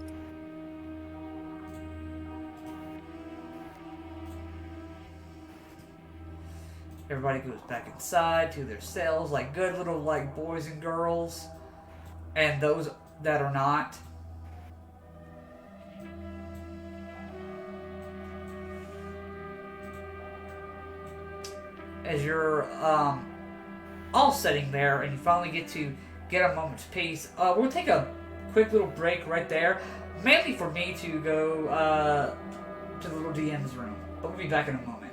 Everybody goes back inside to their cells like good little boys and girls. And those that are not. As you're all sitting there and you finally get a moment's peace, we'll take a quick little break right there. Mainly for me to go to the little DM's room. But we'll be back in a moment.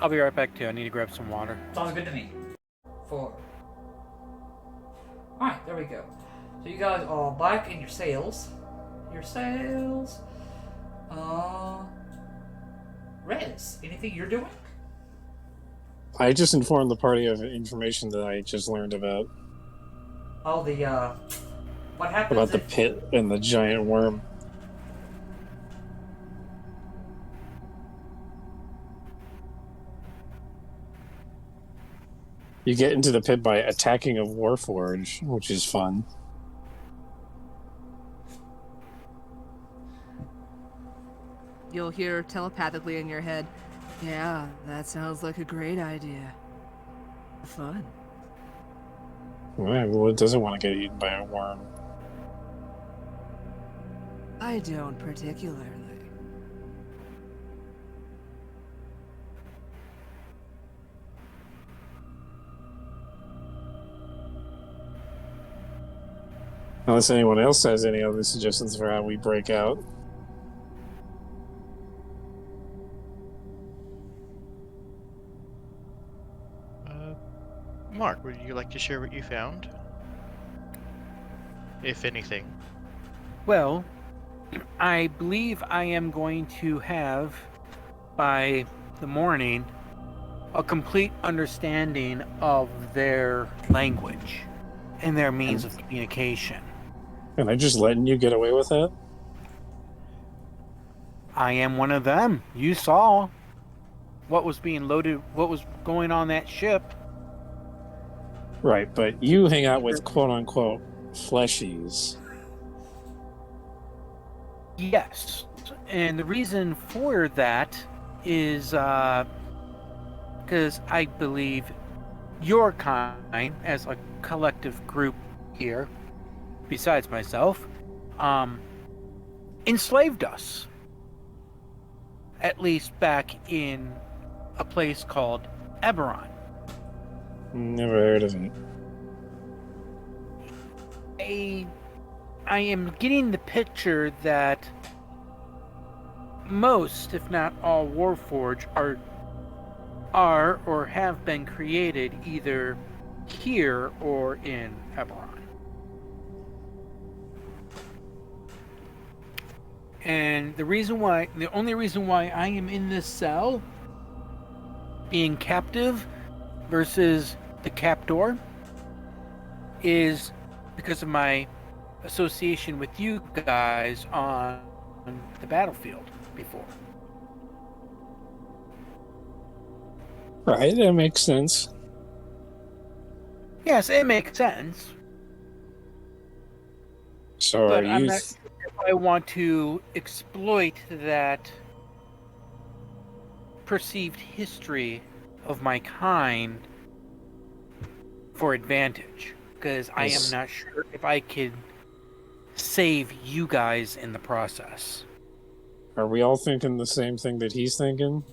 I'll be right back too. I need to grab some water. Sounds good to me. 4. Alright, there we go. So you guys are back in your cells. Rez, anything you're doing? I just informed the party of information that I just learned about. Oh, what happened? About the pit and the giant worm. You get into the pit by attacking a warforged, which is fun. You'll hear telepathically in your head, yeah, that sounds like a great idea. Fun. Well, it doesn't want to get eaten by a worm. I don't particularly. Unless anyone else has any other suggestions for how we break out. Mark, would you like to share what you found? If anything. Well, I believe I am going to have, by the morning, a complete understanding of their language and their means of communication. And I just letting you get away with that? I am one of them. You saw what was being loaded, what was going on that ship. Right, but you hang out with quote-unquote fleshies. Yes. And the reason for that is because I believe your kind, as a collective group here, besides myself, enslaved us. At least back in a place called Eberron. Never heard of it. I am getting the picture that most, if not all, warforged are or have been created either here or in Eberron. And the only reason why I am in this cell, being captive versus the captor, is because of my association with you guys on the battlefield before. Right, that makes sense. Yes, it makes sense. So But are I'm you... not sure if I want to exploit that perceived history of my kind for advantage, because I am not sure if I could save you guys in the process. Are we all thinking the same thing that he's thinking?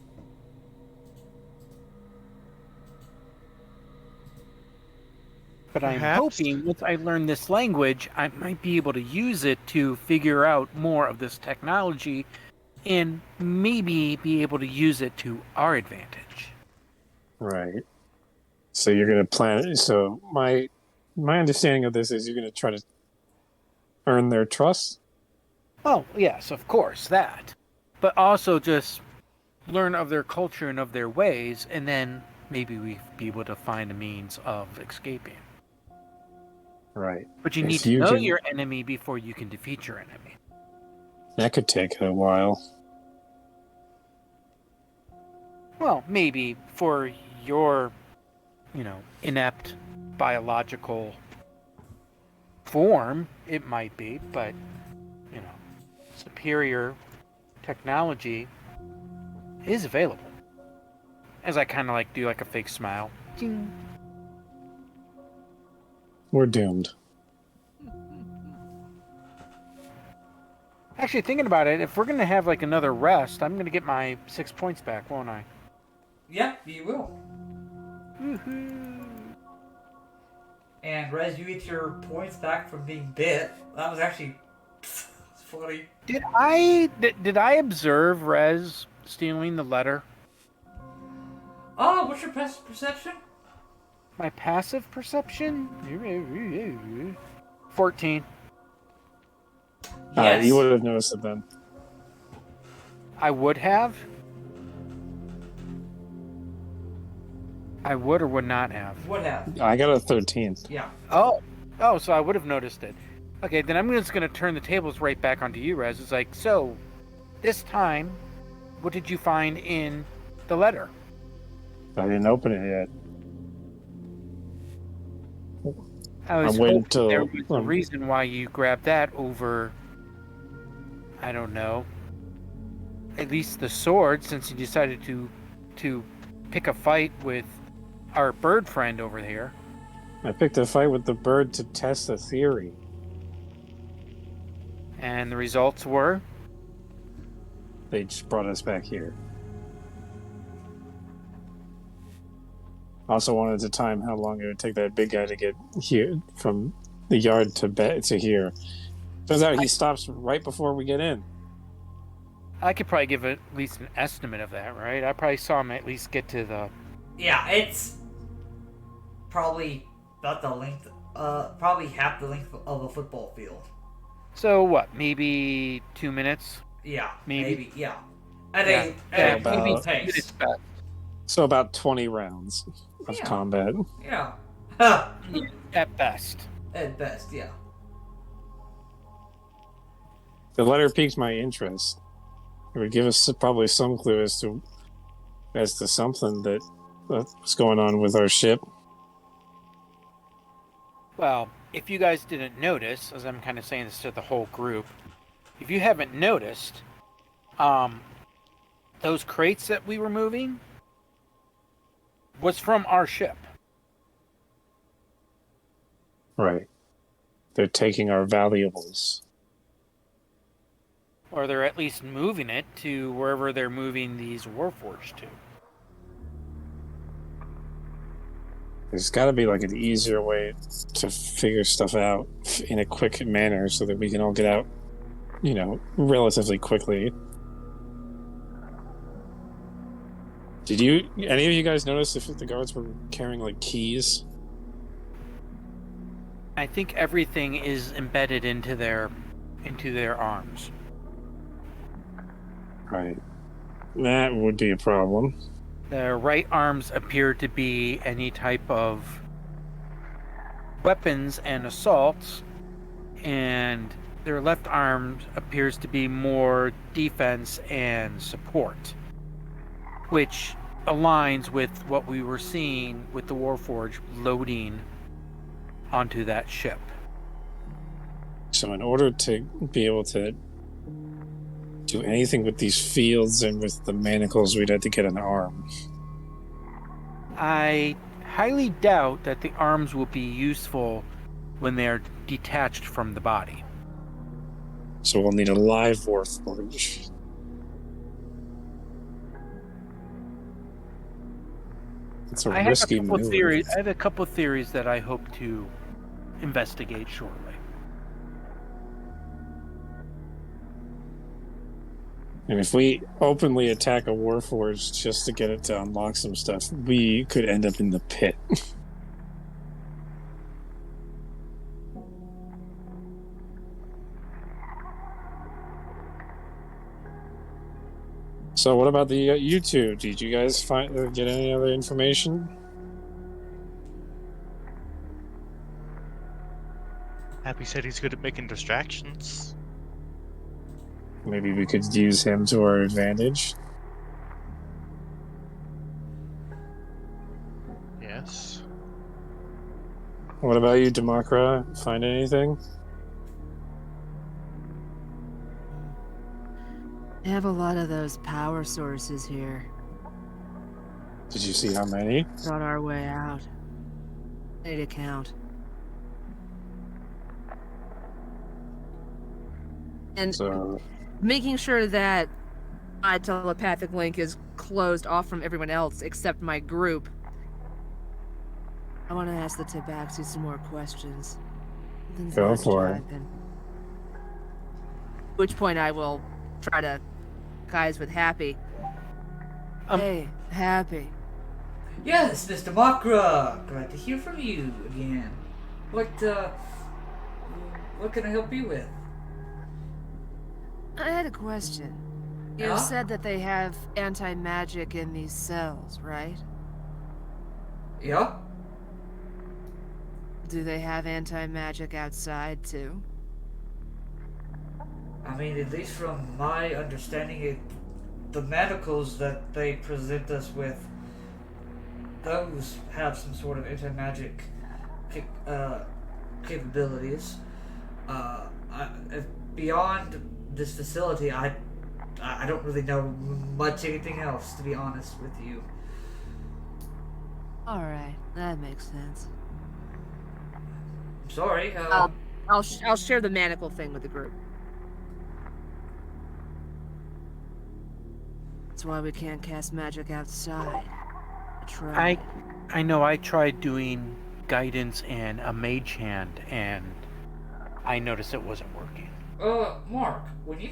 But I'm Perhaps. hoping once I learn this language, I might be able to use it to figure out more of this technology and maybe be able to use it to our advantage. Right. So you're going to plan... So my understanding of this is you're going to try to earn their trust? Oh, yes, of course, that. But also just learn of their culture and of their ways, and then maybe we'd be able to find a means of escaping. Right. But you If need to you know can- your enemy before you can defeat your enemy. That could take a while. Well, maybe for your, inept biological form, it might be, but, superior technology is available. As I kind of do a fake smile. Ding. We're doomed. Actually, thinking about it, if we're going to have another rest, I'm going to get my 6 points back, won't I? Yeah, you will. Woohoo! And Rez, you get your points back from being bit. That was actually funny. Did I observe Rez stealing the letter? Oh, what's your perception? My passive perception? 14. Yes. You would have noticed it then. I would have? I would or would not have? Would have. I got a 13. Yeah. Oh, so I would have noticed it. Okay, then I'm just going to turn the tables right back onto you, Rez. It's so, this time, what did you find in the letter? I didn't open it yet. I was I'm waiting hoping there was a till- reason why you grabbed that over, I don't know, at least the sword, since you decided to pick a fight with our bird friend over here. I picked a fight with the bird to test a theory. And the results were? They just brought us back here. Also wanted to time how long it would take that big guy to get here from the yard to here. Turns out he stops right before we get in. I could probably give at least an estimate of that, right? I probably saw him at least get to the... Yeah, it's probably about the length, probably half the length of a football field. So what, maybe 2 minutes? Yeah, Maybe. yeah. At Yeah. a About- maybe pace. So about 20 rounds of Yeah. combat. Yeah. At best. At best, yeah. The letter piqued my interest. It would give us probably some clue as to something that's going on with our ship. Well, if you guys didn't notice, as I'm kind of saying this to the whole group, if you haven't noticed, those crates that we were moving was from our ship. Right. They're taking our valuables. Or they're at least moving it to wherever they're moving these warforged to. There's got to be like an easier way to figure stuff out in a quick manner so that we can all get out, relatively quickly. Did any of you guys notice if the guards were carrying like keys? I think everything is embedded into their arms. Right. That would be a problem. Their right arms appear to be any type of weapons and assaults, and their left arm appears to be more defense and support, which aligns with what we were seeing with the Warforged loading onto that ship. So in order to be able to do anything with these fields and with the manacles, we'd have to get an arm. I highly doubt that the arms will be useful when they're detached from the body. So we'll need a live warforged. It's a risky maneuver. I have a couple theories that I hope to investigate shortly. And if we openly attack a warforged just to get it to unlock some stuff, we could end up in the pit. So what about the you two? Did you guys get any other information? Happy said he's good at making distractions. Maybe we could use him to our advantage. Yes. What about you, Demakra? Find anything? I have a lot of those power sources here. Did you see how many? On our way out. I need to count. And So, making sure that my telepathic link is closed off from everyone else except my group. I want to ask the Tabaxi some more questions. Then Go let's for it. drive in. At which point I will try to guys with Happy. Hey, Happy. Yes, Mr. Makra. Glad to hear from you again. What can I help you with? I had a question. You Yeah? said that they have anti-magic in these cells, right? Yeah? Do they have anti-magic outside too? I mean, at least from my understanding, the manacles that they present us with, those have some sort of anti-magic capabilities. Beyond this facility, I don't really know much anything else, to be honest with you. All right, that makes sense. I'm sorry. I'll share the manacle thing with the group. That's why we can't cast magic outside. I I know I tried doing guidance and a mage hand, and I noticed it wasn't working. Mark, when you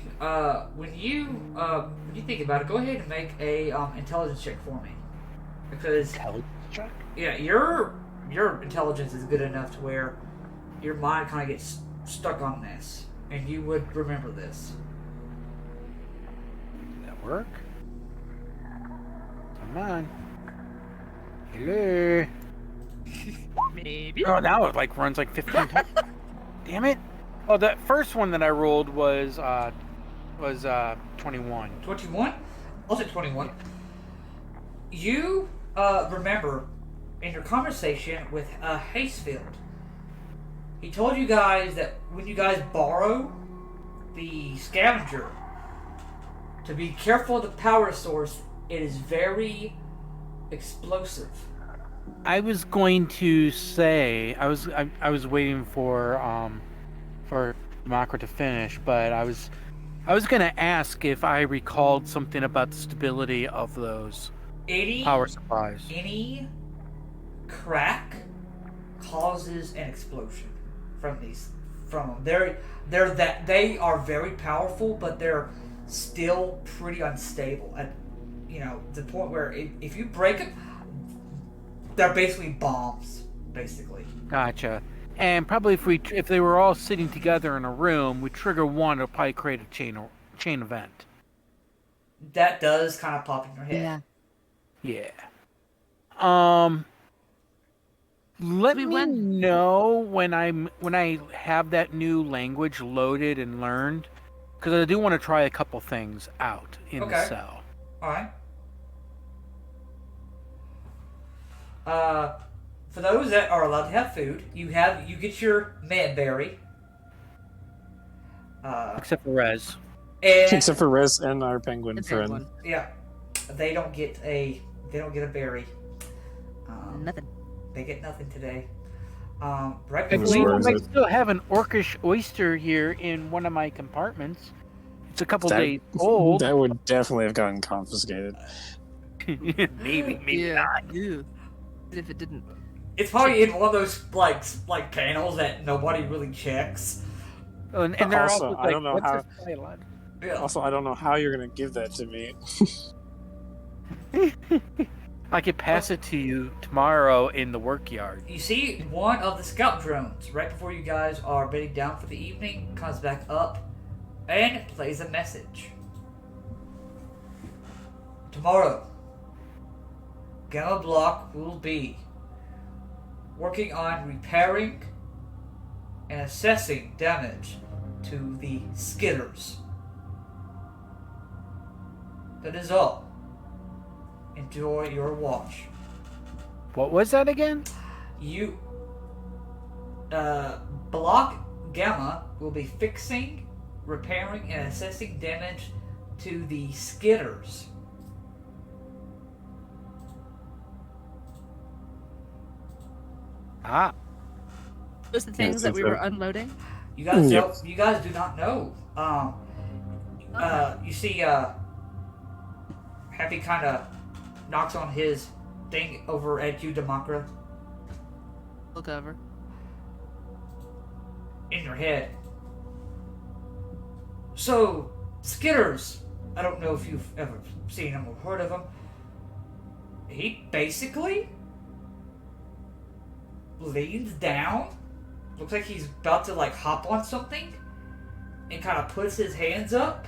think about it, go ahead and make a intelligence check for me, because Intelligence check? yeah, your intelligence is good enough to where your mind kind of gets stuck on this, and you would remember this. Did that work? Come on. Hello. Maybe. Oh, now it like runs like 15 times. Damn it! Oh, that first one that I rolled was 21. 21? I'll say 21. You remember in your conversation with Hastefield, he told you guys that when you guys borrow the scavenger, to be careful of the power source. It is very explosive. I was going to say I was waiting for Democra to finish, but I was going to ask if I recalled something about the stability of those power supplies. Any crack causes an explosion from them. They are very powerful, but they're still pretty unstable at the point where if you break them, they're basically bombs, basically. Gotcha. And probably if they were all sitting together in a room, we trigger one, it'll probably create a chain event. That does kind of pop in your head. Yeah. Let me know when I have that new language loaded and learned, because I do want to try a couple things out in the cell. All right. For those that are allowed to have food, you get your berry. Except for Rez. Except for Rez and our penguin friend. Yeah, they don't get a berry. Nothing. They get nothing today. I Right believe before I might still have an orcish oyster here in one of my compartments. It's a couple days old. That would definitely have gotten confiscated. maybe not. Ew. If it didn't. It's probably in one of those like panels that nobody really checks. Oh, and they're also I don't know what's how. this dialogue? Yeah. Also, I don't know how you're gonna give that to me. I could pass it to you tomorrow in the work yard. You see one of the scout drones right before you guys are bedding down for the evening comes back up and plays a message. Tomorrow, Gamma Block will be working on repairing and assessing damage to the skidders. That is all. Enjoy your watch. What was that again? Block Gamma will be fixing, repairing, and assessing damage to the skidders. Ah. Those the things that we were unloading? You guys you guys do not know. You see Happy kind of knocks on his thing over at you, Democra. Look over. In your head. So, skidders. I don't know if you've ever seen them or heard of them. He basically leans down. Looks like he's about to hop on something. And kind of puts his hands up.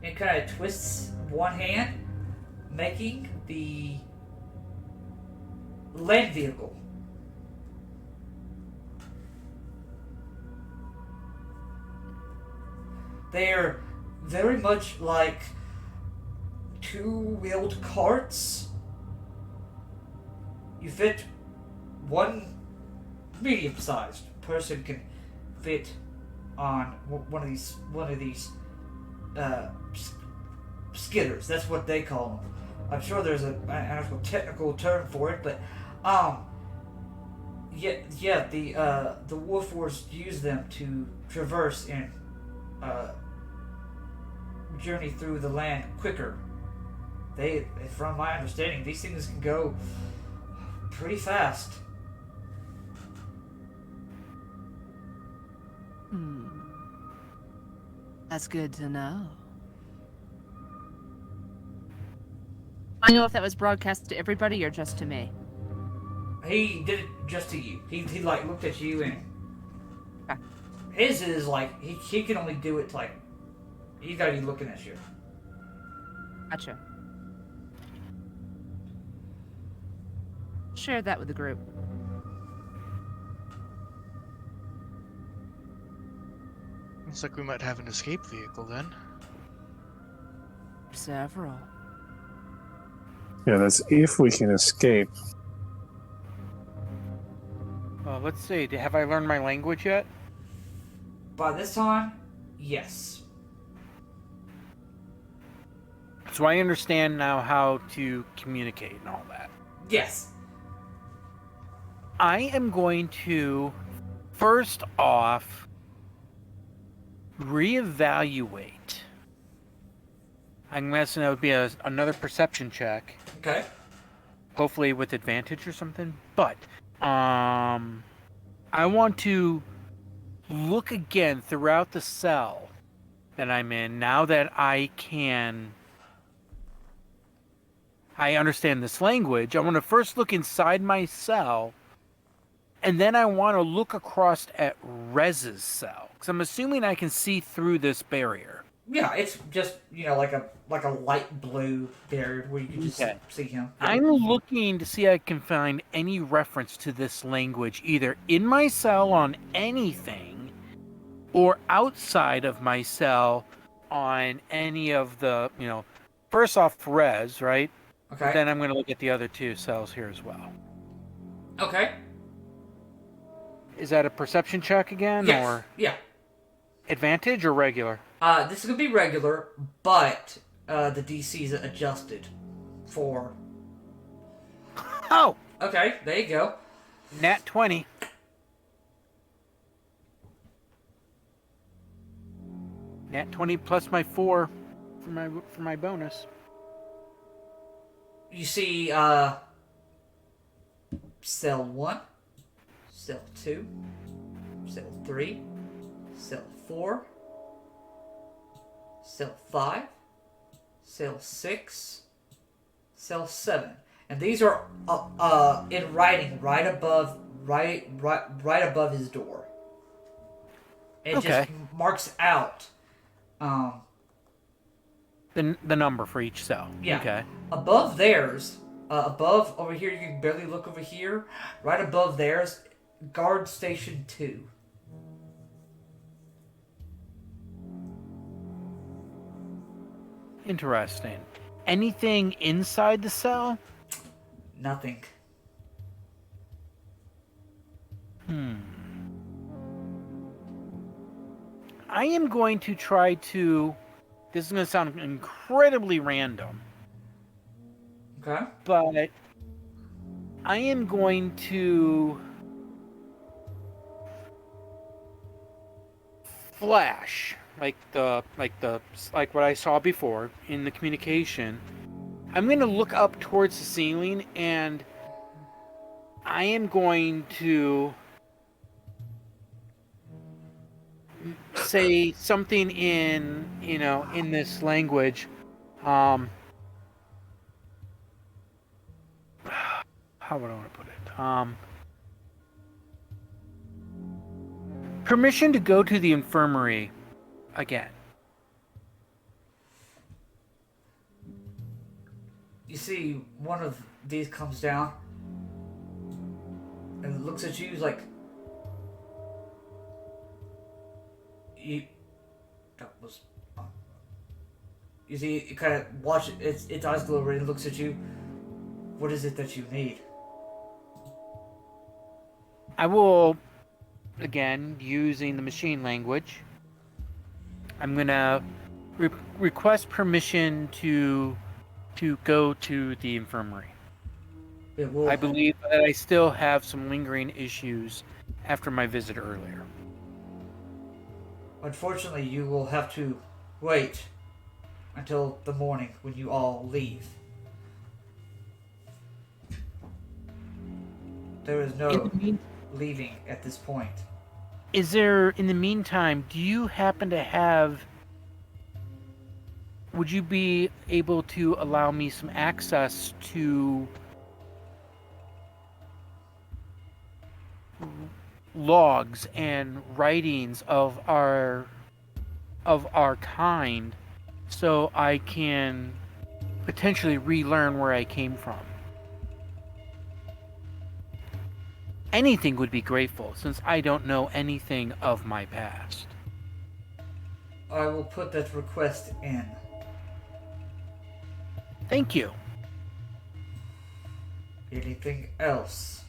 And kind of twists one hand. Making the land vehicle. They're very much like two-wheeled carts. You fit one medium-sized person can fit on one of these skidders. That's what they call them. I'm sure there's an actual technical term for it, but the warforged use them to traverse and journey through the land quicker. From my understanding, these things can go pretty fast. That's good to know. I know if that was broadcast to everybody or just to me. He did it just to you. He like looked at you and Okay. his is like he can only do it to like he's gotta be looking at you. Gotcha. Share that with the group. Looks like we might have an escape vehicle then. Several. Yeah, that's if we can escape. Well, let's see. Have I learned my language yet? By this time, yes. So I understand now how to communicate and all that. Yes. I am going to, first off, reevaluate. I'm guessing that would be another perception check. Okay. Hopefully with advantage or something. But I want to look again throughout the cell that I'm in now that I understand this language. I want to first look inside my cell, and then I want to look across at Rez's cell, because I'm assuming I can see through this barrier. Yeah, it's just like a light blue barrier where you can just see him. I'm looking to see if I can find any reference to this language either in my cell on anything or outside of my cell on any of the, first off Rez, right? Okay. Then I'm going to look at the other two cells here as well. Okay. Is that a perception check again? Yes. Or Yeah. advantage or regular? This is gonna be regular, but the DC is adjusted for. Oh! Okay, there you go. Nat 20. Nat 20 plus my 4 for my bonus. You see, cell 1, cell 2, cell 3, cell 4, cell 5, cell 6, cell 7. And these are in writing right above his door. It just marks out the number for each cell. Yeah. Okay. Above theirs, above over here, you can barely look over here. Right above theirs, guard station 2. Interesting. Anything inside the cell? Nothing. I am going to try to... This is going to sound incredibly random. Okay. But I am going to flash like what I saw before in the communication. I'm going to look up towards the ceiling and I am going to say something in this language. How would I want to put it? Permission to go to the infirmary again. You see, one of these comes down and looks at you. He's like, That was. You see, it kind of watch its eyes glow red and looks at you. What is it that you need? I will, again, using the machine language, I'm going to request permission to go to the infirmary. I believe that I still have some lingering issues after my visit earlier. Unfortunately, you will have to wait until the morning when you all leave. There is no leaving at this point. Is there, in the meantime, do you happen to have would you be able to allow me some access to logs and writings of our kind, so I can potentially relearn where I came from? Anything would be grateful, since I don't know anything of my past. I will put that request in. Thank you. Anything else?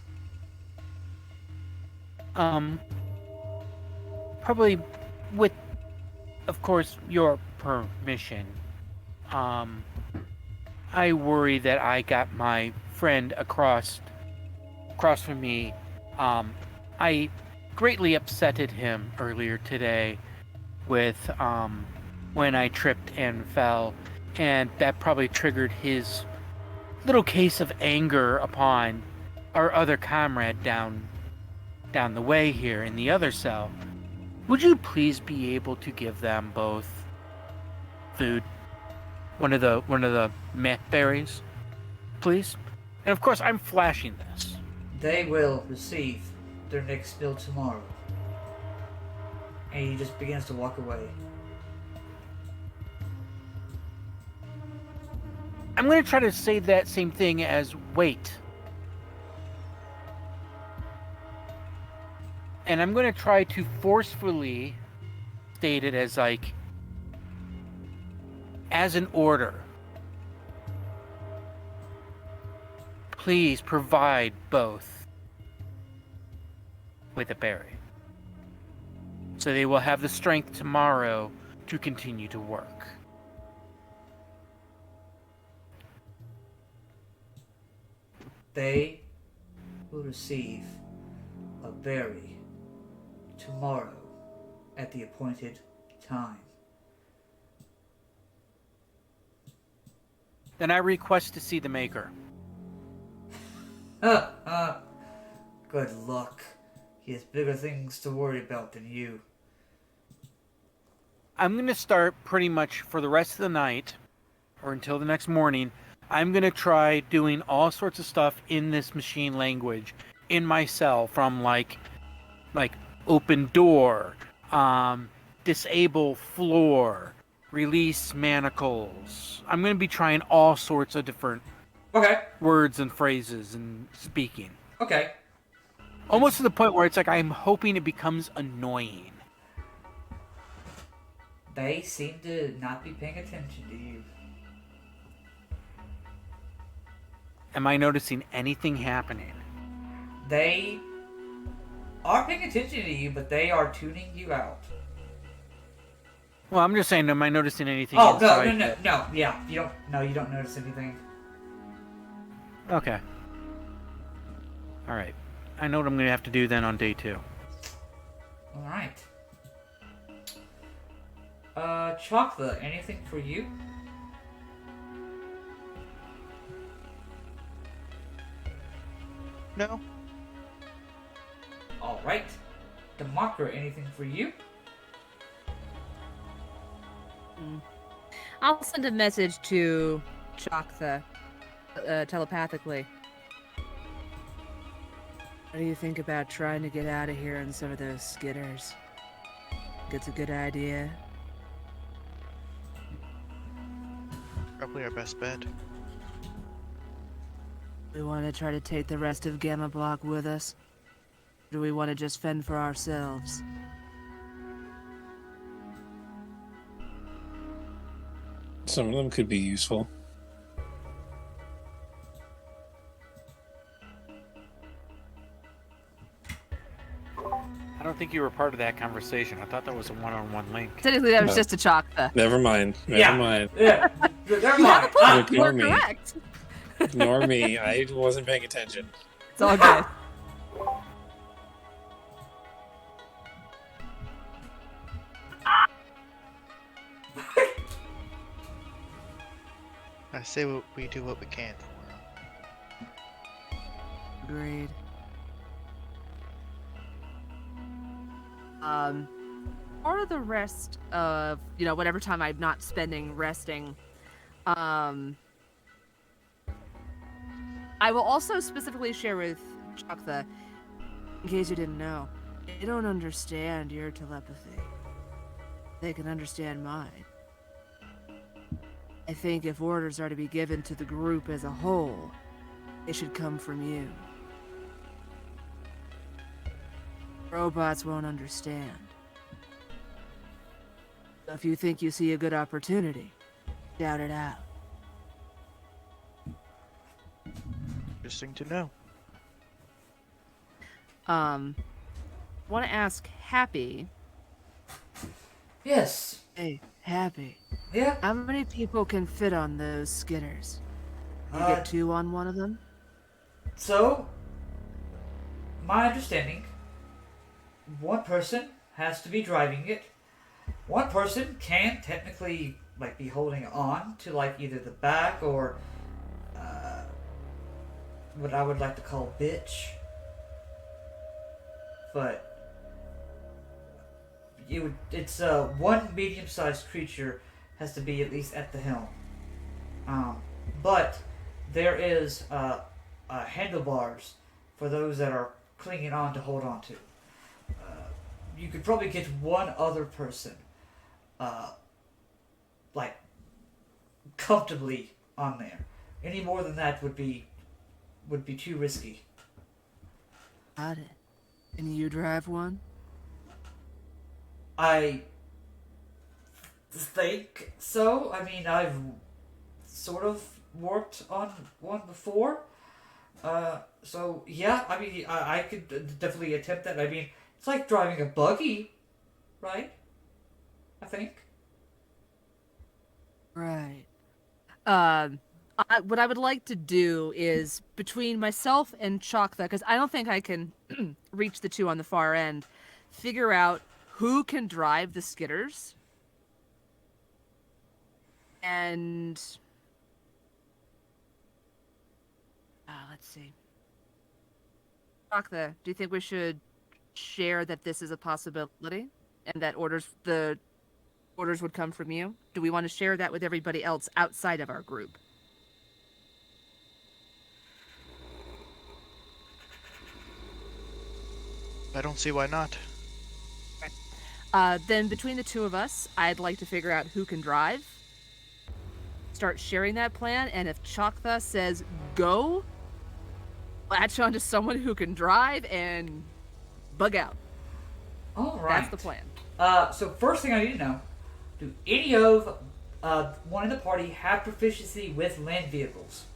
Probably with, of course, your permission. I worry that I got my friend across from me. I greatly upsetted him earlier today with when I tripped and fell, and that probably triggered his little case of anger upon our other comrade down the way here in the other cell. Would you please be able to give them both food? One of the meh berries, please? And of course, I'm flashing this. They will receive their next meal tomorrow. And he just begins to walk away. I'm going to try to say that same thing as wait. And I'm going to try to forcefully state it as like, as an order. Please provide both with a berry, so they will have the strength tomorrow to continue to work. They will receive a berry tomorrow at the appointed time. Then I request to see the maker. Good luck. He has bigger things to worry about than you. I'm going to start pretty much for the rest of the night, or until the next morning, I'm going to try doing all sorts of stuff in this machine language in my cell, from like open door, disable floor, release manacles. I'm going to be trying all sorts of different words and phrases and speaking. Okay. Almost to the point where it's like I'm hoping it becomes annoying. They seem to not be paying attention to you. Am I noticing anything happening? They are paying attention to you, but they are tuning you out. Well, I'm just saying, am I noticing anything Oh, inside? no, yeah. You don't notice anything. Okay. Alright. I know what I'm going to have to do then on day 2. Alright. Chocolate, anything for you? No. Alright. Democker, anything for you? I'll send a message to Choctha telepathically. What do you think about trying to get out of here in some of those skitters? Think it's a good idea? Probably our best bet. We want to try to take the rest of Gamma Block with us? Or do we want to just fend for ourselves? Some of them could be useful. I don't think you were part of that conversation. I thought that was a one-on-one link. Technically, that was No. just a Choctha. Never mind. Yeah. Never mind. Yeah. Never You have a mind. point. Ignore You're me. correct. Ignore me. I wasn't paying attention. It's all good. I say we do what we can for him. Agreed. part of the rest of, whatever time I'm not spending resting, I will also specifically share with Chakta, in case you didn't know, they don't understand your telepathy. They can understand mine. I think if orders are to be given to the group as a whole, they should come from you. Robots won't understand. So if you think you see a good opportunity, shout it out. Interesting to know. Want to ask Happy. Yes. Hey, Happy. Yeah. How many people can fit on those skinners? You get 2 on one of them? So, my understanding, one person has to be driving it. One person can technically be holding on to either the back or what I would like to call bitch. But it's one medium-sized creature has to be at least at the helm. But there is handlebars for those that are clinging on to hold on to. You could probably get one other person, comfortably on there. Any more than that would be too risky. Got it. And you drive one? I think so. I mean, I've sort of worked on one before. So yeah, I mean, I could definitely attempt that. I mean, it's like driving a buggy, right? I think. Right. What I would like to do is, between myself and Chakta, because I don't think I can reach the 2 on the far end, figure out who can drive the skidders. And let's see. Chakta, do you think we should share that this is a possibility and that the orders would come from you? Do we want to share that with everybody else outside of our group? I don't see why not. Then between the 2 of us, I'd like to figure out who can drive. Start sharing that plan, and if Chakta says go, latch on to someone who can drive and bug out. All right. That's the plan. So first thing I need to know: do any of one in the party have proficiency with land vehicles?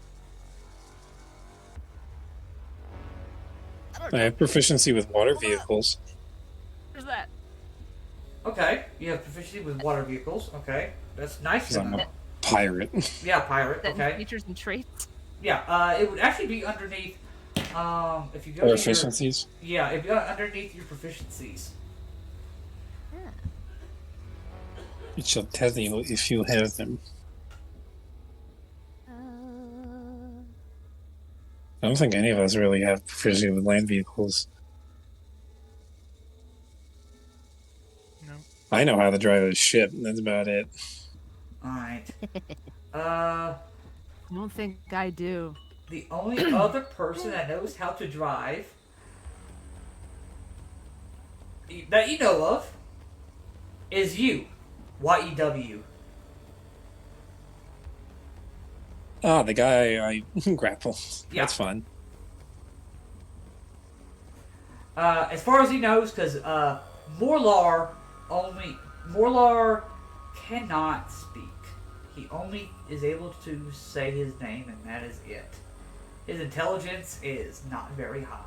I have proficiency with water vehicles. Where's that? Okay, you have proficiency with water vehicles. Okay, that's nice Because to I'm know. a pirate. Yeah, pirate. That in Okay. features and traits? Yeah, it would actually be underneath. If you go Or to your, efficiencies. yeah, if you go underneath your proficiencies. It shall tell you if you have them. I don't think any of us really have proficiency with land vehicles. No. I know how to drive a ship, and that's about it. Alright. I don't think I do. The only other person that knows how to drive that you know of is you, YEW. Ah, the guy I grapple. Yeah. That's fun. As far as he knows, because Morlar cannot speak. He only is able to say his name, and that is it. His intelligence is not very high.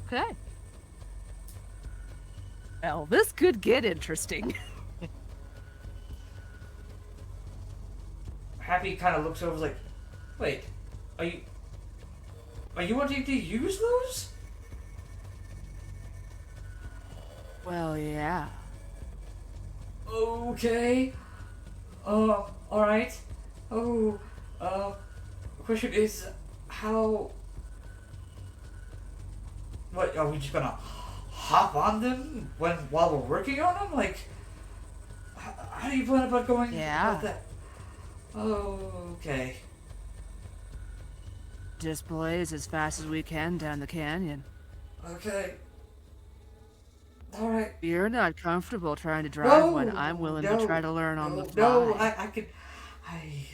Okay. Well, this could get interesting. Happy kind of looks over, like, wait, are you wanting to use those? Well, yeah. Okay. Alright. Oh, question is, how... What, are we just gonna hop on them while we're working on them? Like, how do you plan about going about that? Oh, okay. Just blaze as fast as we can down the canyon. Okay. Alright. You're not comfortable trying to drive when I'm willing to try to learn on the fly. No, I could...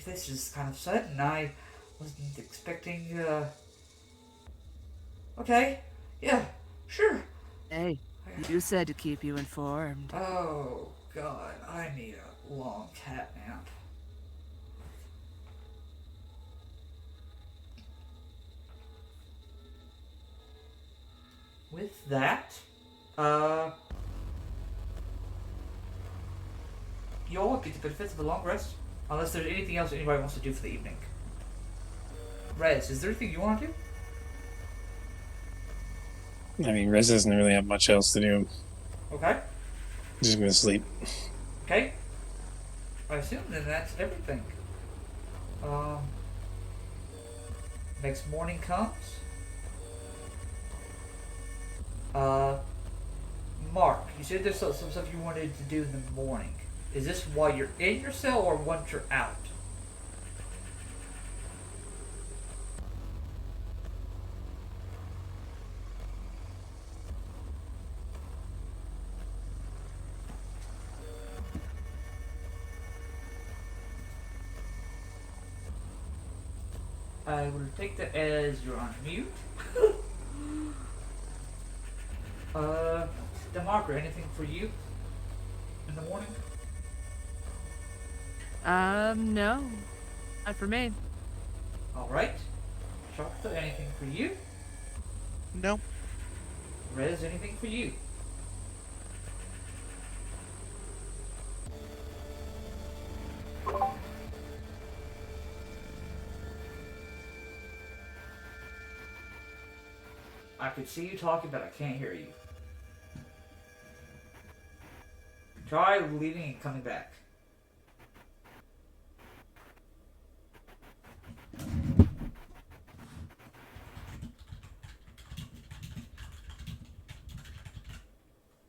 this is kind of sudden. I wasn't expecting, Okay. Yeah, sure. Hey, you said to keep you informed. Oh, God. I need a long cat nap. With that, you all get the benefits of a long rest, unless there's anything else anybody wants to do for the evening. Rez, is there anything you want to do? I mean, Rez doesn't really have much else to do. Okay. Just gonna sleep. Okay. I assume then that's everything. Next morning comes. Mark, you said there's some stuff you wanted to do in the morning. Is this while you're in your cell or once you're out? I will take that as you're on mute. DeMarco, anything for you in the morning? No. Not for me. Alright. Chocolate, anything for you? No. Rez, anything for you? I could see you talking, but I can't hear you. Try leaving and coming back.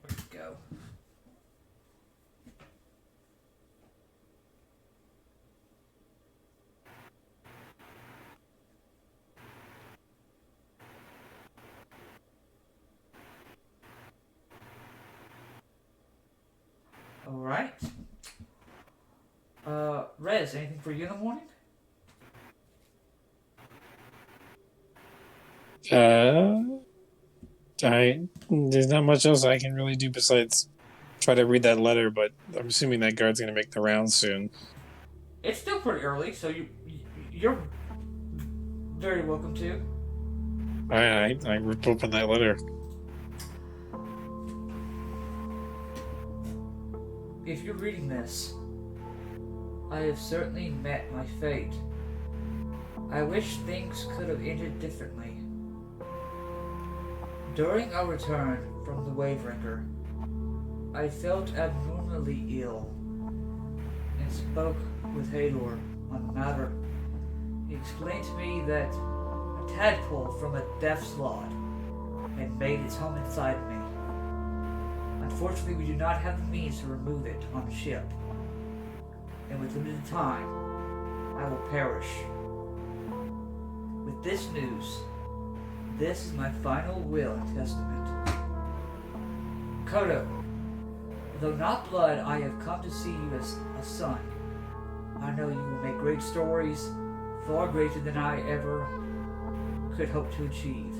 Where'd it go? Alright. Rez, anything for you in the morning? There's not much else I can really do besides try to read that letter, but I'm assuming that guard's gonna make the rounds soon. It's still pretty early, so you're very welcome to. I ripped open that letter. If you're reading this, I have certainly met my fate. I wish things could have ended differently. During our return from the Wavebreaker, I felt abnormally ill and spoke with Hador on the matter. He explained to me that a tadpole from a death slot had made its home inside me. Unfortunately, we do not have the means to remove it on the ship, and with limited time, I will perish. With this news, this is my final will and testament. Kodo, though not blood, I have come to see you as a son. I know you will make great stories, far greater than I ever could hope to achieve.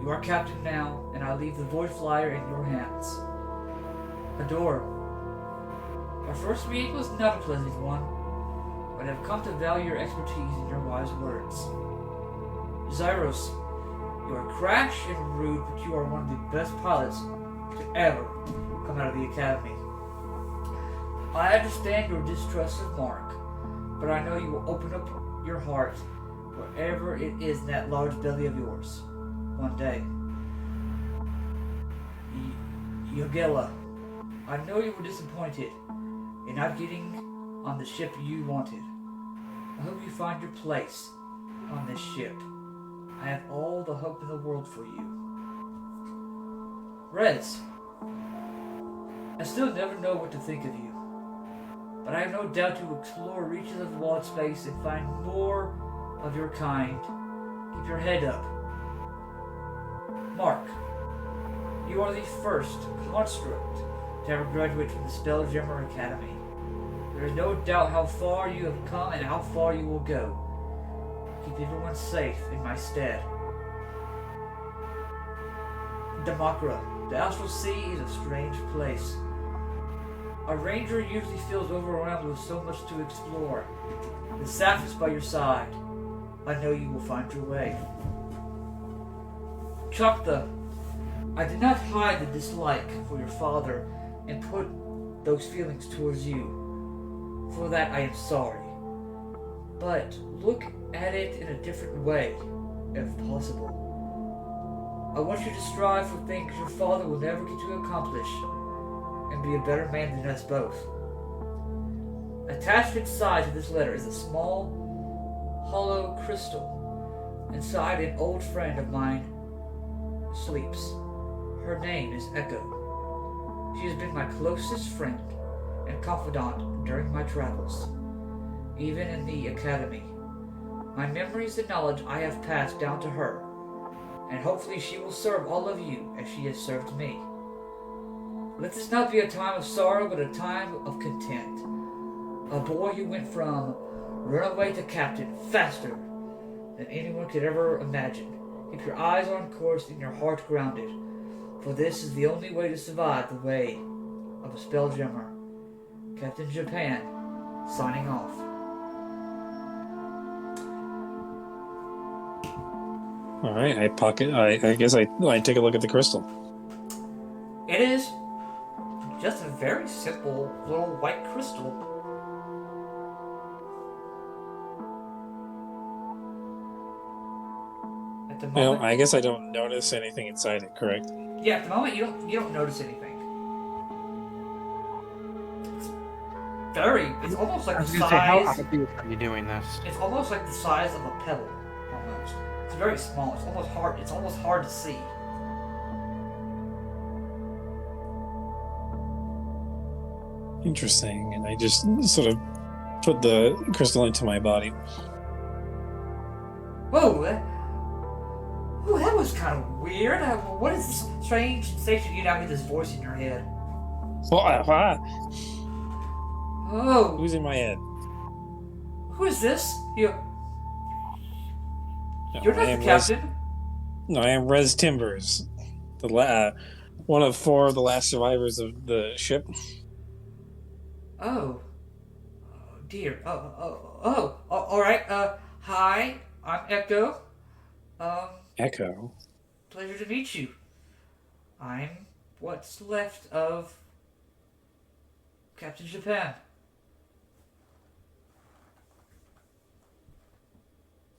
You are captain now, and I leave the Void Flyer in your hands. Adore, our first meeting was not a pleasant one, but I have come to value your expertise and your wise words. Zyros, you are crash and rude, but you are one of the best pilots to ever come out of the academy. I understand your distrust of Mark, but I know you will open up your heart wherever it is in that large belly of yours one day. Yogela, I know you were disappointed in not getting on the ship you wanted. I hope you find your place on this ship. I have all the hope in the world for you. Rez, I still never know what to think of you, but I have no doubt you will explore reaches of walled space and find more of your kind. Keep your head up. Mark, you are the first construct to ever graduate from the Spelljammer Academy. There is no doubt how far you have come and how far you will go. Keep everyone safe in my stead. Damakra, the Astral Sea is a strange place. A ranger usually feels overwhelmed with so much to explore. The Saf is by your side. I know you will find your way. Chakta, I did not hide the dislike for your father and put those feelings towards you. For that I am sorry. But look at it in a different way, if possible. I want you to strive for things your father will never get to accomplish, and be a better man than us both. Attached inside to this letter is a small, hollow crystal. Inside, an old friend of mine sleeps. Her name is Echo. She has been my closest friend and confidant during my travels, even in the academy. My memories and knowledge I have passed down to her, and hopefully she will serve all of you as she has served me. Let this not be a time of sorrow, but a time of content. A boy who went from runaway to captain faster than anyone could ever imagine. Keep your eyes on course and your heart grounded, for this is the only way to survive the way of a Spelljammer. Captain Japan, signing off. All right, I guess I take a look at the crystal. It is just a very simple little white crystal. At the Well, moment, I guess I don't notice anything inside it, correct? yeah, at the moment you don't notice anything. It's almost like I was the gonna say, how size. obvious are you doing this? It's almost like the size of a pebble, almost. It's very small. It's almost hard to see. Interesting. And I just sort of put the crystal into my body. Whoa! That was kind of weird. What is this strange sensation? You now hear this voice in your head. Oh, Who's in my head? who is this? You're No, not I the am captain. No, I am Rez Timbers, one of 4 of the last survivors of the ship. Oh. Oh dear. Oh. All right. Hi. I'm Echo. Echo. Pleasure to meet you. I'm what's left of Captain Japan.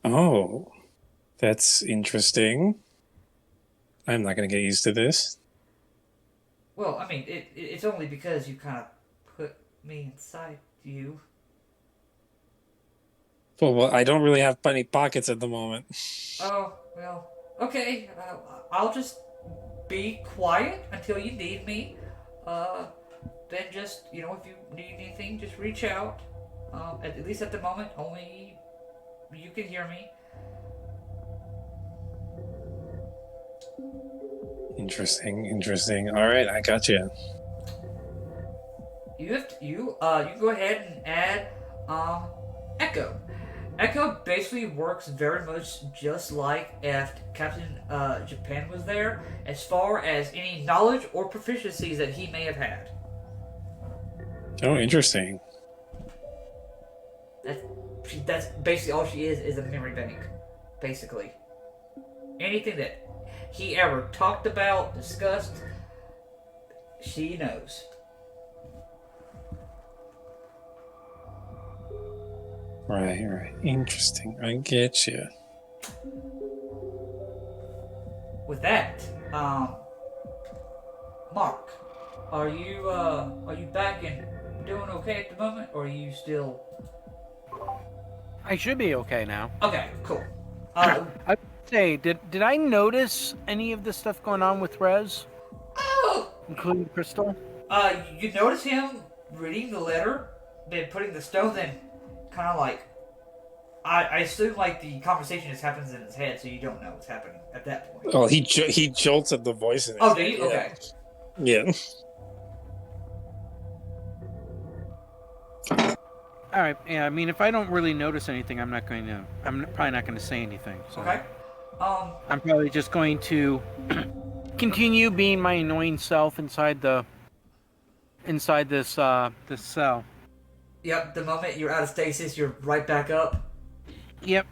Oh, that's interesting. I'm not going to get used to this. Well, I mean, it's only because you kind of put me inside you. Well, I don't really have any pockets at the moment. Oh, well, okay. I'll just be quiet until you need me. Then just, if you need anything, just reach out. At least at the moment, only you can hear me. Interesting. All right, I got you. You can go ahead and add Echo. Echo basically works very much just like if Captain Japan was there, as far as any knowledge or proficiencies that he may have had. Oh, interesting. That's basically all she is a memory bank, basically. Anything that he ever talked about, discussed, she knows. Right. Interesting. I get you. With that, Mark, are you back and doing okay at the moment, or are you still? I should be okay now. Okay, cool. I say, did I notice any of this stuff going on with Rez, oh, including Crystal? you notice him reading the letter, then putting the stone, then kind of like, I assume like the conversation just happens in his head, so you don't know what's happening at that point. Oh, he jolts at the voice in his Oh, head. do you? Okay. Yeah. All right. Yeah. I mean, if I don't really notice anything, I'm probably not going to say anything. So Okay. I'm probably just going to continue being my annoying self inside this cell. Yep. The moment you're out of stasis, you're right back up. Yep.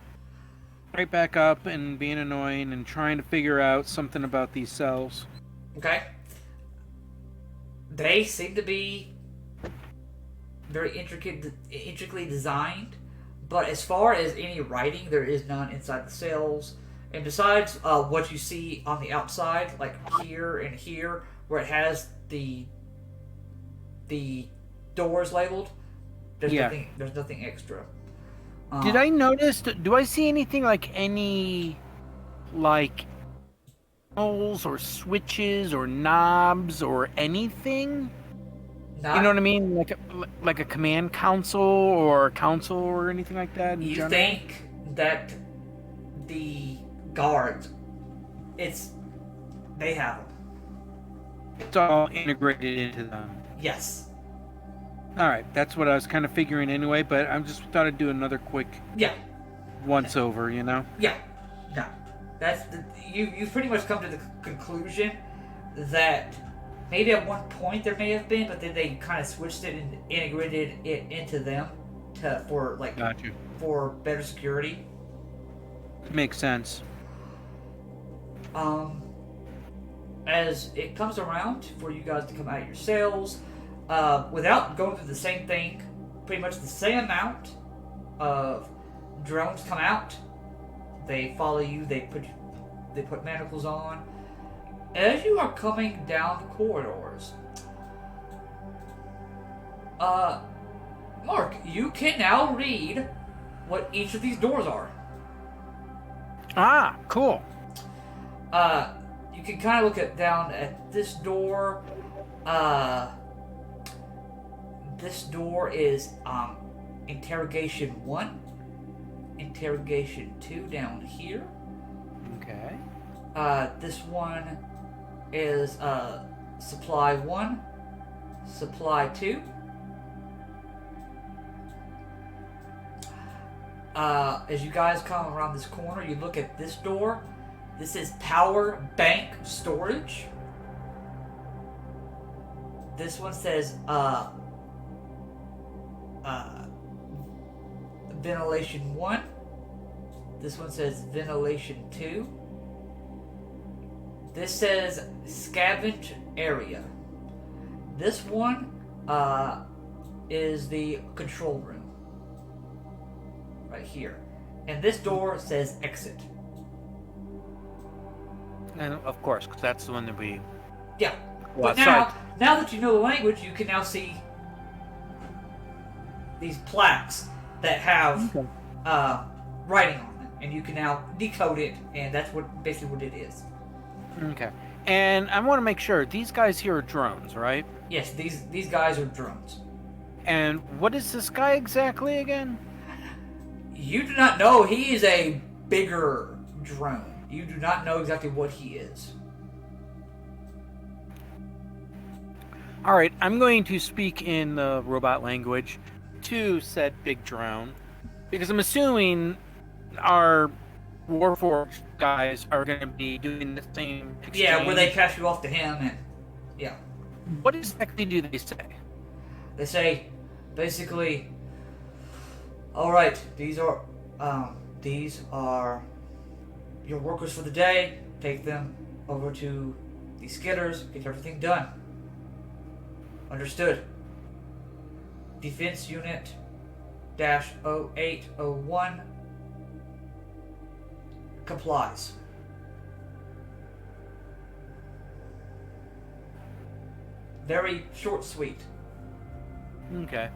Right back up and being annoying and trying to figure out something about these cells. Okay. They seem to be very intricately designed, but as far as any writing, there is none inside the cells. And besides what you see on the outside, like here and here, where it has the doors labeled, there's nothing extra. Did I notice? Do I see anything like any, like, holes or switches or knobs or anything? Not, You know what I mean? Like a command console or console or anything like that? in you general? think that the guards, they have them. It's all integrated into them. Yes. All right, that's what I was kind of figuring anyway. But I just thought I'd do another quick Yeah. once over. You know? Yeah. No. You've pretty much come to the conclusion that maybe at one point there may have been, but then they kind of switched it and integrated it into them for Got you. for better security. Makes sense. As it comes around for you guys to come out of your cells, without going through the same thing, pretty much the same amount of drones come out. They follow you. They put manacles on. As you are coming down the corridors, Mark, you can now read what each of these doors are. Ah, cool. You can kind of look down at this door. This door is interrogation 1, interrogation 2 down here. Okay. This one is supply 1, supply 2. As you guys come around this corner, you look at this door. This is power bank storage. This one says ventilation 1. This one says ventilation 2. This says scavenge area. This one is the control room. Right here. And this door says exit. And of course, because that's the one that we. Yeah. Well, But now that you know the language, you can now see these plaques that have writing on them, and you can now decode it, and that's basically what it is. Okay. And I want to make sure these guys here are drones, right? Yes, these guys are drones. And what is this guy exactly again? You do not know. He is a bigger drone. You do not know exactly what he is. All right, I'm going to speak in the robot language to said big drone, because I'm assuming our warforged guys are going to be doing the same exchange. Yeah, where they pass you off to him, and yeah. What exactly do they say? They say, basically, all right, these are your workers for the day. Take them over to the skidders. Get everything done. Understood. Defense unit -0801 complies. Very short, sweet. Okay.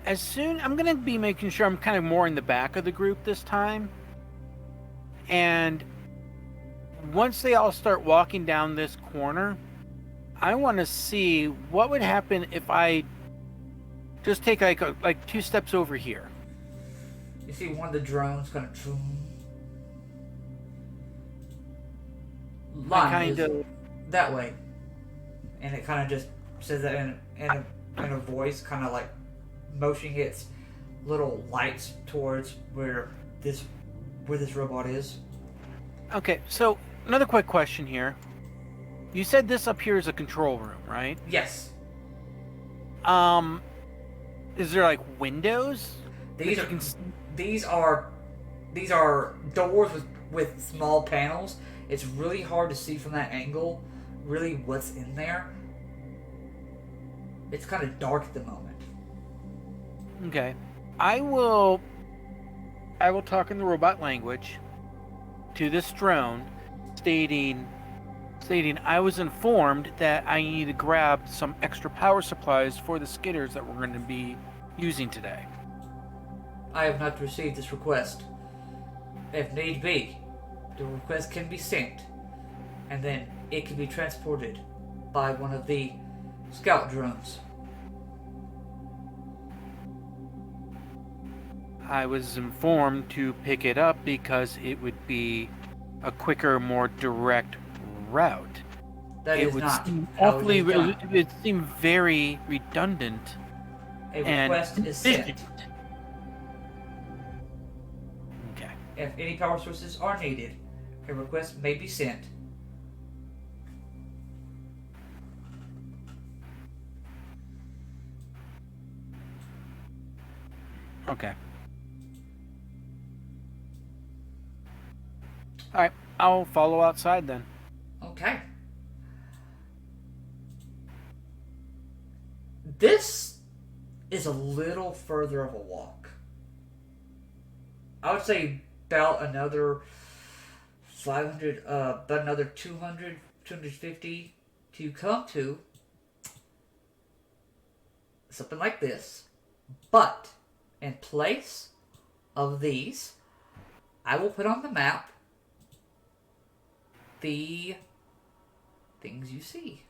I'm going to be making sure I'm kind of more in the back of the group this time. And once they all start walking down this corner, I want to see what would happen if I just take like 2 steps over here. You see one of the drones kind of line that way, and it kind of just says that in a voice, kind of like motioning its little lights towards where this robot is. Okay, so another quick question here. You said this up here is a control room, right? Yes. Is there like windows? These are doors with small panels. It's really hard to see from that angle really what's in there. It's kind of dark at the moment. Okay. I will talk in the robot language to this drone, stating I was informed that I need to grab some extra power supplies for the skidders that we're going to be using today. I have not received this request. If need be, the request can be sent, and then it can be transported by one of the scout drones. I was informed to pick it up because it would be a quicker, more direct route. That it is would not seem how awfully. it is done. It would seem very redundant. A and request is sent. efficient. Okay. If any power sources are needed, a request may be sent. Okay. All right. I'll follow outside then. Okay. This is a little further of a walk. I would say about another 500, about another 200, 250 to come to something like this. But in place of these, I will put on the map the things you see.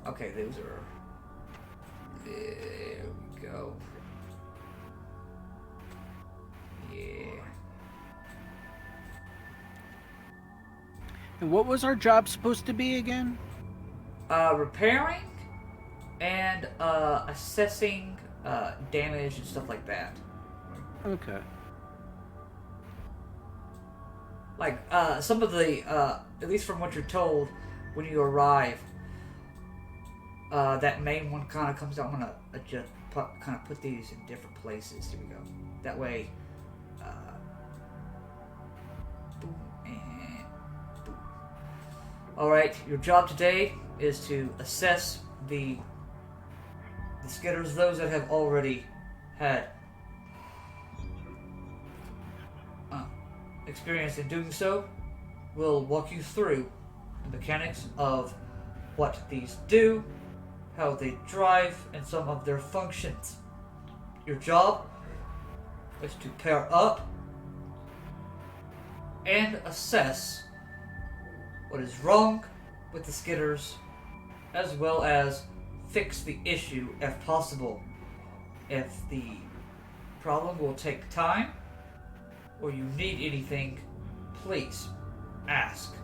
Okay, those are... There we go. Yeah. And what was our job supposed to be again? Repairing and assessing damage and stuff like that. Okay. Like, some of the, at least from what you're told when you arrive, that main one kind of comes out. I'm gonna adjust, kind of put these in different places. Here we go. That way, boom and boom. Alright, your job today is to assess the skidders, those that have already had experience in doing so. We'll walk you through the mechanics of what these do, how they drive, and some of their functions. Your job is to pair up and assess what is wrong with the skidders, as well as fix the issue if possible. If the problem will take time, or you need anything, please ask.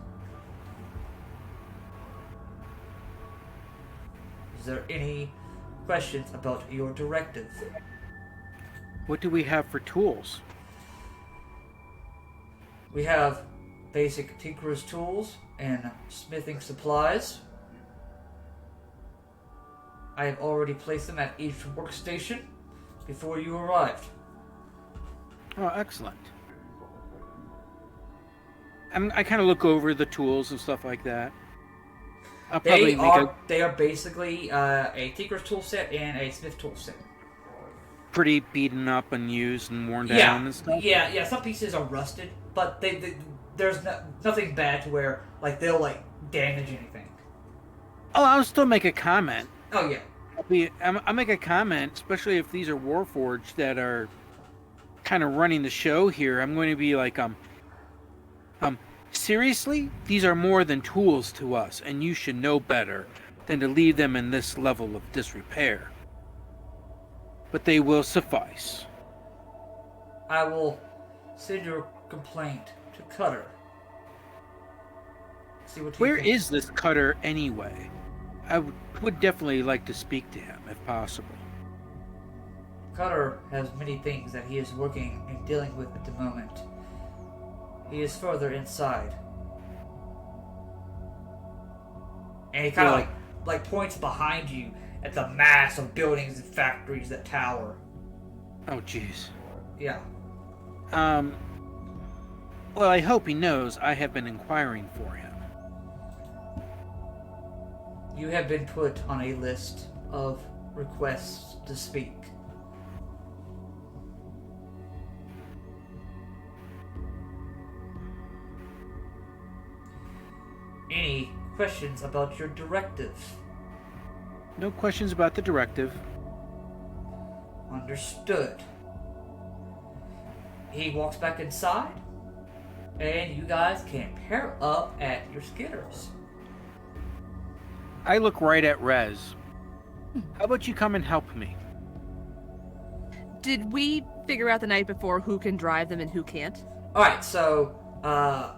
Is there any questions about your directive? What do we have for tools? We have basic tinkerer's tools and smithing supplies. I have already placed them at each workstation before you arrived. Oh, excellent. I kind of look over the tools and stuff like that. I'll probably They are basically a tinker's tool set and a smith tool set. pretty beaten up and used and worn down Yeah, and stuff. yeah. Some pieces are rusted, but there's nothing bad to where like they'll like damage anything. Oh, I'll still make a comment. Oh yeah. I'll make a comment, especially if these are warforged that are kind of running the show here. I'm going to be like, seriously, these are more than tools to us, and you should know better than to leave them in this level of disrepair. But they will suffice. I will send your complaint to Cutter. See what. Where is this Cutter anyway? I would definitely like to speak to him if possible. Cutter has many things that he is working and dealing with at the moment. He is further inside. And he kind of like points behind you at the mass of buildings and factories that tower. Oh, jeez. Yeah. Well, I hope he knows I have been inquiring for him. You have been put on a list of requests to speak. Any questions about your directive? No questions about the directive. Understood. He walks back inside, and you guys can pair up at your skitters. I look right at Rez. How about you come and help me? Did we figure out the night before who can drive them and who can't? Alright, so,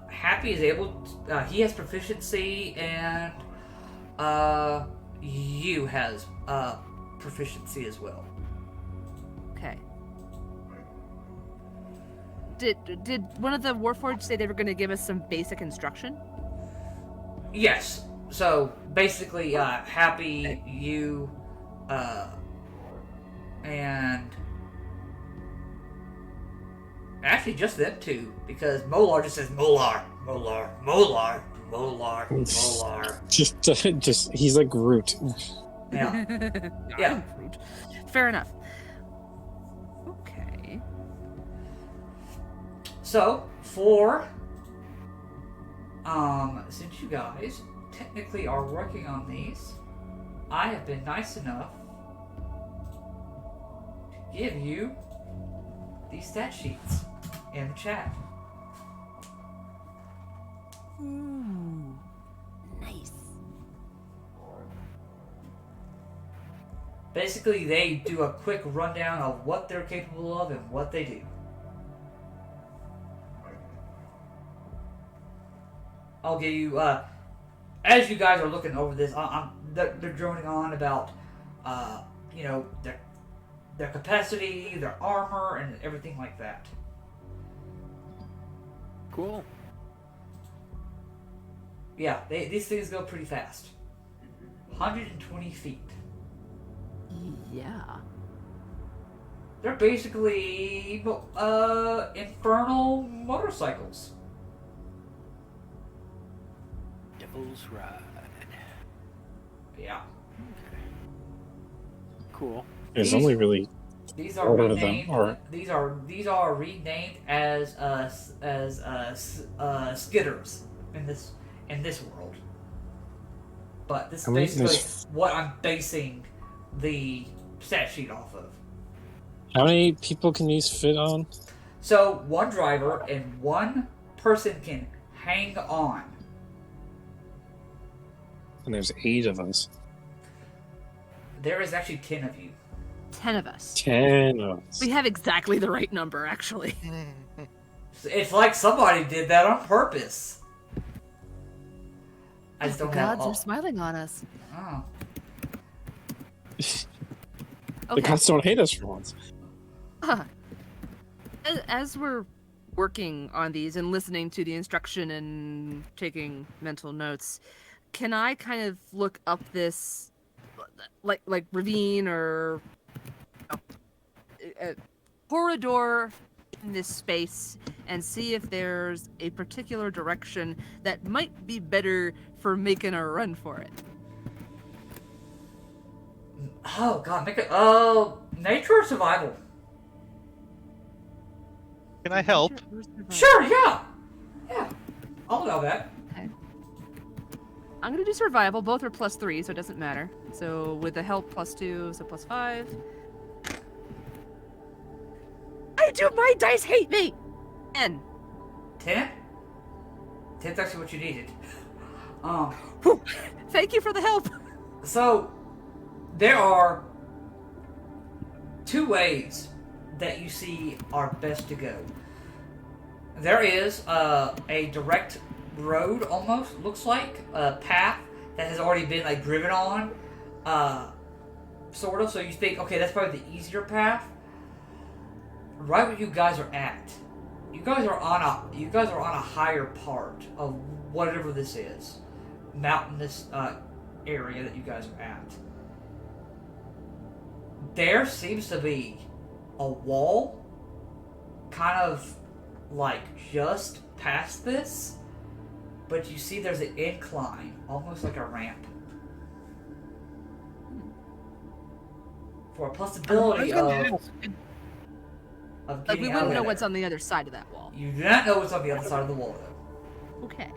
Happy is able to, he has proficiency, and, you has, proficiency as well. Okay. Did one of the Warforged say they were going to give us some basic instruction? Yes. So basically, Happy, you, and actually just them two, because Molar just says Molar. Just he's like Groot. Yeah. Yeah. Fair enough. Okay. So for since you guys technically are working on these, I have been nice enough to give you these stat sheets in the chat. Ooh. Nice. Basically, they do a quick rundown of what they're capable of and what they do. I'll give you, as you guys are looking over this, they're droning on about, their capacity, their armor, and everything like that. Cool. Yeah, these things go pretty fast. 120 feet. Yeah. They're basically, infernal motorcycles. Devil's Ride. Yeah. Cool. There's only really These are four of renamed. them, or These are renamed as skitters in this world. But this is How many- basically there's- what I'm basing the stat sheet off of. how many people can these fit on? So one driver and one person can hang on. And there's 8 of us. There is actually 10 of you. 10 of us. 10 of us. We have exactly the right number, actually. It's like somebody did that on purpose. I just The don't have gods all. are smiling on us. Oh. The Okay. gods don't hate us for once. As we're working on these and listening to the instruction and taking mental notes, can I kind of look up this, like ravine or corridor in this space and see if there's a particular direction that might be better for making a run for it. Oh god, make it nature or survival? Can I help? Nature or survival? Sure, yeah. Yeah. I'll allow that. Okay. I'm gonna do survival. Both are +3, so it doesn't matter. So with the help +2, so +5. My dice hate me! 10. 10? 10's actually what you needed. Whew. Thank you for the help. So, there are 2 ways that you see are best to go. There is a direct road, almost, looks like, a path that has already been, like, driven on, sort of, so you think, okay, that's probably the easier path. Right where you guys are at. You guys are on a higher part of whatever this is. Mountainous area that you guys are at. There seems to be a wall kind of like just past this, but you see there's an incline, almost like a ramp. For a possibility of Like, we getting out wouldn't of know there. what's on the other side of that wall. You do not know what's on the other side of the wall, though. Okay.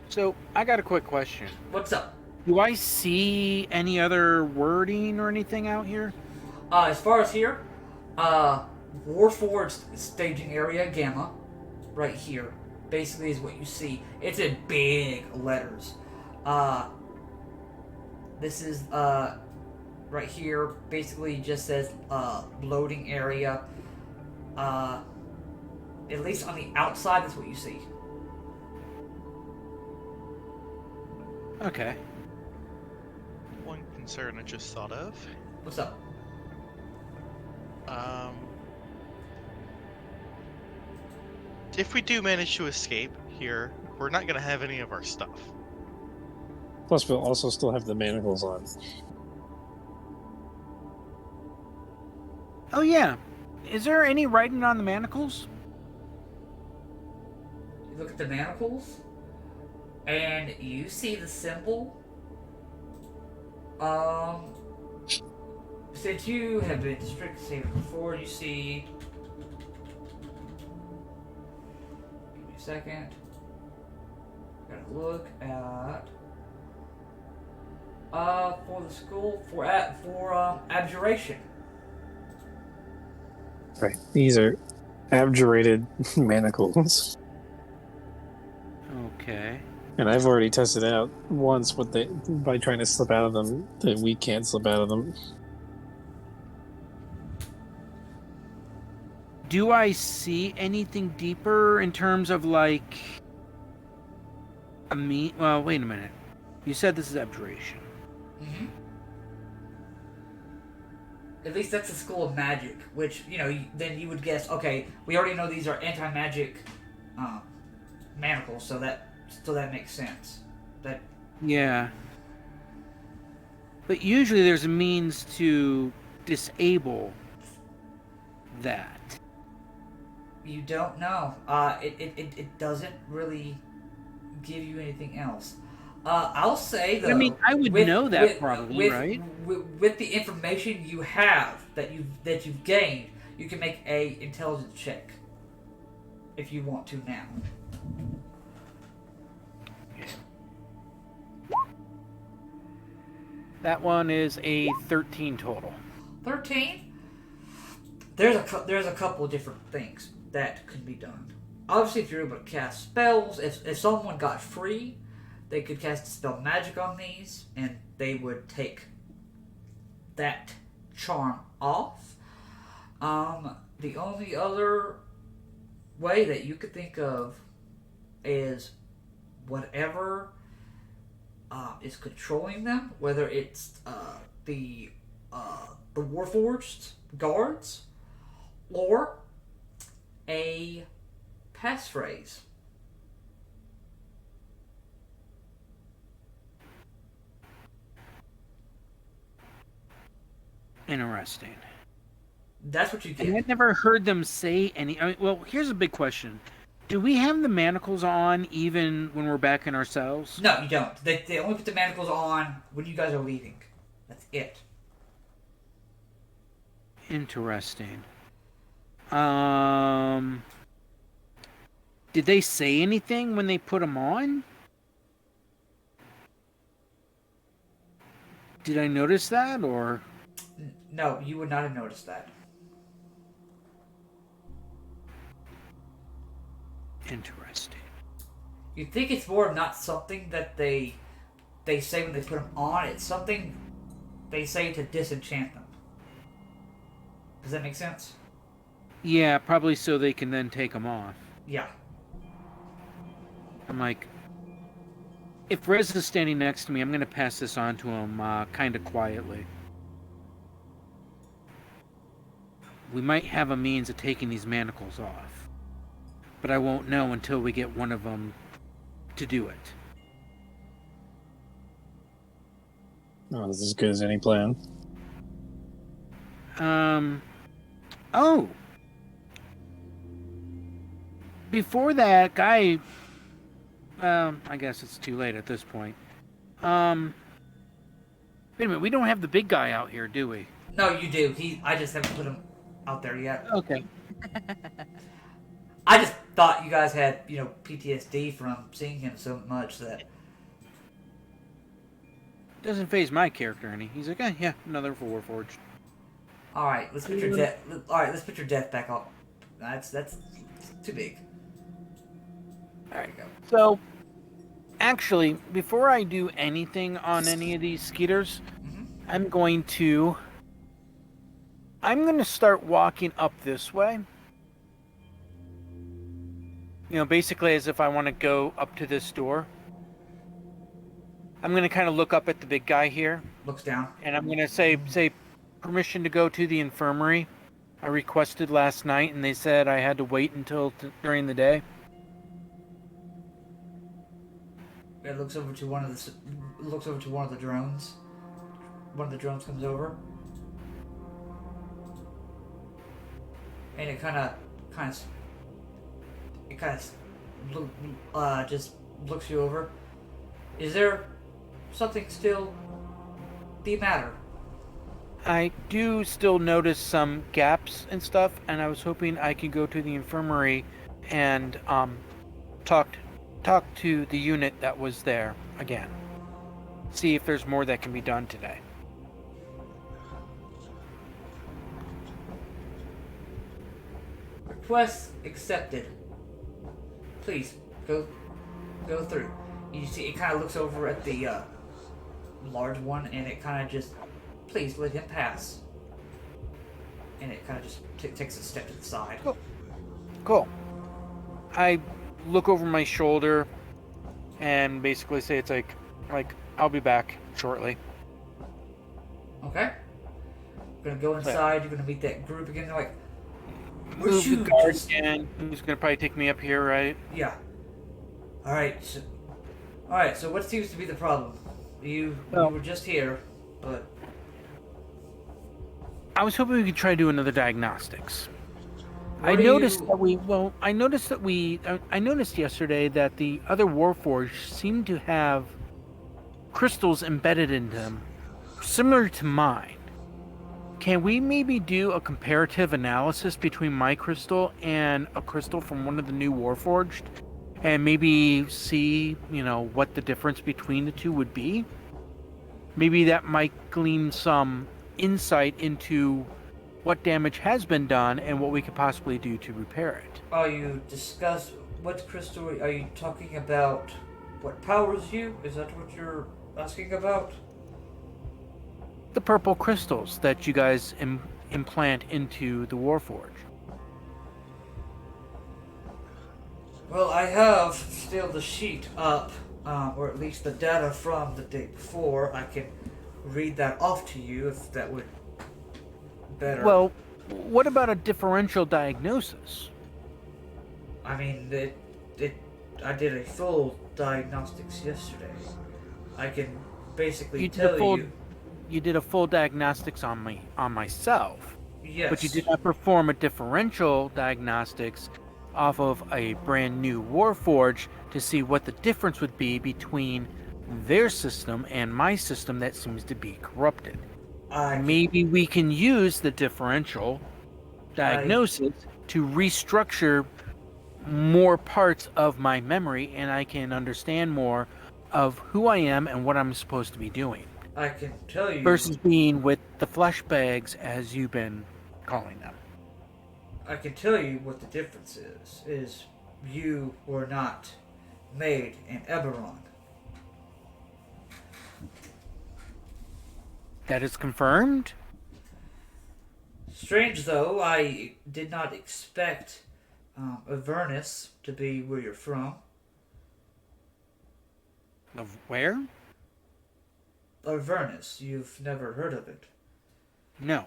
So I got a quick question. What's up? Do I see any other wording or anything out here? As far as here, warforged staging area Gamma, right here, basically is what you see. It's in big letters. This is right here, basically just says loading area. At least on the outside, that's what you see. Okay. One concern I just thought of. What's up? If we do manage to escape here, we're not gonna have any of our stuff. Plus, we'll also still have the manacles on. Oh yeah. Is there any writing on the manacles? You look at the manacles, and you see the symbol. Since you have been strict saving before, you see. Give me a second. Gotta look at. For the school for abjuration. Right. These are abjurated manacles. Okay. And I've already tested out once by trying to slip out of them, that we can't slip out of them. Do I see anything deeper in terms of like well, wait a minute. You said this is abjuration. Mm-hmm. At least that's the school of magic, which, then you would guess, okay, we already know these are anti-magic manacles, so that makes sense. Yeah. But usually there's a means to disable that. You don't know. It doesn't really give you anything else. I'll say though. I mean, I would know that probably, right? With the information you have that you've gained, you can make a intelligence check if you want to now. That one is a 13 total. 13. There's a couple of different things that can be done. Obviously, if you're able to cast spells, if someone got free, they could cast spell magic on these, and they would take that charm off. The only other way that you could think of is whatever is controlling them, whether it's the warforged guards or a passphrase. Interesting. That's what you And get. I've never heard them say any. Well, here's a big question: Do we have the manacles on even when we're back in our cells? No, you don't. They only put the manacles on when you guys are leaving. That's it. Interesting. Did they say anything when they put them on? Did I notice that, or? No, you would not have noticed that. Interesting. You'd think it's more of not something that they say when they put them on. It's something they say to disenchant them. Does that make sense? Yeah, probably so they can then take them off. Yeah. I'm like, if Rez is standing next to me, I'm going to pass this on to him kind of quietly. We might have a means of taking these manacles off, but I won't know until we get one of them to do it. Oh, this is as good as any plan. Oh! Before that, guy... I guess it's too late at this point. Wait a minute, we don't have the big guy out here, do we? No, you do. I just haven't put him out there yet. Okay. I just thought you guys had, PTSD from seeing him so much that... Doesn't phase my character any. He's like, yeah, another warforged. Alright, let's put your death... Alright, let's put your death back up. That's too big. There you go. So, actually, before I do anything on any of these skeeters, I'm going to start walking up this way. Basically as if I want to go up to this door. I'm going to kind of look up at the big guy here. Looks down. And I'm going to say permission to go to the infirmary. I requested last night and they said I had to wait until during the day. It looks over to one of the drones. One of the drones comes over, and it just looks you over. Is there something still the matter? I do still notice some gaps and stuff, and I was hoping I could go to the infirmary and talk to the unit that was there again. See if there's more that can be done today. Request accepted. Please go through. You see, it kind of looks over at the large one, and it kind of just, please let him pass. And it kind of just takes a step to the side. Cool. I look over my shoulder and basically say it's like I'll be back shortly. Okay. You're gonna go inside. You're gonna meet that group again. They're like, Move the guard again. Who's gonna probably take me up here, right? Yeah. All right. So what seems to be the problem? You were just here, but I was hoping we could try to do another diagnostics. I noticed yesterday that the other warforged seemed to have crystals embedded in them, similar to mine. Can we maybe do a comparative analysis between my crystal and a crystal from one of the new warforged, and maybe see, what the difference between the two would be? Maybe that might glean some insight into what damage has been done and what we could possibly do to repair it. Are you discuss what crystal are you talking about? What powers you? Is that what you're asking about? The purple crystals that you guys implant into the warforged. Well, I have still the sheet up, or at least the data from the day before. I can read that off to you if that would better. Well, what about a differential diagnosis? I mean, I did a full diagnostics yesterday. I can basically tell you. You did a full diagnostics on myself. Yes. But you did not perform a differential diagnostics off of a brand new warforged to see what the difference would be between their system and my system that seems to be corrupted. Maybe we can use the differential diagnosis to restructure more parts of my memory, and I can understand more of who I am and what I'm supposed to be doing. I can tell you. Versus being with the flesh bags, as you've been calling them. I can tell you what the difference is. Is you were not made in Eberron. That is confirmed? Strange though, I did not expect Avernus to be where you're from. Of where? Avernus, you've never heard of it. No.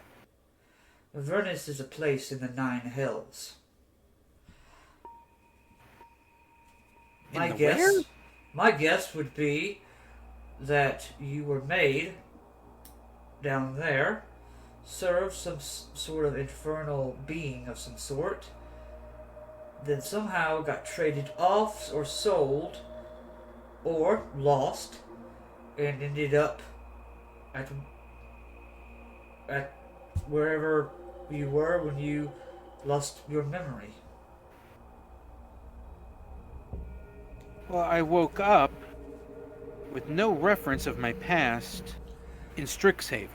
Avernus is a place in the Nine Hells. My guess would be that you were made down there, served some sort of infernal being of some sort, then somehow got traded off or sold or lost and ended up at wherever you were when you lost your memory. Well, I woke up with no reference of my past in Strixhaven.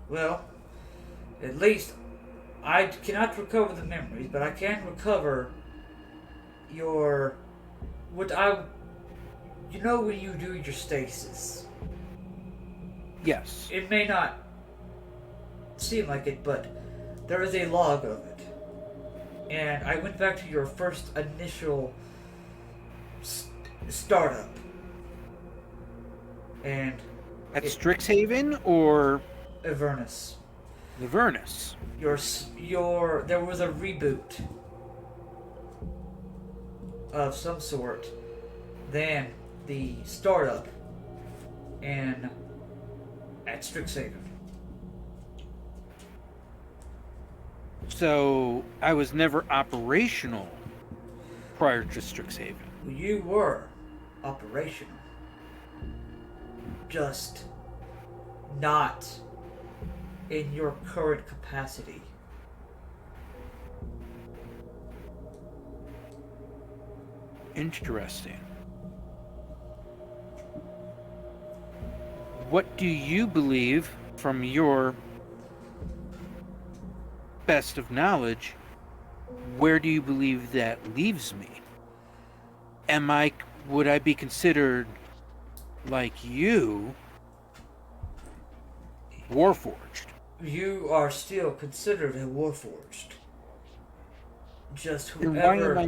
Well, at least I cannot recover the memories, but I can recover your... You know when you do your stasis? Yes. It may not seem like it, but there is a log of it. And I went back to your first initial startup. And... At Strixhaven or... Avernus. Avernus. There was a reboot of some sort. Then the startup at Strixhaven. So I was never operational prior to Strixhaven. You were operational. Just not in your current capacity. Interesting. What do you believe, from your best of knowledge, where do you believe that leaves me? Would I be considered, like you, warforged? You are still considered a warforged. Just whoever...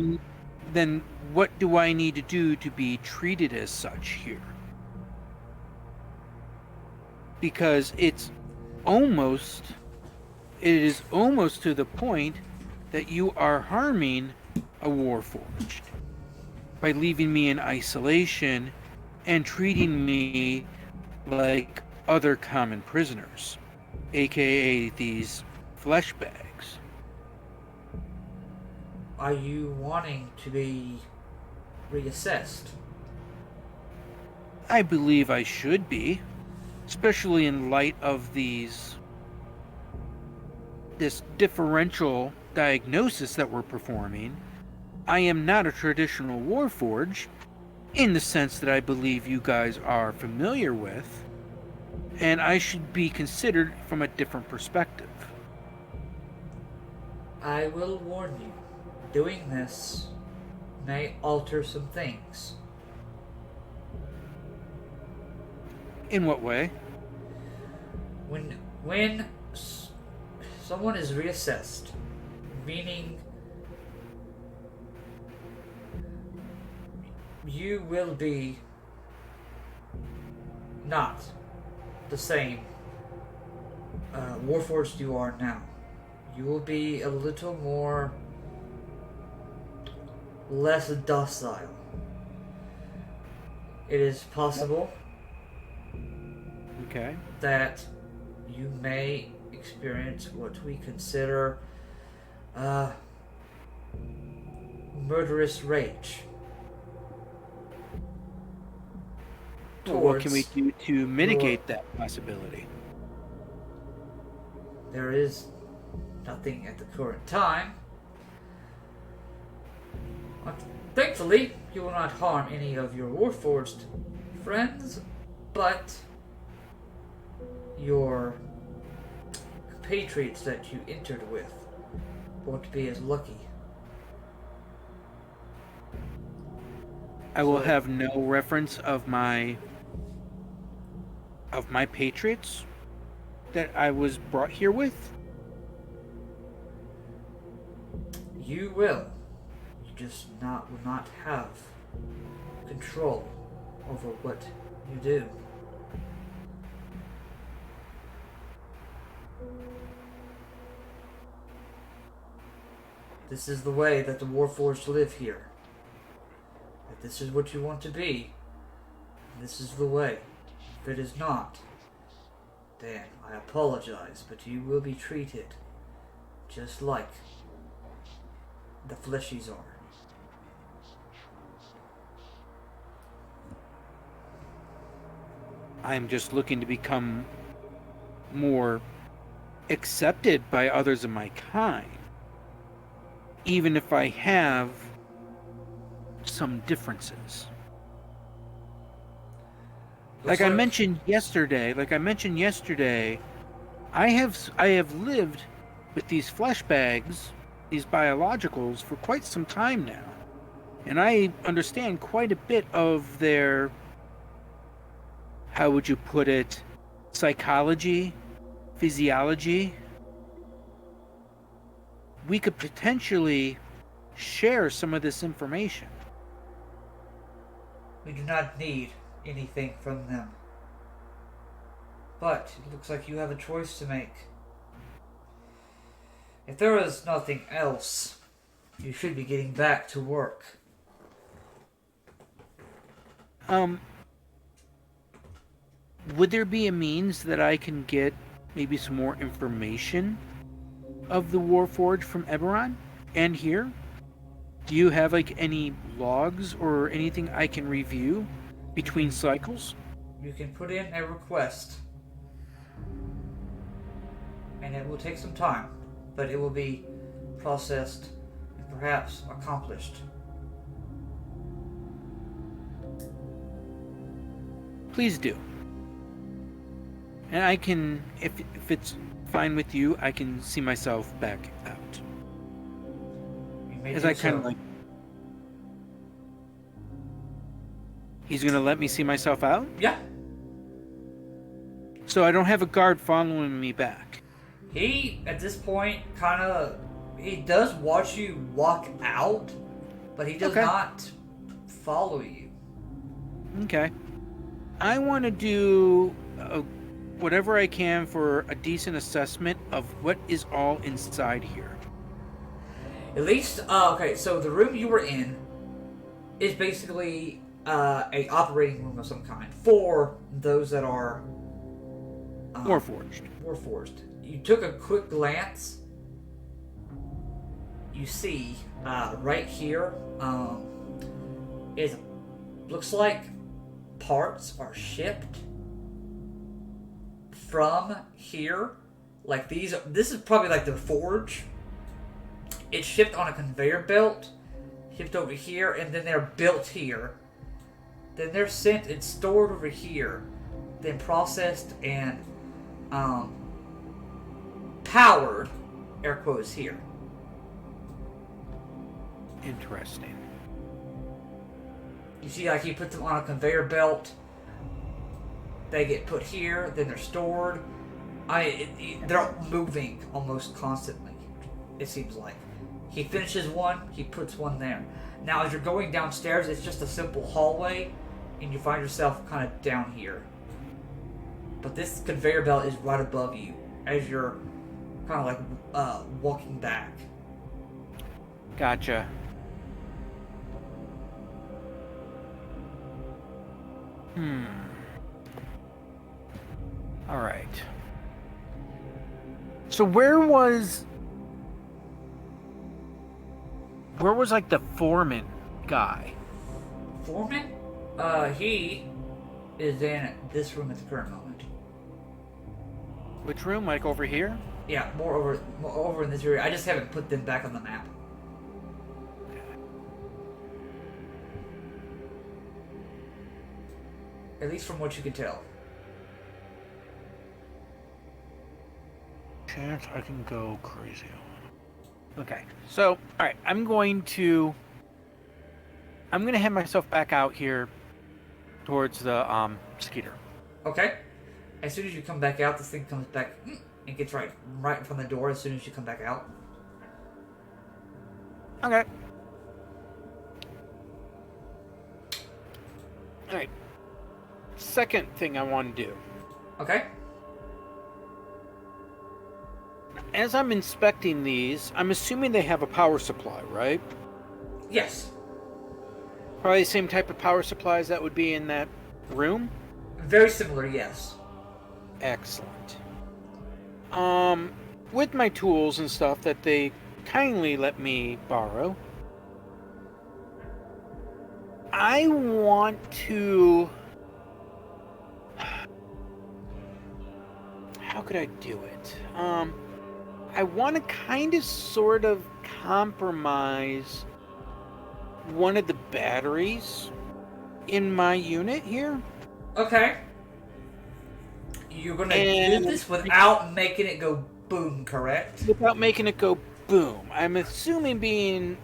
Then what do I need to do to be treated as such here? Because it is almost to the point that you are harming a warforged by leaving me in isolation and treating me like other common prisoners, aka these flesh bags. Are you wanting to be reassessed? I believe I should be, especially in light of this differential diagnosis that we're performing. I am not a traditional warforged in the sense that I believe you guys are familiar with, and I should be considered from a different perspective. I will warn you, doing this may alter some things. In what way? When someone is reassessed, meaning you will be not the same warforged you are now. You will be a little more less docile. It is possible that you may experience what we consider murderous rage. Well, what can we Towards do to mitigate that possibility? There is nothing at the current time. Thankfully, you will not harm any of your warforged friends, but your compatriots that you entered with won't be as lucky. I will So- have no reference of my patriots that I was brought here with. You will. You just will not have control over what you do. This is the way that the warforged live here. If this is what you want to be, this is the way. If it is not, then I apologize, but you will be treated just like the fleshies are. I'm just looking to become more accepted by others of my kind, even if I have some differences. Like I mentioned yesterday, I have lived with these flesh bags, these biologicals, for quite some time now. And I understand quite a bit of their, how would you put it, psychology, physiology. We could potentially share some of this information. We do not need anything from them. But it looks like you have a choice to make. If there is nothing else, you should be getting back to work. Would there be a means that I can get maybe some more information of the Warforged from Eberron and here? Do you have like any logs or anything I can review between cycles? You can put in a request. And it will take some time, but it will be processed and perhaps accomplished. Please do. And I can, if it's fine with you, I can see myself back out. You may As do I kind so. of like... He's gonna let me see myself out? Yeah. So I don't have a guard following me back. He, at this point, he does watch you walk out, but he does Okay. not follow you. Okay. I want to do whatever I can for a decent assessment of what is all inside here. At least, okay, so the room you were in is basically a operating room of some kind for those that are Warforged. warforged. You took a quick glance. You see right here is looks like parts are shipped from here. Like this is probably like the forge. It's shipped on a conveyor belt, shipped over here, and then they're built here. Then they're sent and stored over here, then processed and powered, air quotes, here. Interesting. You see, like he puts them on a conveyor belt. They get put here, then they're stored. They're moving almost constantly. It seems like he finishes one, he puts one there. Now, as you're going downstairs, it's just a simple hallway, and you find yourself kind of down here. But this conveyor belt is right above you as you're kind of like walking back. Gotcha. All right. So where was where was like the foreman guy? Foreman? He is in this room at the current moment. Which room? Like over here? Yeah, more over in this area. I just haven't put them back on the map. At least from what you can tell. Chance I can go crazy. Okay, so alright, I'm gonna head myself back out here towards the Skeeter. Okay. As soon as you come back out, this thing comes back and gets right in front of the door as soon as you come back out. Okay. Alright. Second thing I want to do. Okay. As I'm inspecting these, I'm assuming they have a power supply, right? Yes. Probably the same type of power supplies that would be in that room? Very similar, yes. Excellent. With my tools and stuff that they kindly let me borrow, I want to... How could I do it? I want to kind of sort of compromise one of the batteries in my unit here. Okay. You're gonna do this without making it go boom, correct? Without making it go boom. I'm assuming being,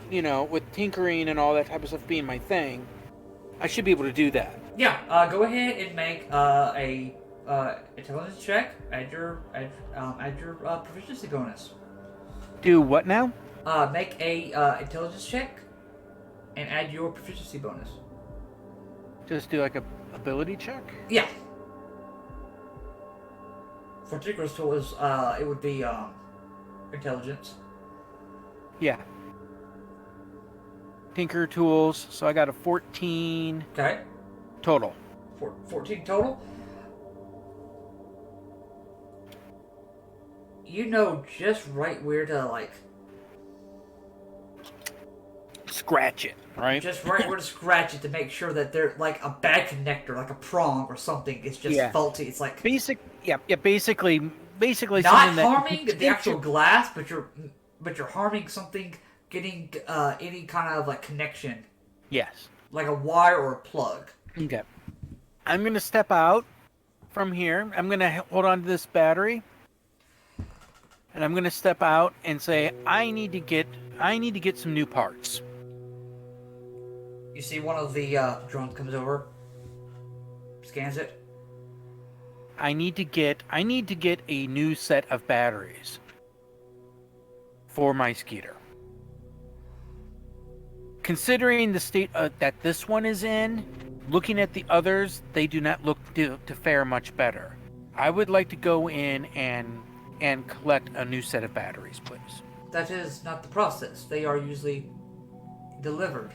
with tinkering and all that type of stuff being my thing, I should be able to do that. Yeah, go ahead and make a intelligence check. Add your proficiency bonus. Do what now? Make a intelligence check and add your proficiency bonus. Just do like a ability check? Yeah. For Tinker's tools, it would be intelligence. Yeah. Tinker tools. So I got a 14 Okay. total. 14 total. You know just right where to Scratch it, right? just right where to scratch it to make sure that they're like a bad connector, like a prong or something. It's just faulty. It's like basically not something that harming the actual glass, but you're harming something getting any kind of like connection, Yes. like a wire or a plug. Okay. I'm gonna step out from here. I'm gonna hold on to this battery, and I'm gonna step out and say, I need to get some new parts. You see one of the drones comes over, scans it. I need to get a new set of batteries for my Skeeter. Considering the state that this one is in, looking at the others, they do not look to fare much better. I would like to go in and collect a new set of batteries, please. That is not the process. They are usually delivered.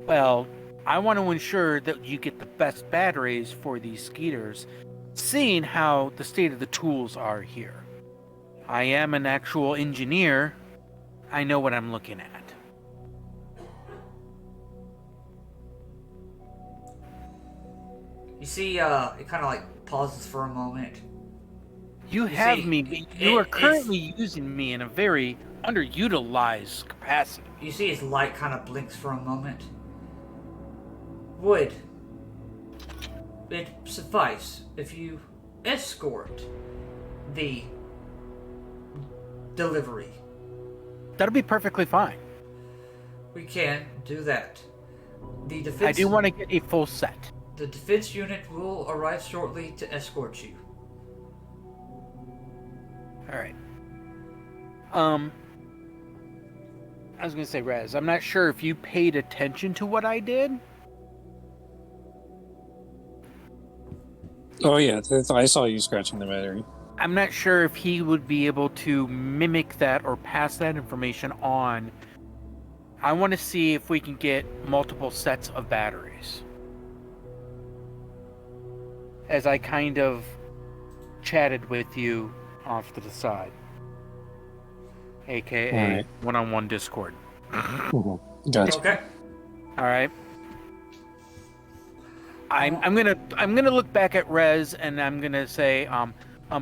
Well, I want to ensure that you get the best batteries for these Skeeters, seeing how the state of the tools are here. I am an actual engineer. I know what I'm looking at. You see, it kind of like pauses for a moment. You are currently using me in a very underutilized capacity. You see his light kind of blinks for a moment. Would it suffice if you escort the delivery? That'll be perfectly fine. We can do that. The defense. I do want to get a full set. The defense unit will arrive shortly to escort you. All right. I was gonna say, Rez, I'm not sure if you paid attention to what I did. Oh yeah, I saw you scratching the battery. I'm not sure if he would be able to mimic that or pass that information on. I want to see if we can get multiple sets of batteries. As I kind of chatted with you off to the side. AKA Right. one-on-one Discord. Gotcha. Okay. All right. I'm gonna look back at Rez and I'm gonna say,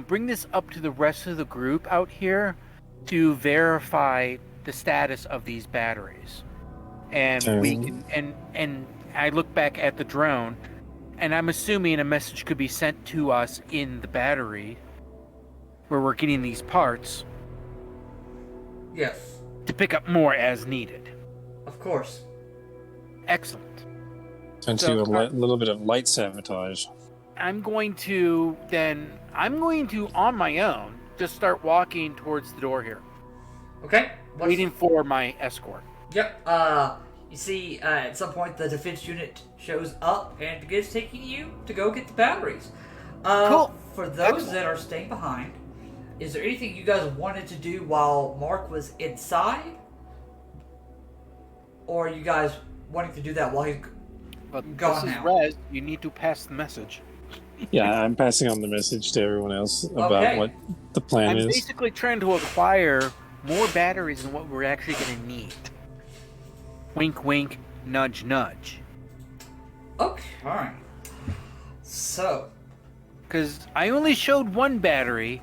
bring this up to the rest of the group out here to verify the status of these batteries, and we can and I look back at the drone, and I'm assuming a message could be sent to us in the battery where we're getting these parts Yes. to pick up more as needed. Of course. Excellent. And So, to a little bit of light sabotage. I'm going to on my own just start walking towards the door here, Okay. waiting for my escort. Yep. You see, at some point the defense unit shows up and begins taking you to go get the batteries. Cool. For those that are staying behind, is there anything you guys wanted to do while Mark was inside? Or are you guys wanting to do that while he's But gone this is now? Rez. You need to pass the message. Yeah, I'm passing on the message to everyone else about Okay. what the plan I'm is. basically trying to acquire more batteries than what we're actually going to need. Wink, wink, nudge, nudge. Okay, alright. So, Because I only showed one battery,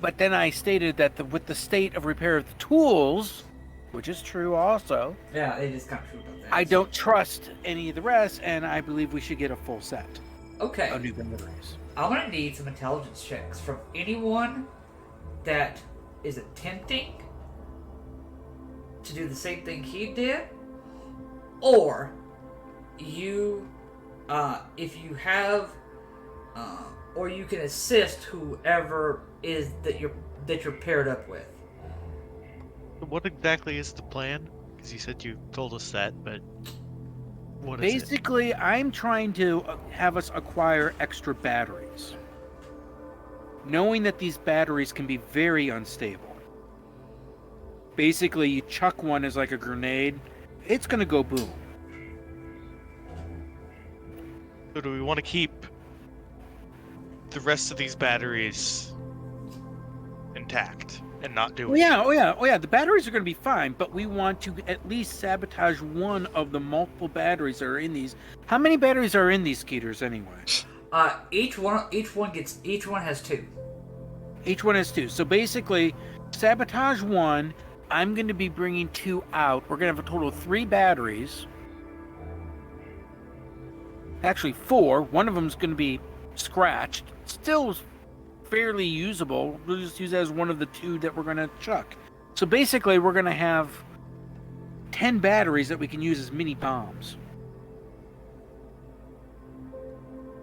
but then I stated that with the state of repair of the tools, which is true also, yeah, it is kind of true about that. I don't trust any of the rest, and I believe we should get a full set Okay. of new batteries. I'm gonna need some intelligence checks from anyone that is attempting to do the same thing he did, or you, if you have, or you can assist whoever is that you're paired up with. What exactly is the plan? Because you said you told us that, but what is it? Basically, I'm trying to have us acquire extra batteries, knowing that these batteries can be very unstable. Basically, you chuck one as like a grenade, it's going to go boom. So do we want to keep the rest of these batteries intact and not do it? Oh yeah. The batteries are going to be fine, but we want to at least sabotage one of the multiple batteries that are in these. How many batteries are in these Skeeters anyway? Each one has two. Each one has two. So basically, sabotage one. I'm going to be bringing two out. We're going to have a total of 3 batteries. Actually, 4. One of them is going to be scratched. Still fairly usable. We'll just use it as one of the 2 that we're going to chuck. So basically, we're going to have 10 batteries that we can use as mini bombs.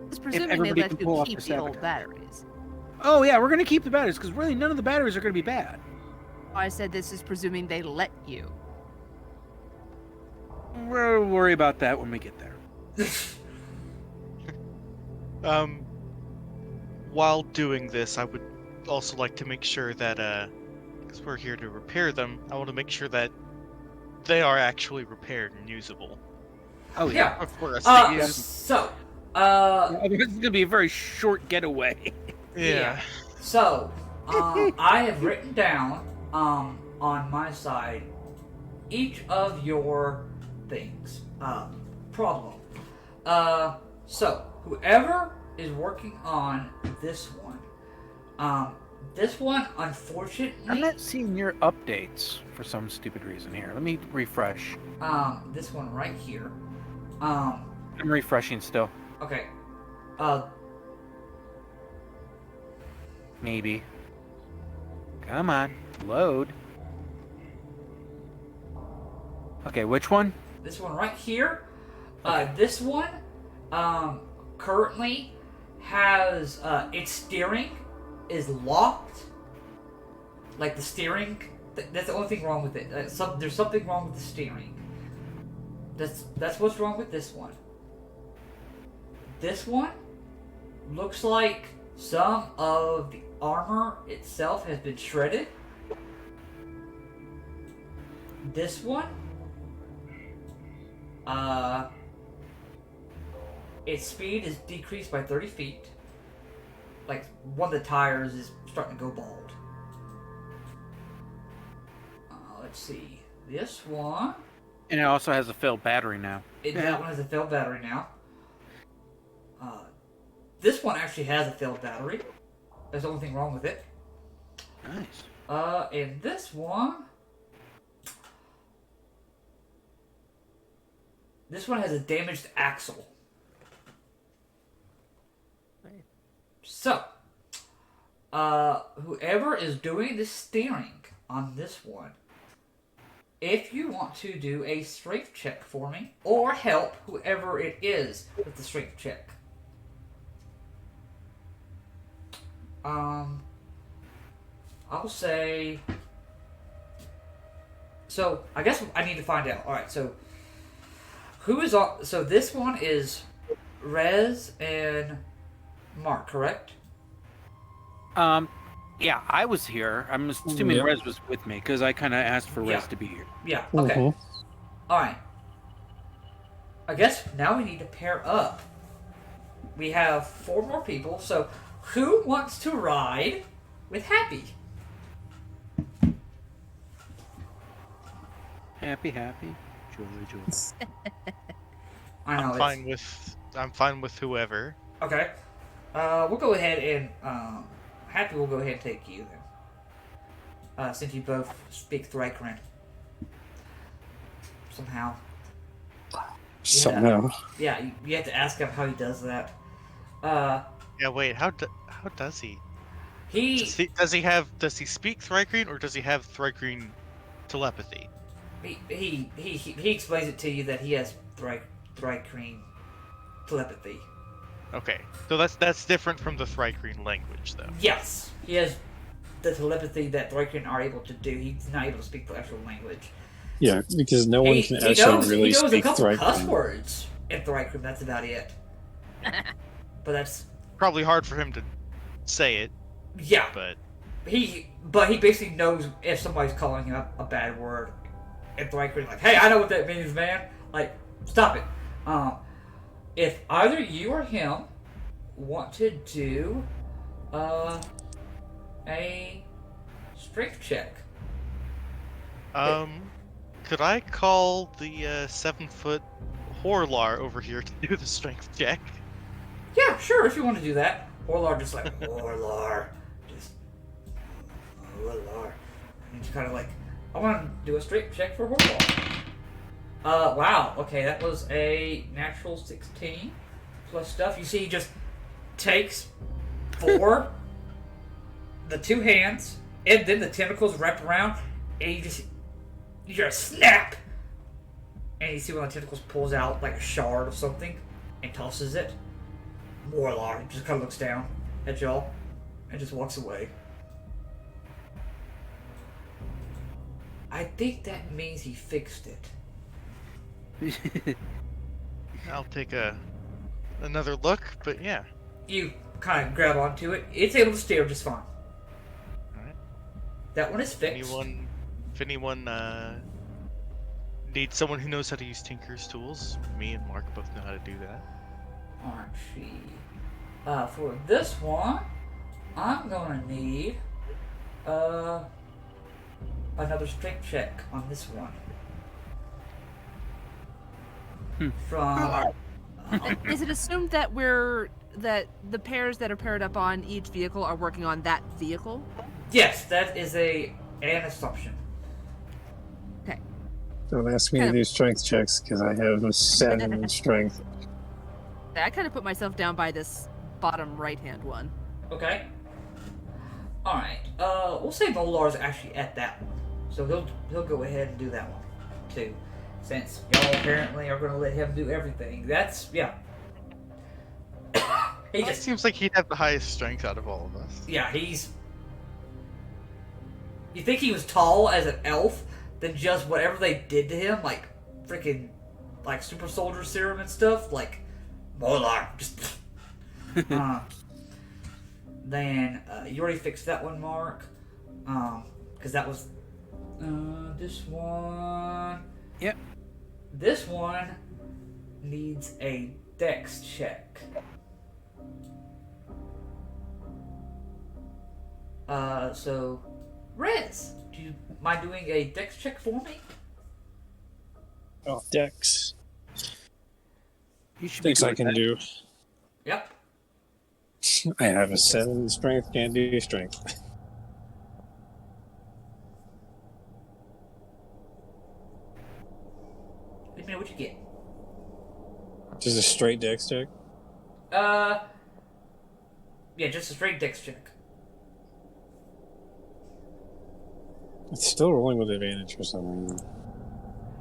It's presuming they everybody let can you pull off keep their the old sabotage. batteries. Oh yeah, we're going to keep the batteries because really none of the batteries are going to be bad. I said this is presuming they let you. We'll worry about that when we get there. While doing this, I would also like to make sure that, because we're here to repair them, I want to make sure that they are actually repaired and usable. Oh Yeah. For us to use. So, This is going to be a very short getaway. Yeah. So, I have written down, on my side, each of your things. Problem. So, whoever is working on this one, unfortunately, I'm not seeing your updates for some stupid reason here. Let me refresh. this one right here, I'm refreshing still. okay, Maybe. Come on. Load. Okay, which one? this one right here, this one, currently has, its steering is locked. Like the steering, that's the only thing wrong with it. There's something wrong with the steering. That's what's wrong with this one. This one looks like some of the armor itself has been shredded. This one, its speed is decreased by 30 feet. Like, one of the tires is starting to go bald. Let's see. this one. And it also has a filled battery now. That one has a filled battery now. This one actually has a filled battery. There's the only thing wrong with it. Nice. And this one. This one has a damaged axle. So, whoever is doing the steering on this one, if you want to do a strength check for me, or help whoever it is with the strength check. I'll say. So I guess I need to find out. All right, so who is on? So this one is Rez and Mark, correct? Yeah, I was here. I'm assuming Yep. Rez was with me because I kind of asked for Rez Yeah. to be here. Yeah. Okay. Mhm. All right. I guess now we need to pair up. We have 4 more people. So who wants to ride with Happy? Happy, joy, joy. I know. I'm fine with whoever. Okay. We'll go ahead and Happy will go ahead and take you then. Since you both speak Thrycran. Somehow. Somehow. Yeah, you have to ask him how he does that. Yeah, wait. How does he? He Does he speak Thrycreen or does he have Thrycreen telepathy? he explains it to you that he has Thrycreen telepathy. Okay, so that's different from the Thrycreen language, though. Yes, he has the telepathy that Thrycreen are able to do. He's not able to speak the actual language. Yeah, because no one can actually really he knows speak a couple cuss Thrycreen. words in Thrycreen. That's about it. But that's Probably hard for him to say it, yeah. but He basically knows if somebody's calling him a bad word in Thrycreen. Like, hey, I know what that means, man. Like, stop it. If either you or him want to do a strength check. could I call the 7-foot Horlar over here to do the strength check? Yeah, sure, if you want to do that. Orlar just like, Orlar. Just, Orlar. And just kind of like, I want to do a strength check for Orlar. Wow, okay, that was a natural 16 plus stuff. You see, he just takes 4, the 2 hands, and then the tentacles wrapped around, and you just snap! And you see one of the tentacles pulls out like a shard of something and tosses it. Warlord just kind of looks down at y'all and just walks away. I think that means he fixed it. I'll take another look, but yeah. You kind of grab onto it. It's able to steer just fine. Alright. That one is fixed. If anyone needs someone who knows how to use Tinker's tools, me and Mark both know how to do that. Archie. For this one, I'm gonna need another strength check on this one. From Is it assumed that that the pairs that are paired up on each vehicle are working on that vehicle? yes, that is an assumption. Okay. Don't ask me to do strength checks because I have a 7 in strength. I kind of put myself down by this bottom right-hand one. Okay. All right. We'll say Volar's actually at that one, so he'll go ahead and do that one too, since y'all apparently are going to let him do everything. That's yeah. He It just seems like he'd have the highest strength out of all of us. yeah. He's. You think he was tall as an elf? Then just whatever they did to him, like freaking, like super soldier serum and stuff, like Volar just. Then you already fixed that one, Mark. Because that was this one. Yep. This one needs a dex check. So, Rez, do you mind doing a dex check for me? Oh, Dex. You should be Dex good I with can that. do. Yep. I have a 7 strength. Can't do strength. Wait a minute, what'd you get? Just a straight Dex check. Yeah, just a straight dex check. It's still rolling with advantage for some reason.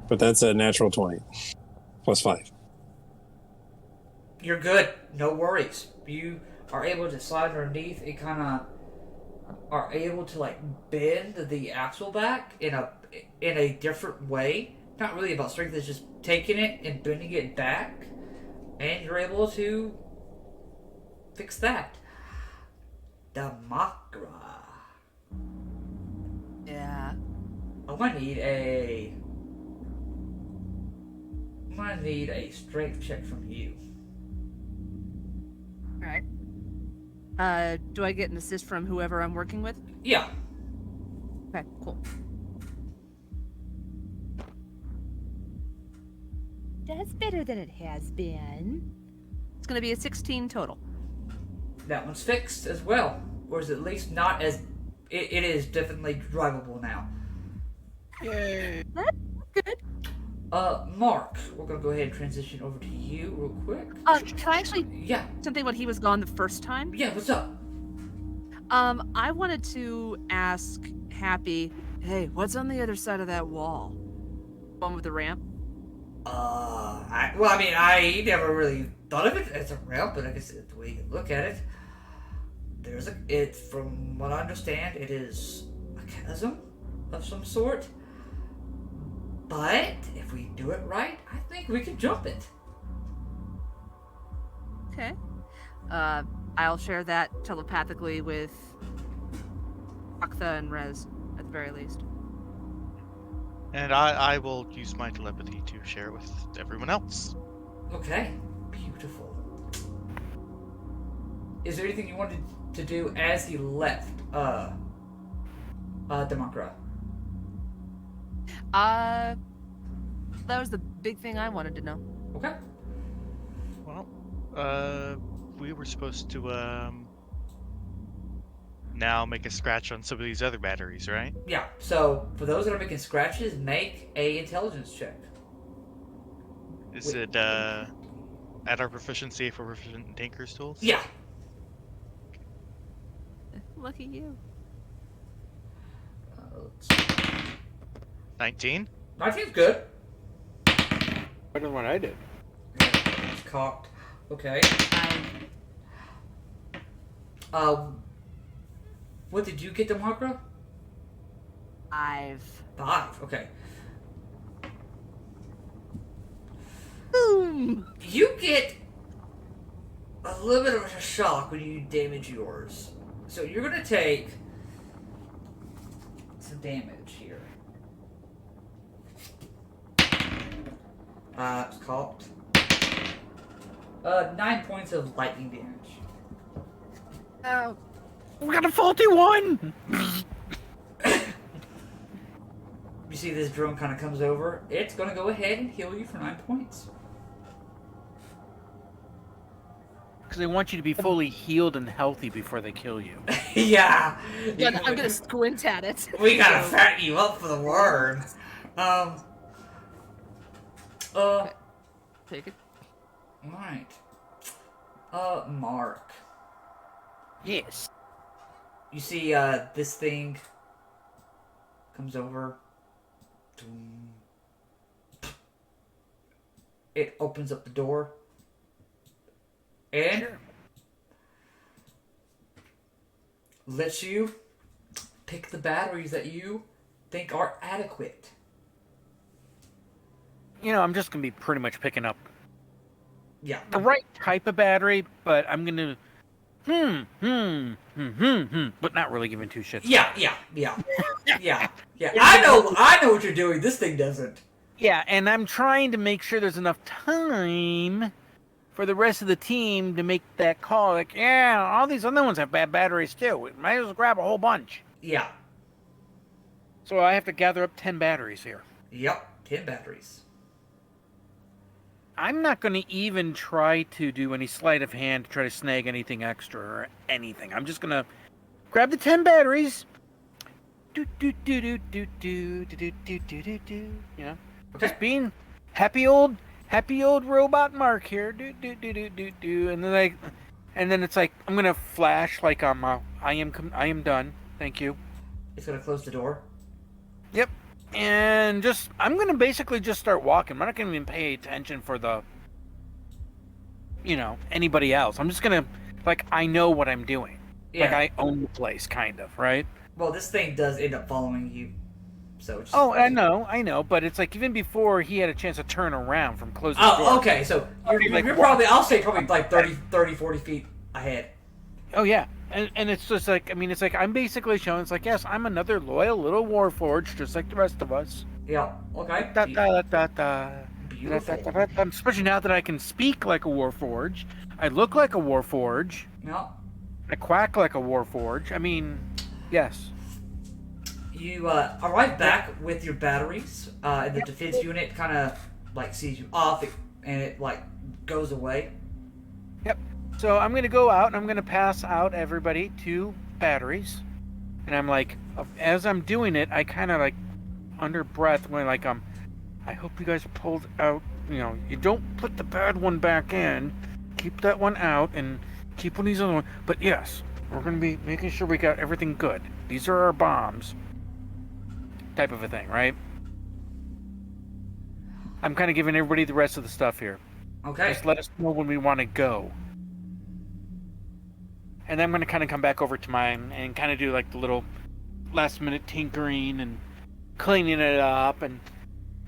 But that's a natural 20. Plus 5. You're good. No worries. You are able to slide underneath and kind of are able to like bend the axle back in a different way. Not really about strength. It's just taking it and bending it back, and you're able to fix that. Damakra. Yeah. I'm gonna need a strength check from you. All right. Do I get an assist from whoever I'm working with? Yeah. Okay, cool. That's better than it has been. It's gonna be a 16 total. That one's fixed as well. Or is it at least not as... It is definitely drivable now. Yay. That's good. Mark, we're gonna go ahead and transition over to you real quick. Can I actually Yeah. something when he was gone the first time? Yeah, what's up? I wanted to ask Happy, hey, what's on the other side of that wall? One with the ramp? I never really thought of it as a ramp, but I guess it's the way you can look at it. From what I understand, it is a chasm of some sort. But if we do it right, I think we can jump it. Okay. I'll share that telepathically with Aktha and Rez, at the very least. And I will use my telepathy to share it with everyone else. Okay, beautiful. Is there anything you wanted to do as he left, Damakra? That was the big thing I wanted to know. Okay. Well, we were supposed to now make a scratch on some of these other batteries, right? Yeah, so for those that are making scratches, make a intelligence check. Is it at our proficiency if we're proficient in Tinker's tools? Yeah. Lucky you. 19? 19's good. Better than what I did. It's cocked. Okay. What did you get, Damakra? 5. 5, okay. Boom! You get a little bit of a shock when you damage yours. So you're gonna take some damage here. It's cocked. 9 points of lightning damage. Oh. We got a faulty one! You see this drone kind of comes over. It's gonna go ahead and heal you for 9 points. Because they want you to be fully healed and healthy before they kill you. Yeah. Yeah, I'm gonna squint at it. We gotta fatten you up for the word. Take it. Alright. Mark. Yes. You see, this thing comes over. It opens up the door. And lets you pick the batteries that you think are adequate. You know, I'm just going to be pretty much picking up Yeah. the right type of battery, but I'm going to but not really giving two shits. Yeah. I know what you're doing. This thing doesn't. Yeah, and I'm trying to make sure there's enough time for the rest of the team to make that call. Like, yeah, all these other ones have bad batteries too. We might as well grab a whole bunch. Yeah. So I have to gather up 10 batteries here. Yep. 10 batteries. I'm not going to even try to do any sleight of hand to try to snag anything extra or anything. I'm just going to grab the 10 batteries. Do do do do do do do do do do do. You know, Okay. just being happy old robot Mark here. Do do do do do do, and then it's like I'm gonna flash like I am done. Thank you. It's gonna close the door. Yep. And I'm gonna basically just start walking. I'm not gonna even pay attention for anybody else. I'm just gonna I know what I'm doing. Yeah. I own the place, kind of, right? Well, this thing does end up following you, so it's. Oh, I know, but it's even before he had a chance to turn around from closing the door. Oh, okay, so you're probably, I'll say probably 30, 40 feet ahead. Oh, yeah. And it's just I'm basically showing, yes, I'm another loyal little warforged, just like the rest of us. Yeah, okay. Beautiful. Especially now that I can speak like a warforged. I look like a warforged. Yeah. I quack like a warforged. Yes. You arrive back with your batteries, and the defense unit kind of sees you off, and it goes away. Yep. So I'm gonna go out and I'm gonna pass out everybody 2 batteries, and I'm as I'm doing it, I kind of under breath when I hope you guys pulled out. You don't put the bad one back in. Keep that one out and keep one of these other ones. But yes, we're gonna be making sure we got everything good. These are our bombs. Type of a thing, right? I'm kind of giving everybody the rest of the stuff here. Okay. Just let us know when we want to go. And then I'm going to kind of come back over to mine and kind of do the little last minute tinkering and cleaning it up. And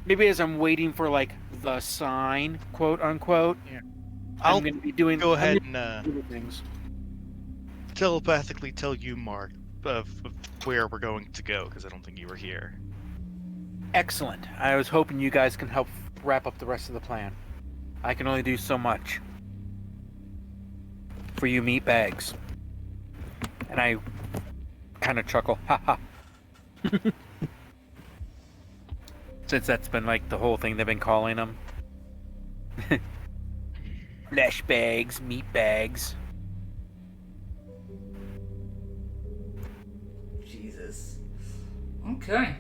maybe as I'm waiting for the sign, quote unquote, I'll I'm going to be doing go ahead and little things. telepathically tell you, Mark, of where we're going to go, because I don't think you were here. Excellent. I was hoping you guys can help wrap up the rest of the plan. I can only do so much for you meat bags. And I kind of chuckle. Ha ha. Since that's been the whole thing they've been calling them. Flesh bags, meat bags. Jesus. Okay.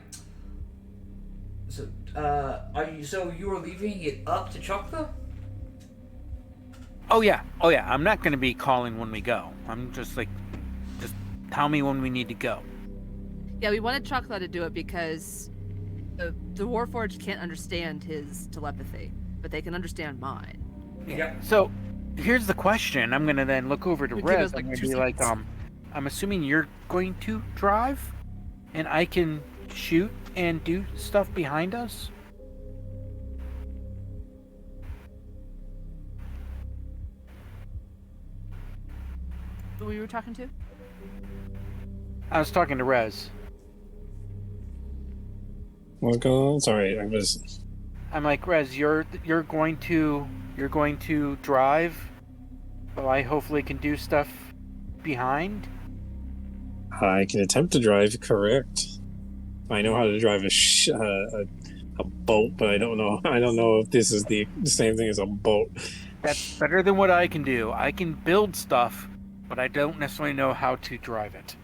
So, you were leaving it up to Chocla? Oh yeah. I'm not going to be calling when we go. I'm just tell me when we need to go. Yeah, we wanted Chocla to do it because the warforged can't understand his telepathy, but they can understand mine. Yeah. So, here's the question. I'm going to then look over to Give Rez. us, I'm going to 2 be seconds. I'm assuming you're going to drive, and I can shoot and do stuff behind us? Who we were talking to? I was talking to Rez. What's going on? Sorry, I was. I'm Rez, you're going to drive, well, I hopefully can do stuff behind. I can attempt to drive. Correct. I know how to drive a boat, but I don't know. I don't know if this is the same thing as a boat. That's better than what I can do. I can build stuff, but I don't necessarily know how to drive it.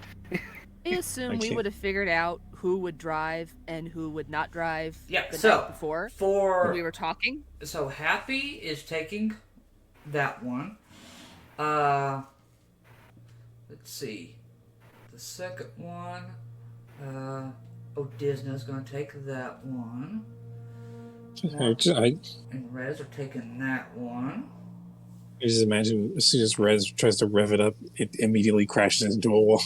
I assume we would have figured out who would drive and who would not drive Yeah, the so, night before For when we were talking. So Happy is taking that one. Let's see. The second one. Disney's gonna take that one. I And Rez are taking that one. just imagine as soon as Rez tries to rev it up, it immediately crashes into a wall.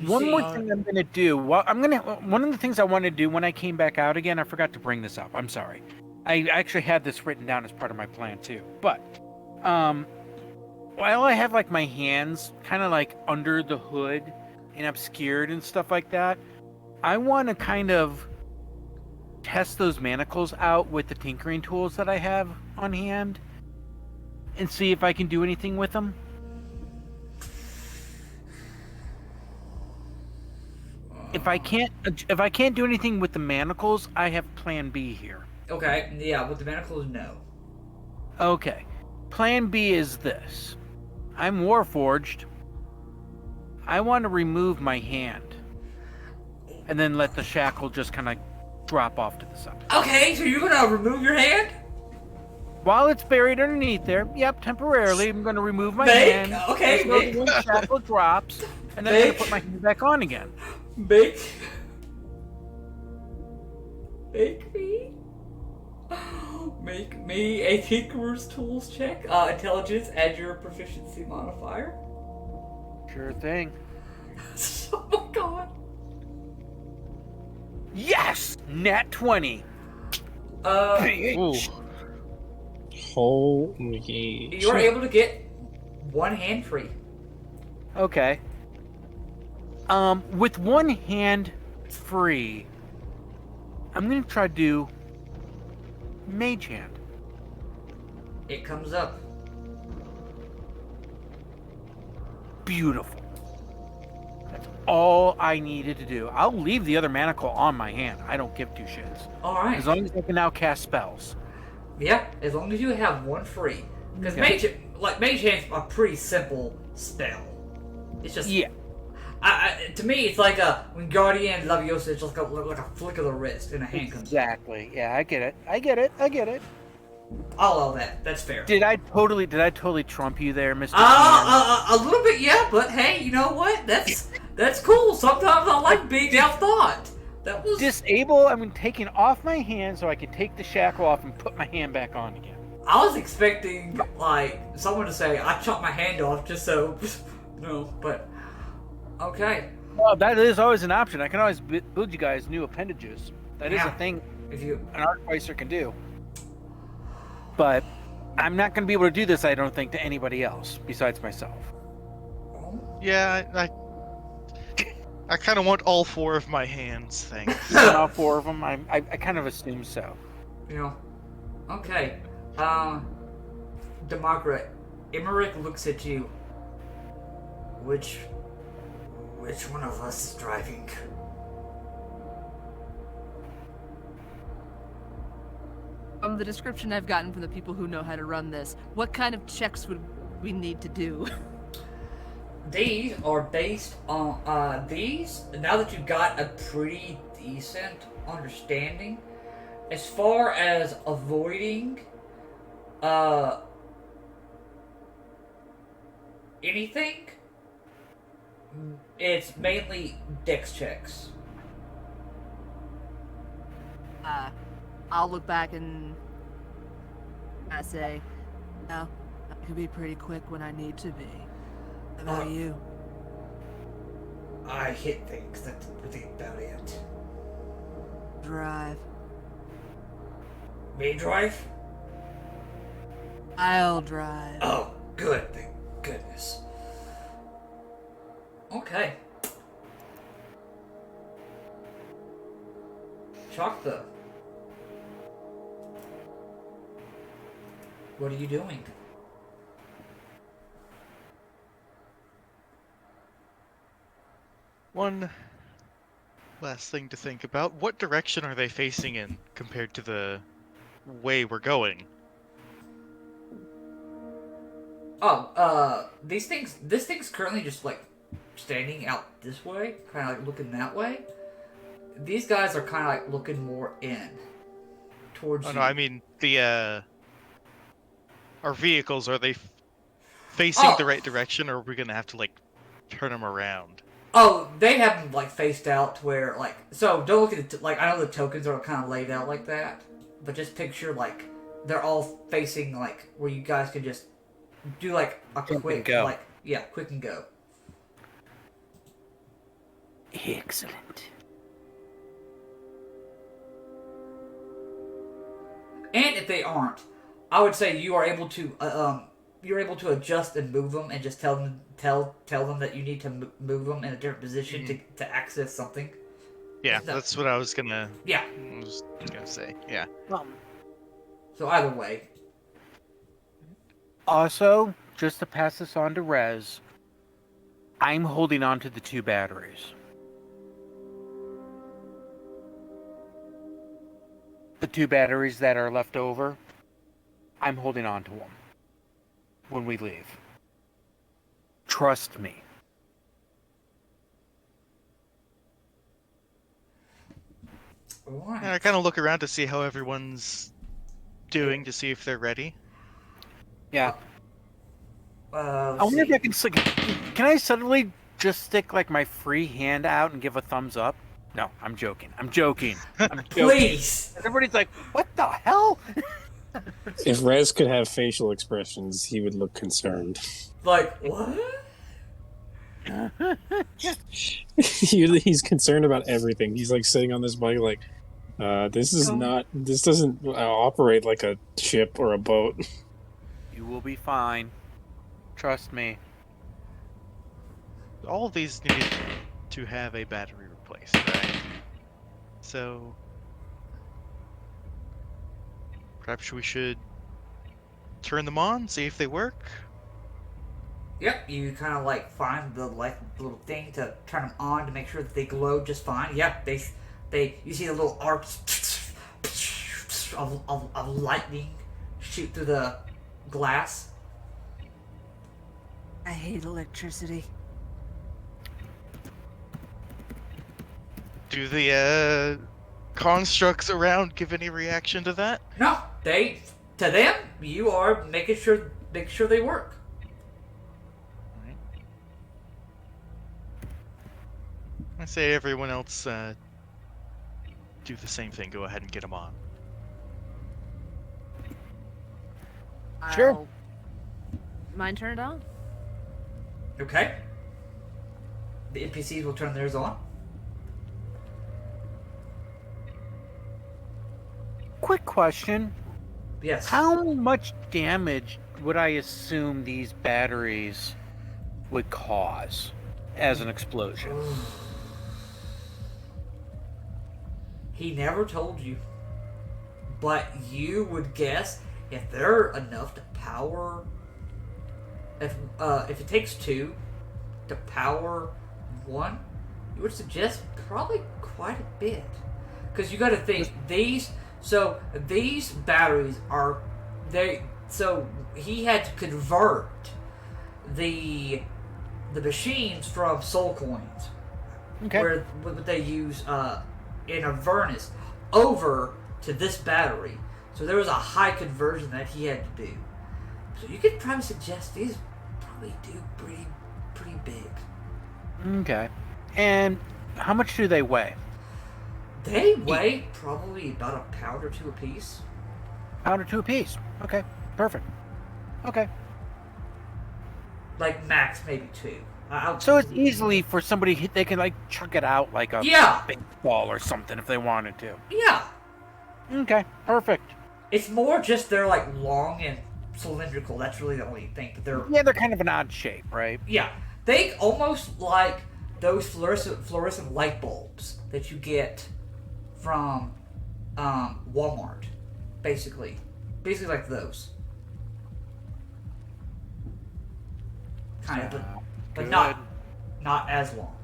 One more thing I'm going to do. Well, one of the things I wanted to do when I came back out again, I forgot to bring this up. I'm sorry. I actually had this written down as part of my plan too. But while I have my hands kind of under the hood and obscured and stuff like that, I want to kind of test those manacles out with the tinkering tools that I have on hand and see if I can do anything with them. If I can't do anything with the manacles, I have plan B here. Okay, yeah, with the manacles, no. Okay. Plan B is this. I'm warforged. I want to remove my hand. And then let the shackle just kind of drop off to the side. Okay, so you're gonna remove your hand? While it's buried underneath there, yep, temporarily, I'm going to remove my Make- hand. okay, until make- the one shackle drops, and then I'm going Make- to put my hand back on again. Make me a Tinkerer's Tools check. Intelligence, add your proficiency modifier. Sure thing. Oh my god. Yes! Nat 20. Ooh. Holy You're shit. able to get one hand free. Okay. With one hand free, I'm going to try to do mage hand. It comes up. Beautiful. That's all I needed to do. I'll leave the other manacle on my hand. I don't give two shits. Alright. As long as I can now cast spells. Yeah, as long as you have one free. Because mage hand's a pretty simple spell. It's just Yeah. to me, it's like when Guardian Leviosa, it's just like a flick of the wrist and a hand comes. Exactly. Yeah, I get it. I'll allow that. That's fair. Did I totally trump you there, Mr. A little bit, yeah. But hey, you know what? That's cool. Sometimes I like being outthought. That was Disable, taking off my hand so I can take the shackle off and put my hand back on again. I was expecting like someone to say I chopped my hand off just so. No, but okay. Well, that is always an option. I can always build you guys new appendages. That is Yeah. a thing If you an artificer can do. But I'm not going to be able to do this, I don't think, to anybody else besides myself. Yeah, I kind of want all four of my hands. Thanks. All four of them, I kind of assume so. you know, okay. Demargaret, Emmerich looks at you. Which one of us is driving? From the description I've gotten from the people who know how to run this, what kind of checks would we need to do? These are based on these. Now that you've got a pretty decent understanding, as far as avoiding anything, it's mainly dex checks. I'll look back and I say, no, I can be pretty quick when I need to be. How about you? I hit things. That's about it. Drive. Me drive? I'll drive. Oh, good. Thank goodness. Okay. Chocta. What are you doing? One last thing to think about. What direction are they facing in compared to the way we're going? Oh, this thing's currently just like standing out this way, kind of like looking that way. These guys are kind of like looking more in towards Oh you. no, I mean our vehicles, are they facing the right direction, or are we gonna have to like turn them around? Oh, they have them like faced out to where like, so don't look at the I know the tokens are kind of laid out like that, but just picture like they're all facing like where you guys can just do like a Jump and quick go. quick and go. Excellent. And if they aren't, I would say you are able to adjust and move them, and just tell them that you need to move them in a different position to access something. Yeah, No. that's what I was gonna Yeah. say. Yeah. So either way, Also, just to pass this on to Rez, I'm holding on to the 2 batteries. the 2 batteries that are left over, I'm holding on to them when we leave. Trust me. Alright. And I kind of look around to see how everyone's doing, to see if they're ready. Yeah. Let's I wonder if see. I can stick. Can I suddenly just stick like my free hand out and give a thumbs up? No, I'm joking. I'm joking. Please! Everybody's like, "What the hell?" If Rez could have facial expressions, he would look concerned. Like, what? He's concerned about everything. He's like sitting on this bike, like, this doesn't operate like a ship or a boat. You will be fine. Trust me. All of these need to have a battery replaced, right? So perhaps we should turn them on, see if they work. Yep, you kind of like find the little thing to turn them on to make sure that they glow just fine. Yep, you see the little arcs of lightning shoot through the glass. I hate electricity. Do the constructs around give any reaction to that? No, to them you are making sure they work. I say everyone else do the same thing. Go ahead and get them on. Sure. Mine turned on. Okay. The NPCs will turn theirs on. Quick question. Yes. How much damage would I assume these batteries would cause as an explosion? He never told you, but you would guess if they're enough to power. If it takes 2 to power 1, you would suggest probably quite a bit, because you got to think these batteries are they. So he had to convert the machines from soul coins, Okay. where what they use in Avernus, over to this battery. So there was a high conversion that he had to do. So you could probably suggest these probably do pretty big. Okay. And how much do they weigh? They weigh probably about a pound or 2 apiece. Pound or 2 apiece. Okay. Perfect. Okay. Like max maybe 2. So it's easily for somebody, they can like chuck it out like a baseball or something if they wanted to. Yeah. Okay. Perfect. It's more just they're like long and cylindrical. That's really the only thing. But they're kind of an odd shape, right? Yeah. They almost like those fluorescent light bulbs that you get from Walmart, basically like those. Kind of, but not as long.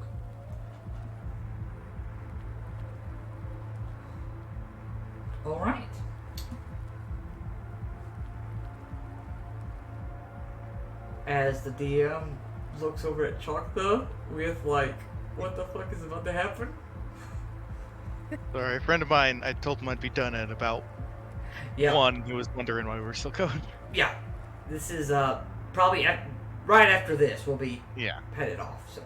All right. As the DM looks over at Chocta with like, what the fuck is about to happen? Sorry, a friend of mine, I told him I'd be done at about 1. He was wondering why we were still going. Yeah. This is probably right after this we'll be headed off. So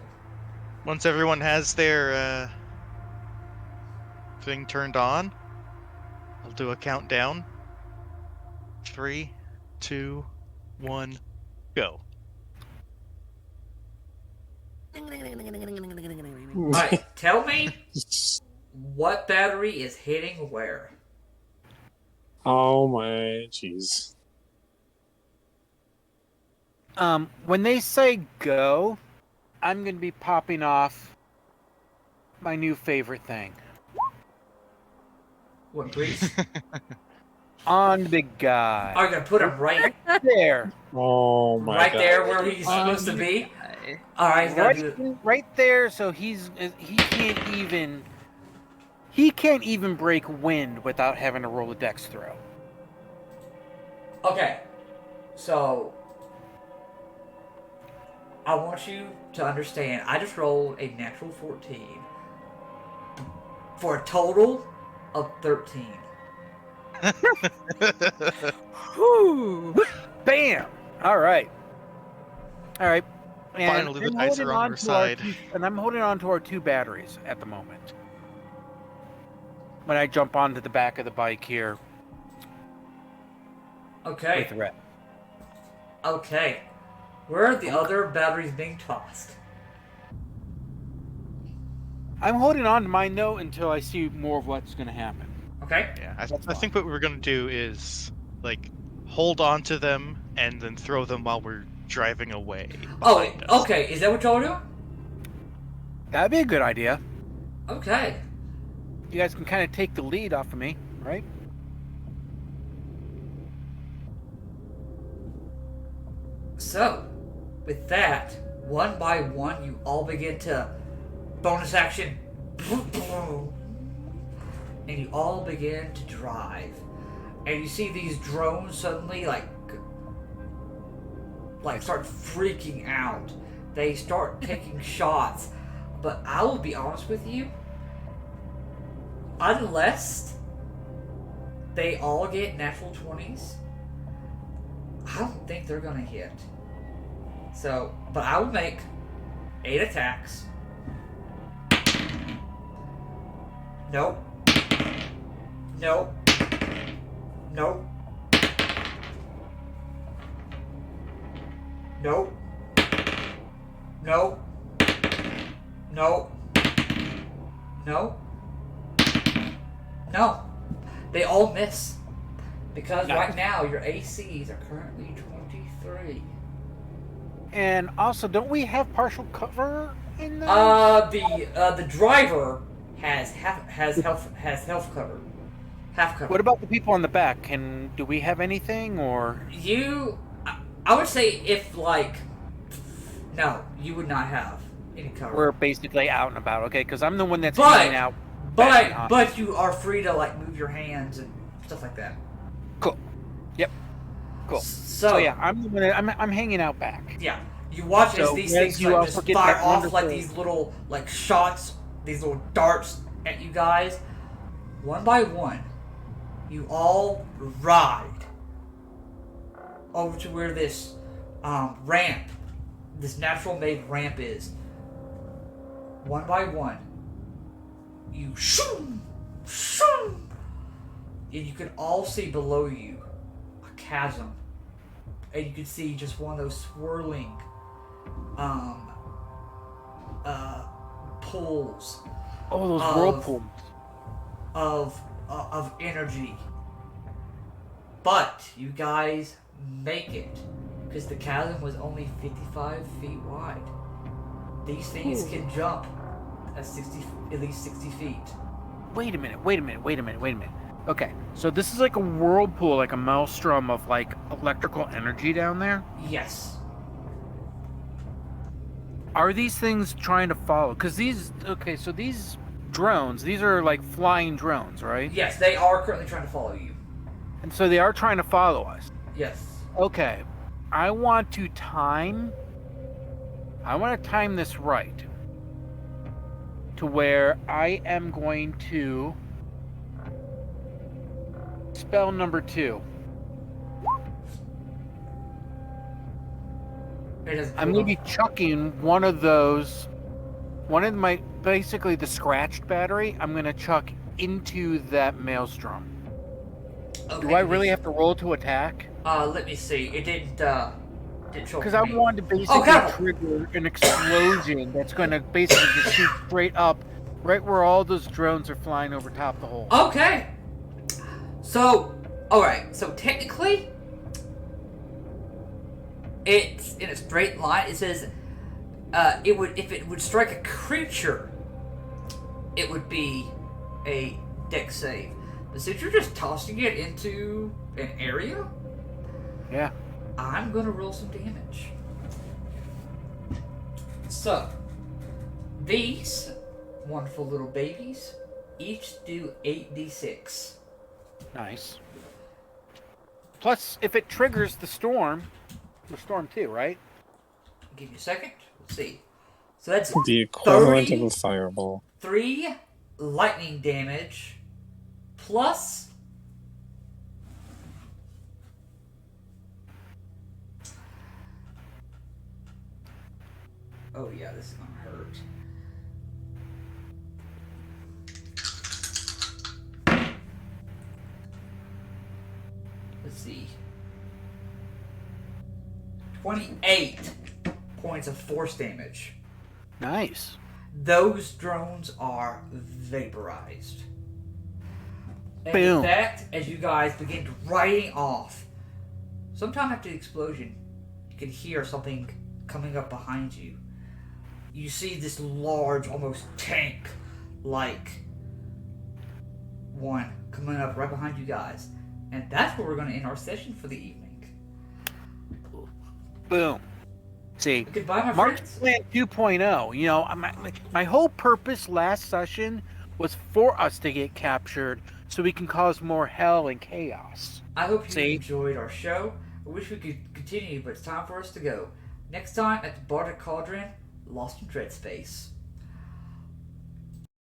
once everyone has their thing turned on, I'll do a countdown. 3, 2, 1, go. Alright, tell me what battery is hitting where? Oh my jeez. When they say go, I'm going to be popping off my new favorite thing. What, grease? On the big guy. Are you going to put him right there? Oh my right god. there where he's supposed to be? Alright, he's got to do it. Right there, so he He can't even break wind without having to roll a dex throw. Okay, so I want you to understand. I just rolled a natural 14 for a total of 13. Whew. Bam! All right. And Finally, the I'm dice holding are on on our to our side. and I'm holding on to our 2 batteries at the moment. When I jump onto the back of the bike here Okay. with Rhett. Okay. Where are the other batteries being tossed? I'm holding on to my note until I see more of what's going to happen. Okay. Yeah, That's I fine. think what we're gonna do is like hold on to them and then throw them while we're driving away. Oh, behind us. okay. Is that what y'all are doing? That'd be a good idea. Okay. You guys can kind of take the lead off of me, right? So, with that, one by one, you all begin to bonus action, and you all begin to drive. And you see these drones suddenly like start freaking out. They start taking shots. But I will be honest with you, unless they all get natural 20s, I don't think they're gonna hit. So, but I will make 8 attacks. Nope. Nope. Nope. Nope. Nope. Nope. No. No. They all miss. Because Nice. right now your ACs are currently 23. And also, don't we have partial cover in there? The driver has health cover. Half cover. What about the people on the back? Do we have anything, or I would say if no, you would not have any cover. we're basically out and about? Okay, because I'm the one that's hanging out. back behind. But you are free to move your hands and stuff like that. Cool. Yep. Cool. So yeah, I'm the one I'm hanging out back. yeah, you watch as So, these as things you also just get fire that off wonderful- these little shots, these little darts at you guys. One by one, you all ride over to where this ramp, this natural made ramp is. One by one, you shoom, shoom, and you can all see below you a chasm, and you can see just one of those swirling pools Oh, those of- whirlpools. of energy. But you guys make it because the chasm was only 55 feet wide. These things can jump at least 60 feet. Wait a minute. Okay, so this is like a whirlpool, like a maelstrom of electrical energy down there. Yes. Are these things trying to follow? Because these drones, these are flying drones, right? Yes, they are currently trying to follow you. And so they are trying to follow us. Yes. Okay, I want to time this right to where I am going to spell number 2. It is I'm going to be chucking one of my, basically the scratched battery, I'm going to chuck into that maelstrom. Okay, Do I really have to roll to attack? let me see. It didn't show. Because for I me. wanted to basically careful. trigger an explosion that's going to basically just shoot straight up, right where all those drones are flying over top the hole. Okay. So, alright. So technically, it's in a straight line. It says, if it would strike a creature, it would be a dex save. But since you're just tossing it into an area, Yeah. I'm gonna roll some damage. So, these wonderful little babies each do 8d6. Nice. Plus, if it triggers the storm too, right? Give you a second. Let's see. So that's The equivalent 30 of a fireball. 3 lightning damage plus oh yeah, this is gonna hurt. Let's see. 28 points of force damage. Nice. Those drones are vaporized. And Boom. in fact, as you guys begin riding off, sometime after the explosion, you can hear something coming up behind you. You see this large, almost tank-like one coming up right behind you guys. And that's where we're going to end our session for the evening. Boom. See, Goodbye, my March friends. Plan 2.0. You know, my whole purpose last session was for us to get captured so we can cause more hell and chaos. I hope you See? enjoyed our show. I wish we could continue, but it's time for us to go. Next time at the Bardic Cauldron, Lost in Dreadspace.